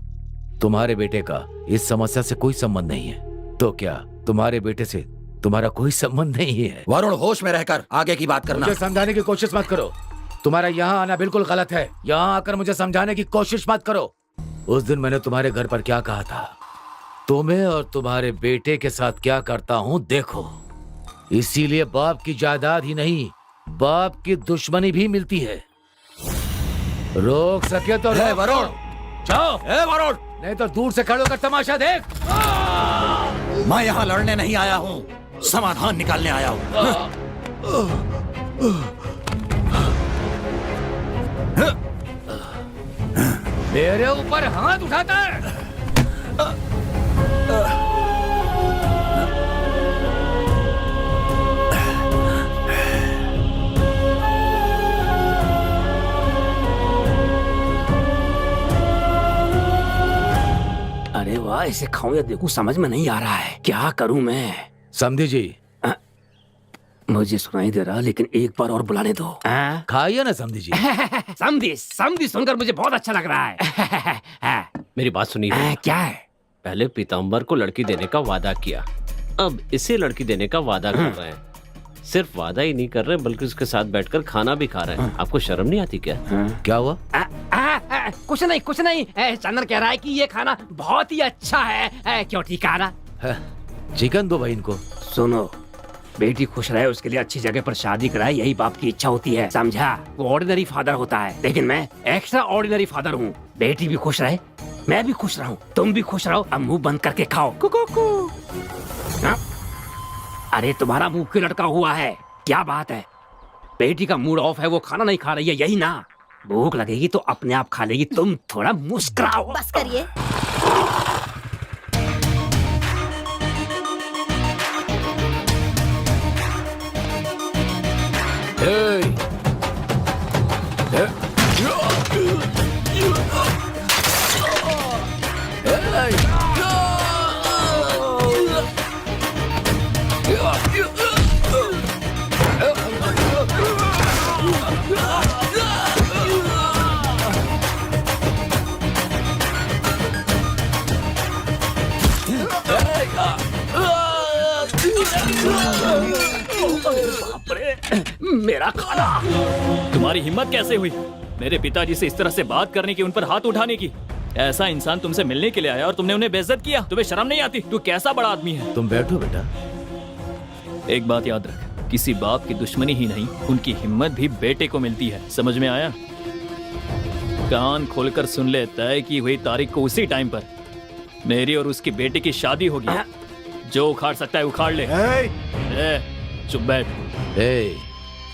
तुम्हारे बेटे का इस समस्या से कोई संबंध नहीं है? तो क्या तुम्हारे बेटे से तुम्हारा कोई संबंध नहीं है? वरुण, होश में रहकर आगे की बात करना। मुझे समझाने की कोशिश मत करो। तुम्हारा यहाँ आना बिल्कुल गलत है। यहाँ आकर मुझे समझाने की कोशिश मत करो। उस दिन मैंने तुम्हारे घर पर क्या कहा था? तुम्हें और तुम्हारे बेटे के साथ क्या करता हूँ देखो। इसीलिए बाप की जायदाद ही नहीं, बाप की दुश्मनी भी मिलती है। रोक सके तो वरुण, जाओ। वरुण, नहीं तो दूर से खड़े होकर तमाशा देख। मैं यहाँ लड़ने नहीं आया हूँ, समाधान निकालने आया हूँ। मेरे ऊपर हाथ उठाता है। अरे वाह, इसे खाऊं या देखूं समझ में नहीं आ रहा है। क्या करूं मैं? समझी जी, मुझे सुनाई दे रहा, लेकिन एक बार और बुलाने दो। खाइए ना समझी जी। समझी समझी सुनकर मुझे बहुत अच्छा लग रहा है। मेरी बात सुनिए। क्या है? पहले पीताम्बर को लड़की देने का वादा किया, अब इसे लड़की देने का वादा कर रहे हैं। सिर्फ वादा ही नहीं कर रहे बल्कि उसके साथ बैठकर खाना भी खा रहे हैं। आपको शर्म नहीं आती क्या? क्या हुआ? कुछ नहीं कुछ नहीं। चंदन कह रहा है कि ये खाना बहुत ही अच्छा है। क्यों? ठीक है ना? चिकन दो भाई इनको। सुनो, बेटी खुश रहे उसके लिए अच्छी जगह पर शादी कराए, यही बाप की इच्छा होती है, समझा? वो ऑर्डिनरी फादर होता है, लेकिन मैं एक्स्ट्रा ऑर्डिनरी फादर हूँ। बेटी भी खुश रहे, मैं भी खुश रहूं, तुम भी खुश रहो। अब मुंह बंद करके खाओ। अरे तुम्हारा मुंह क्यों लटका हुआ है? क्या बात है? बेटी का मूड ऑफ है, वो खाना नहीं खा रही है, यही ना? भूख लगेगी तो अपने आप खा लेगी। तुम थोड़ा मुस्कुराओ। बस करिए। बाप रे, मेरा खाना। तुम्हारी हिम्मत कैसे हुई मेरे पिताजी से इस तरह से बात करने की, उन पर हाथ उठाने की? ऐसा इंसान तुमसे मिलने के लिए आया और तुमने उन्हें बेइज्जत किया। तुम्हें शर्म नहीं आती? तू कैसा बड़ा आदमी है? तुम बैठो बेटा। एक बात याद रख, किसी बाप की दुश्मनी ही नहीं, उनकी हिम्मत भी बेटे को मिलती है। समझ में आया? कान खोलकर सुन ले, तय की हुई तारीख को उसी टाइम पर मेरी और उसकी बेटी की शादी होगी। जो उखाड़ सकता है उखाड़ ले। चुप बैठ।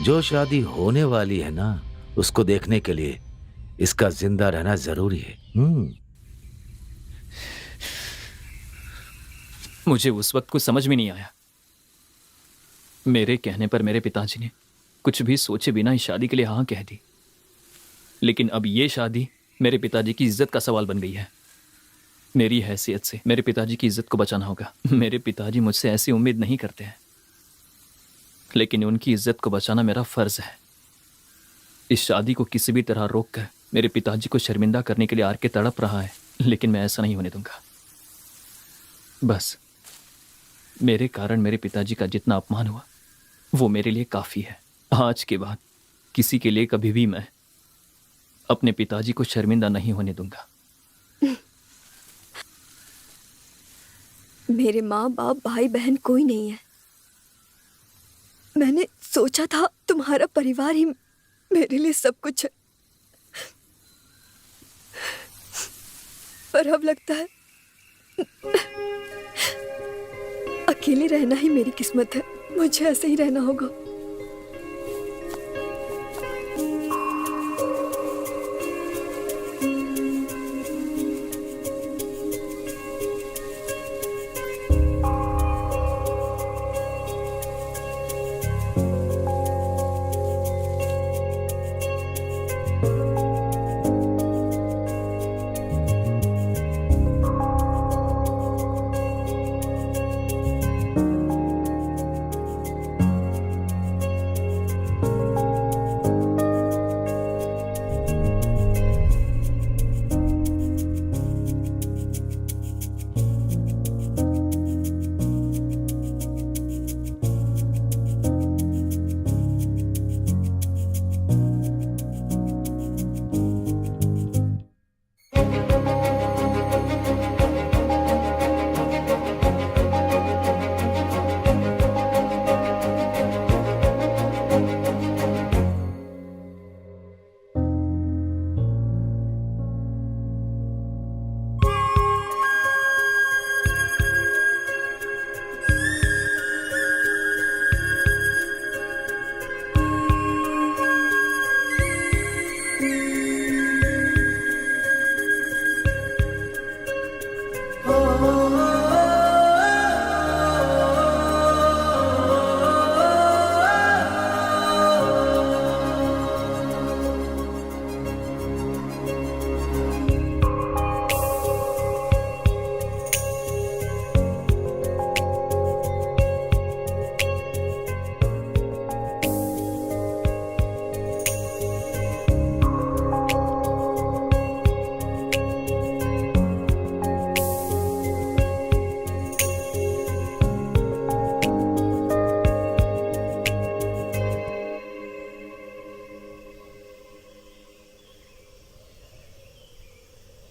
जो शादी होने वाली है ना, उसको देखने के लिए इसका जिंदा रहना जरूरी है। मुझे उस वक्त कुछ समझ में नहीं आया। मेरे कहने पर मेरे पिताजी ने कुछ भी सोचे बिना इस शादी के लिए हाँ कह दी। लेकिन अब ये शादी मेरे पिताजी की इज्जत का सवाल बन गई है। मेरी हैसियत से मेरे पिताजी की इज्जत को बचाना होगा। मेरे पिताजी मुझसे ऐसी उम्मीद नहीं करते हैं, लेकिन उनकी इज्जत को बचाना मेरा फर्ज है। इस शादी को किसी भी तरह रोककर मेरे पिताजी को शर्मिंदा करने के लिए आर के तड़प रहा है, लेकिन मैं ऐसा नहीं होने दूंगा। बस मेरे कारण मेरे पिताजी का जितना अपमान हुआ वो मेरे लिए काफी है। आज के बाद किसी के लिए कभी भी मैं अपने पिताजी को शर्मिंदा नहीं होने दूंगा। मेरे माँ बाप भाई बहन कोई नहीं है। मैंने सोचा था तुम्हारा परिवार ही मेरे लिए सब कुछ है, पर अब लगता है अकेले रहना ही मेरी किस्मत है। मुझे ऐसे ही रहना होगा।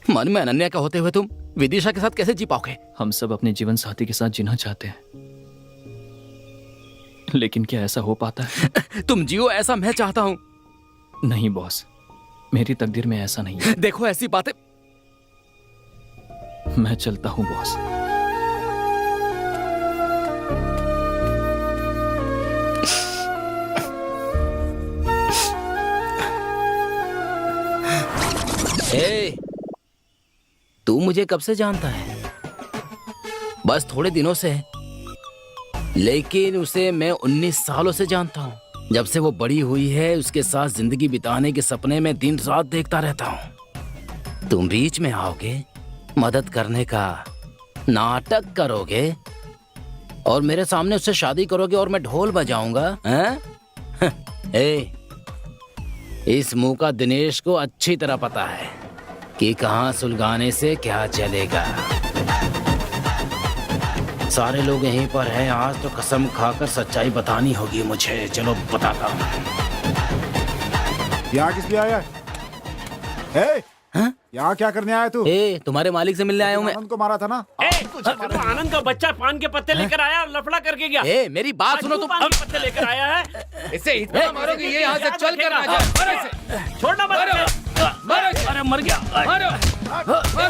मन में अनन्या का होते हुए तुम विदिशा के साथ कैसे जी पाओगे? हम सब अपने जीवन साथी के साथ जीना चाहते हैं, लेकिन क्या ऐसा हो पाता है? तुम जियो ऐसा मैं चाहता हूं। नहीं बॉस, मेरी तकदीर में ऐसा नहीं है। देखो ऐसी बातें। मैं चलता हूं बॉस। तू मुझे कब से जानता है? बस थोड़े दिनों से है, लेकिन उसे मैं 19 सालों से जानता हूँ। जब से वो बड़ी हुई है उसके साथ जिंदगी बिताने के सपने में दिन रात देखता रहता हूँ। तुम बीच में आओगे, मदद करने का नाटक करोगे और मेरे सामने उससे शादी करोगे और मैं ढोल बजाऊंगा? इस मुंह का दिनेश को अच्छी तरह पता है कि कहां सुलगाने से क्या चलेगा। सारे लोग यहीं पर हैं। आज तो कसम खाकर सच्चाई बतानी होगी मुझे। चलो बताता हूँ। यहाँ किस लिए आया है? यहाँ क्या करने आया तू? तुम्हारे मालिक से मिलने आया हूँ मैं। आनंद को मारा था ना? आनंद का बच्चा पान के पत्ते लेकर आया और लफड़ा करके गया। मेरी बात सुनो तुम। पान के पत्ते लेकर आया है। इसे इतना मारोगे ये यहाँ से चल कर ना जाए। मारो इसे। छोड़ना मत। मारो इसे। अरे मर गया। मारो।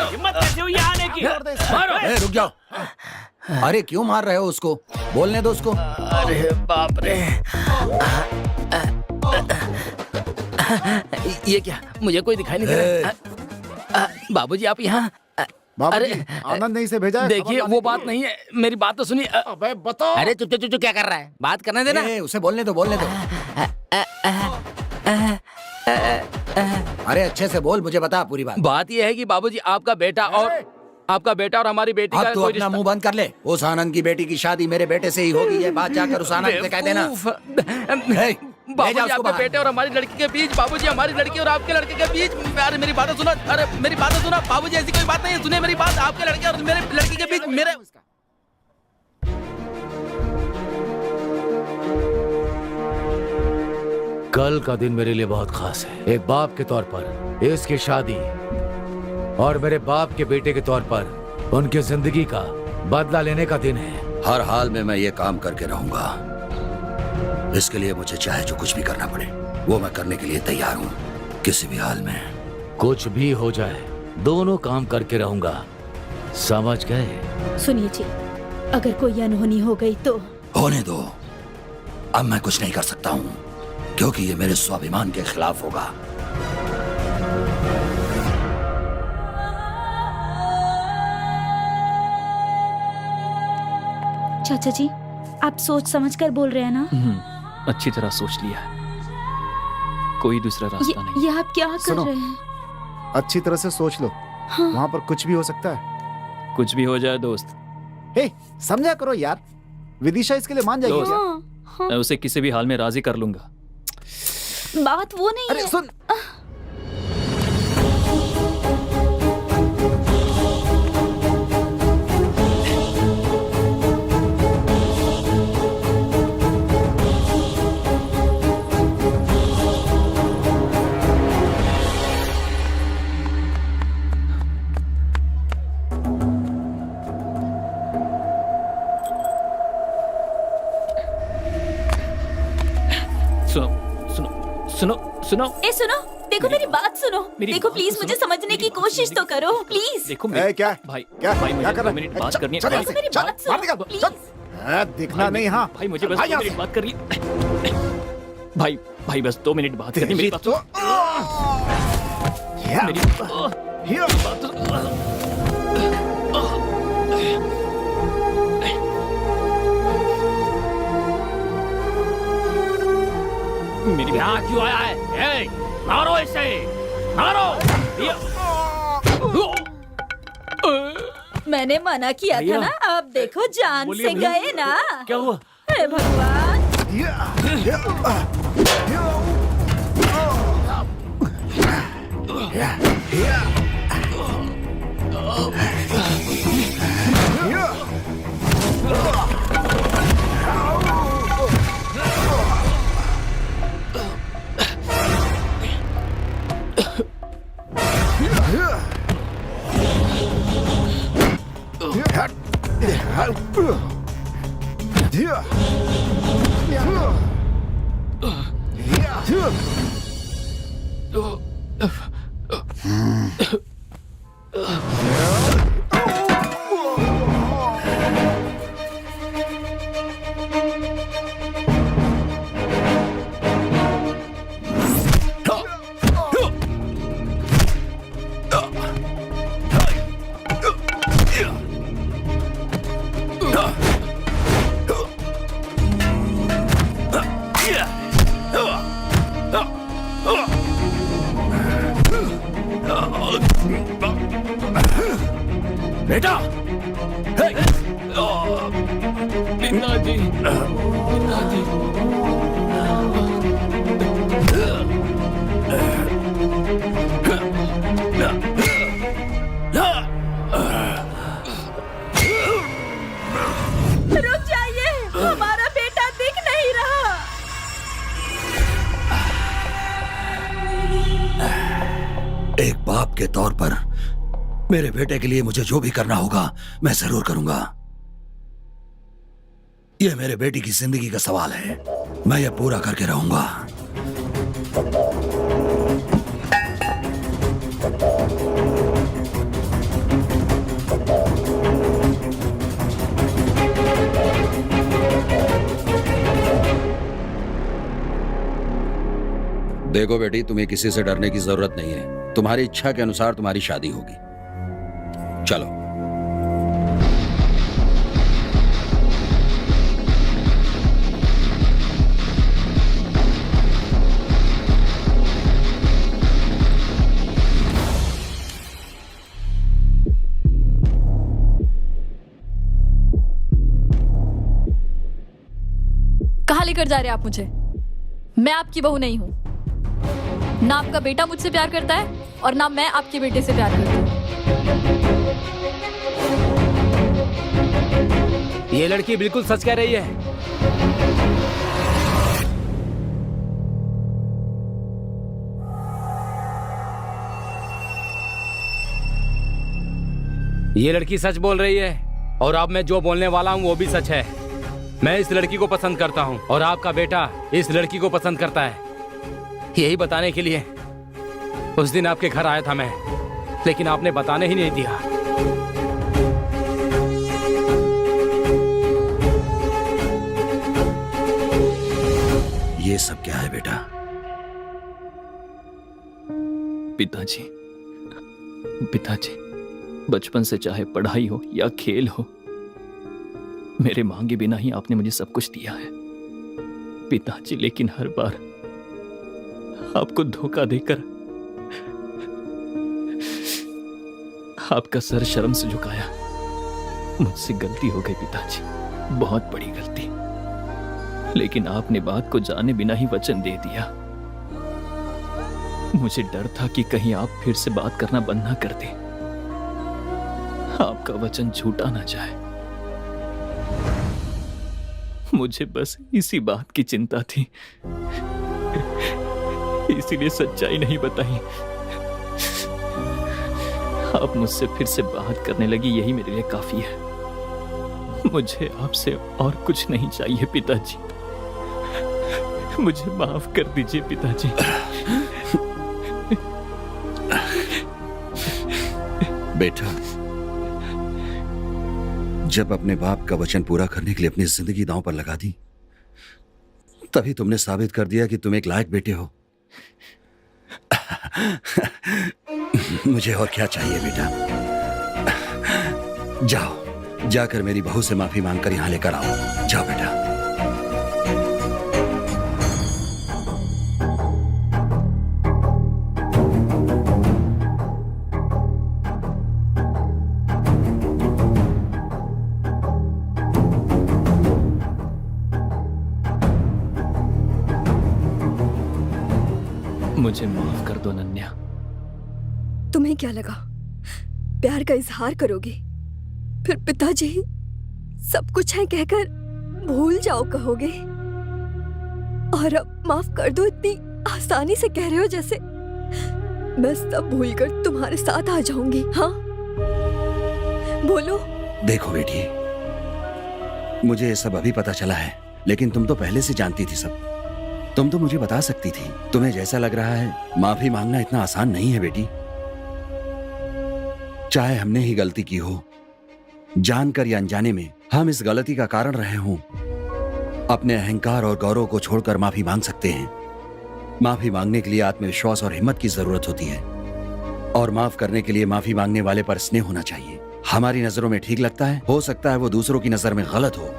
हिम्मत कैसे हुई आने की? मारो। रुक जाओ। अरे क्यों मार रहे हो उसको? बोलने दो उसको। अरे बाप रे। ये क्या? मुझे कोई दिखाई नहीं दे रहा। बाबूजी आप यहाँ? अरे आनंद ने इसे भेजा है। देखिए वो बात नहीं है, मेरी बात तो सुनिए। अबे बताओ। अरे चुप चुप चुप क्या कर रहा है? बात करने देना। उसे बोलने दो, बोलने दो। अरे अच्छे से बोल, मुझे बता पूरी बात। बात ये है कि बाबूजी आपका बेटा और हमारी बेटी का तू कोई अपना मुंह बंद कर ले। उस आनंद की बेटी की शादी मेरे बेटे से ही होगी। ये बात जाकर उस आनंद से कह देना। बाबूजी आपके बेटे और हमारी लड़की के बीच, बाबूजी हमारी लड़की और आपके लड़के के बीच। अरे मेरी बातें सुनो। अरे मेरी बातें सुनो बाबूजी, ऐसी कोई बात नहीं है। सुनिए मेरी बात। आपके लड़के और मेरे लड़की के बीच मेरे कल का दिन मेरे लिए बहुत खास है। एक बाप के तौर पर इसकी शादी और मेरे बाप के बेटे के तौर पर उनकी जिंदगी का बदला लेने का दिन है। हर हाल में मैं ये काम करके रहूंगा। इसके लिए मुझे चाहे जो कुछ भी करना पड़े वो मैं करने के लिए तैयार हूँ, किसी भी हाल में। कुछ भी हो जाए दोनों काम करके रहूंगा, समझ गए? सुनिए जी, अगर कोई अनहोनी हो गई तो? होने दो। अब मैं कुछ नहीं कर सकता हूँ क्योंकि ये मेरे स्वाभिमान के खिलाफ होगा। चाचा जी, आप सोच समझ कर बोल रहे हैं ना? अच्छी तरह सोच लिया। कोई दूसरा रास्ता नहीं। ये आप क्या कर रहे हैं? अच्छी तरह से सोच लो। हाँ। वहाँ पर कुछ भी हो सकता है। कुछ भी हो जाए दोस्त। हे, समझा करो यार। विदिशा इसके लिए मान जाएगी क्या? हाँ। मैं उसे किसी भी हाल में राजी कर लूंगा। बात वो नहीं अरे है। सुन। सुनो। ए सुनो, देखो मेरी बात सुनो। देखो प्लीज मुझे समझने की कोशिश तो करो प्लीज। देखो क्या भाई क्या कर रहा है? मिनट बात करनी चल, है। देखो मेरी बात सुनो प्लीज। दिखना नहीं। हाँ भाई मुझे बस 2 मिनट बात करनी। भाई बस 2 मिनट बात करनी। मेरी बात सुनो। मेरी यहाँ क्यों आया है? मारो इसे, मारो। मैंने मना किया था ना। आप देखो जान से गए ना। क्या हुआ? हे भगवान। बेटा, पिताजी, पिताजी। के तौर पर मेरे बेटे के लिए मुझे जो भी करना होगा मैं जरूर करूंगा। यह मेरे बेटी की जिंदगी का सवाल है, मैं यह पूरा करके रहूंगा। देखो बेटी, तुम्हें किसी से डरने की जरूरत नहीं है। तुम्हारी इच्छा के अनुसार तुम्हारी शादी होगी। चलो। कहाँ लेकर जा रहे हैं आप मुझे? मैं आपकी बहू नहीं हूँ। ना आपका बेटा मुझसे प्यार करता है और ना मैं आपके बेटे से प्यार करती हूँ। ये लड़की बिल्कुल सच कह रही है। ये लड़की सच बोल रही है और अब मैं जो बोलने वाला हूँ वो भी सच है। मैं इस लड़की को पसंद करता हूँ और आपका बेटा इस लड़की को पसंद करता है। यही बताने के लिए उस दिन आपके घर आया था मैं, लेकिन आपने बताने ही नहीं दिया। ये सब क्या है बेटा? पिताजी, बचपन से चाहे पढ़ाई हो या खेल हो, मेरे मांगे बिना ही आपने मुझे सब कुछ दिया है पिताजी। लेकिन हर बार आपको धोखा देकर आपका सर शर्म से झुकाया। मुझसे गलती हो गई पिताजी, बहुत बड़ी गलती। लेकिन आपने बात को जाने बिना ही वचन दे दिया। मुझे डर था कि कहीं आप फिर से बात करना बंद ना कर दें, आपका वचन झूठा ना जाए। मुझे बस इसी बात की चिंता थी, इसीलिए सच्चाई नहीं बताई। आप मुझसे फिर से बात करने लगी, यही मेरे लिए काफी है। मुझे आपसे और कुछ नहीं चाहिए पिताजी। मुझे माफ कर दीजिए पिताजी। बेटा, जब अपने बाप का वचन पूरा करने के लिए अपनी जिंदगी दांव पर लगा दी, तभी तुमने साबित कर दिया कि तुम एक लायक बेटे हो। मुझे और क्या चाहिए बेटा? जाओ, जाकर मेरी बहू से माफी मांगकर यहां लेकर आओ। जाओ बेटा। मुझे माफ कर दो नन्या। तुम्हें क्या लगा प्यार का इजहार करोगे, फिर पिताजी सब कुछ है कहकर भूल जाओ कहोगे? और अब माफ कर दो इतनी आसानी से कह रहे हो जैसे मैं सब भूलकर तुम्हारे साथ आ जाऊंगी। हाँ बोलो। देखो बेटी, मुझे ये सब अभी पता चला है, लेकिन तुम तो पहले से जानती थी सब। तुम तो मुझे बता सकती थी। तुम्हें जैसा लग रहा है माफी मांगना इतना आसान नहीं है बेटी। चाहे हमने ही गलती की हो, जानकर या अनजाने में हम इस गलती का कारण रहे हों, अपने अहंकार और गौरव को छोड़कर माफी मांग सकते हैं। माफी मांगने के लिए आत्मविश्वास और हिम्मत की जरूरत होती है, और माफ करने के लिए माफी मांगने वाले पर स्नेह होना चाहिए। हमारी नजरों में ठीक लगता है, हो सकता है वो दूसरों की नजर में गलत हो।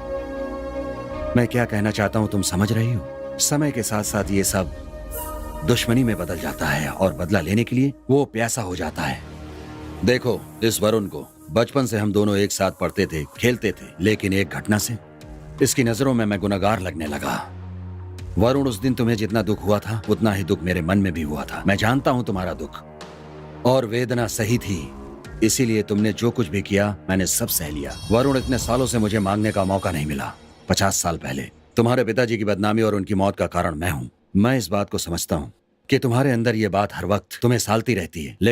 मैं क्या कहना चाहता हूं तुम समझ रही हो? समय के साथ साथ ये सब दुश्मनी में बदल जाता है, और बदला लेने के लिए वो प्यासा हो जाता है। देखो, इस वरुण को बचपन से हम दोनों एक साथ पढ़ते थे, खेलते थे, लेकिन एक घटना से इसकी नजरों में मैं गुनहगार लगने लगा। वरुण, उस दिन तुम्हें जितना दुख हुआ था उतना ही दुख मेरे मन में भी हुआ था। मैं जानता हूं तुम्हारा दुख और वेदना सही थी, इसीलिए तुमने जो कुछ भी किया मैंने सब सह लिया। वरुण, इतने सालों से मुझे मांगने का मौका नहीं मिला। 50 साल पहले तुम्हारे पिताजी की बदनामी और उनकी मौत का कारण मैं हूं। मैं इस बात को समझता हूं कि तुम्हारे अंदर ये बात हर वक्त तुम्हें सालती रहती है, लेकिन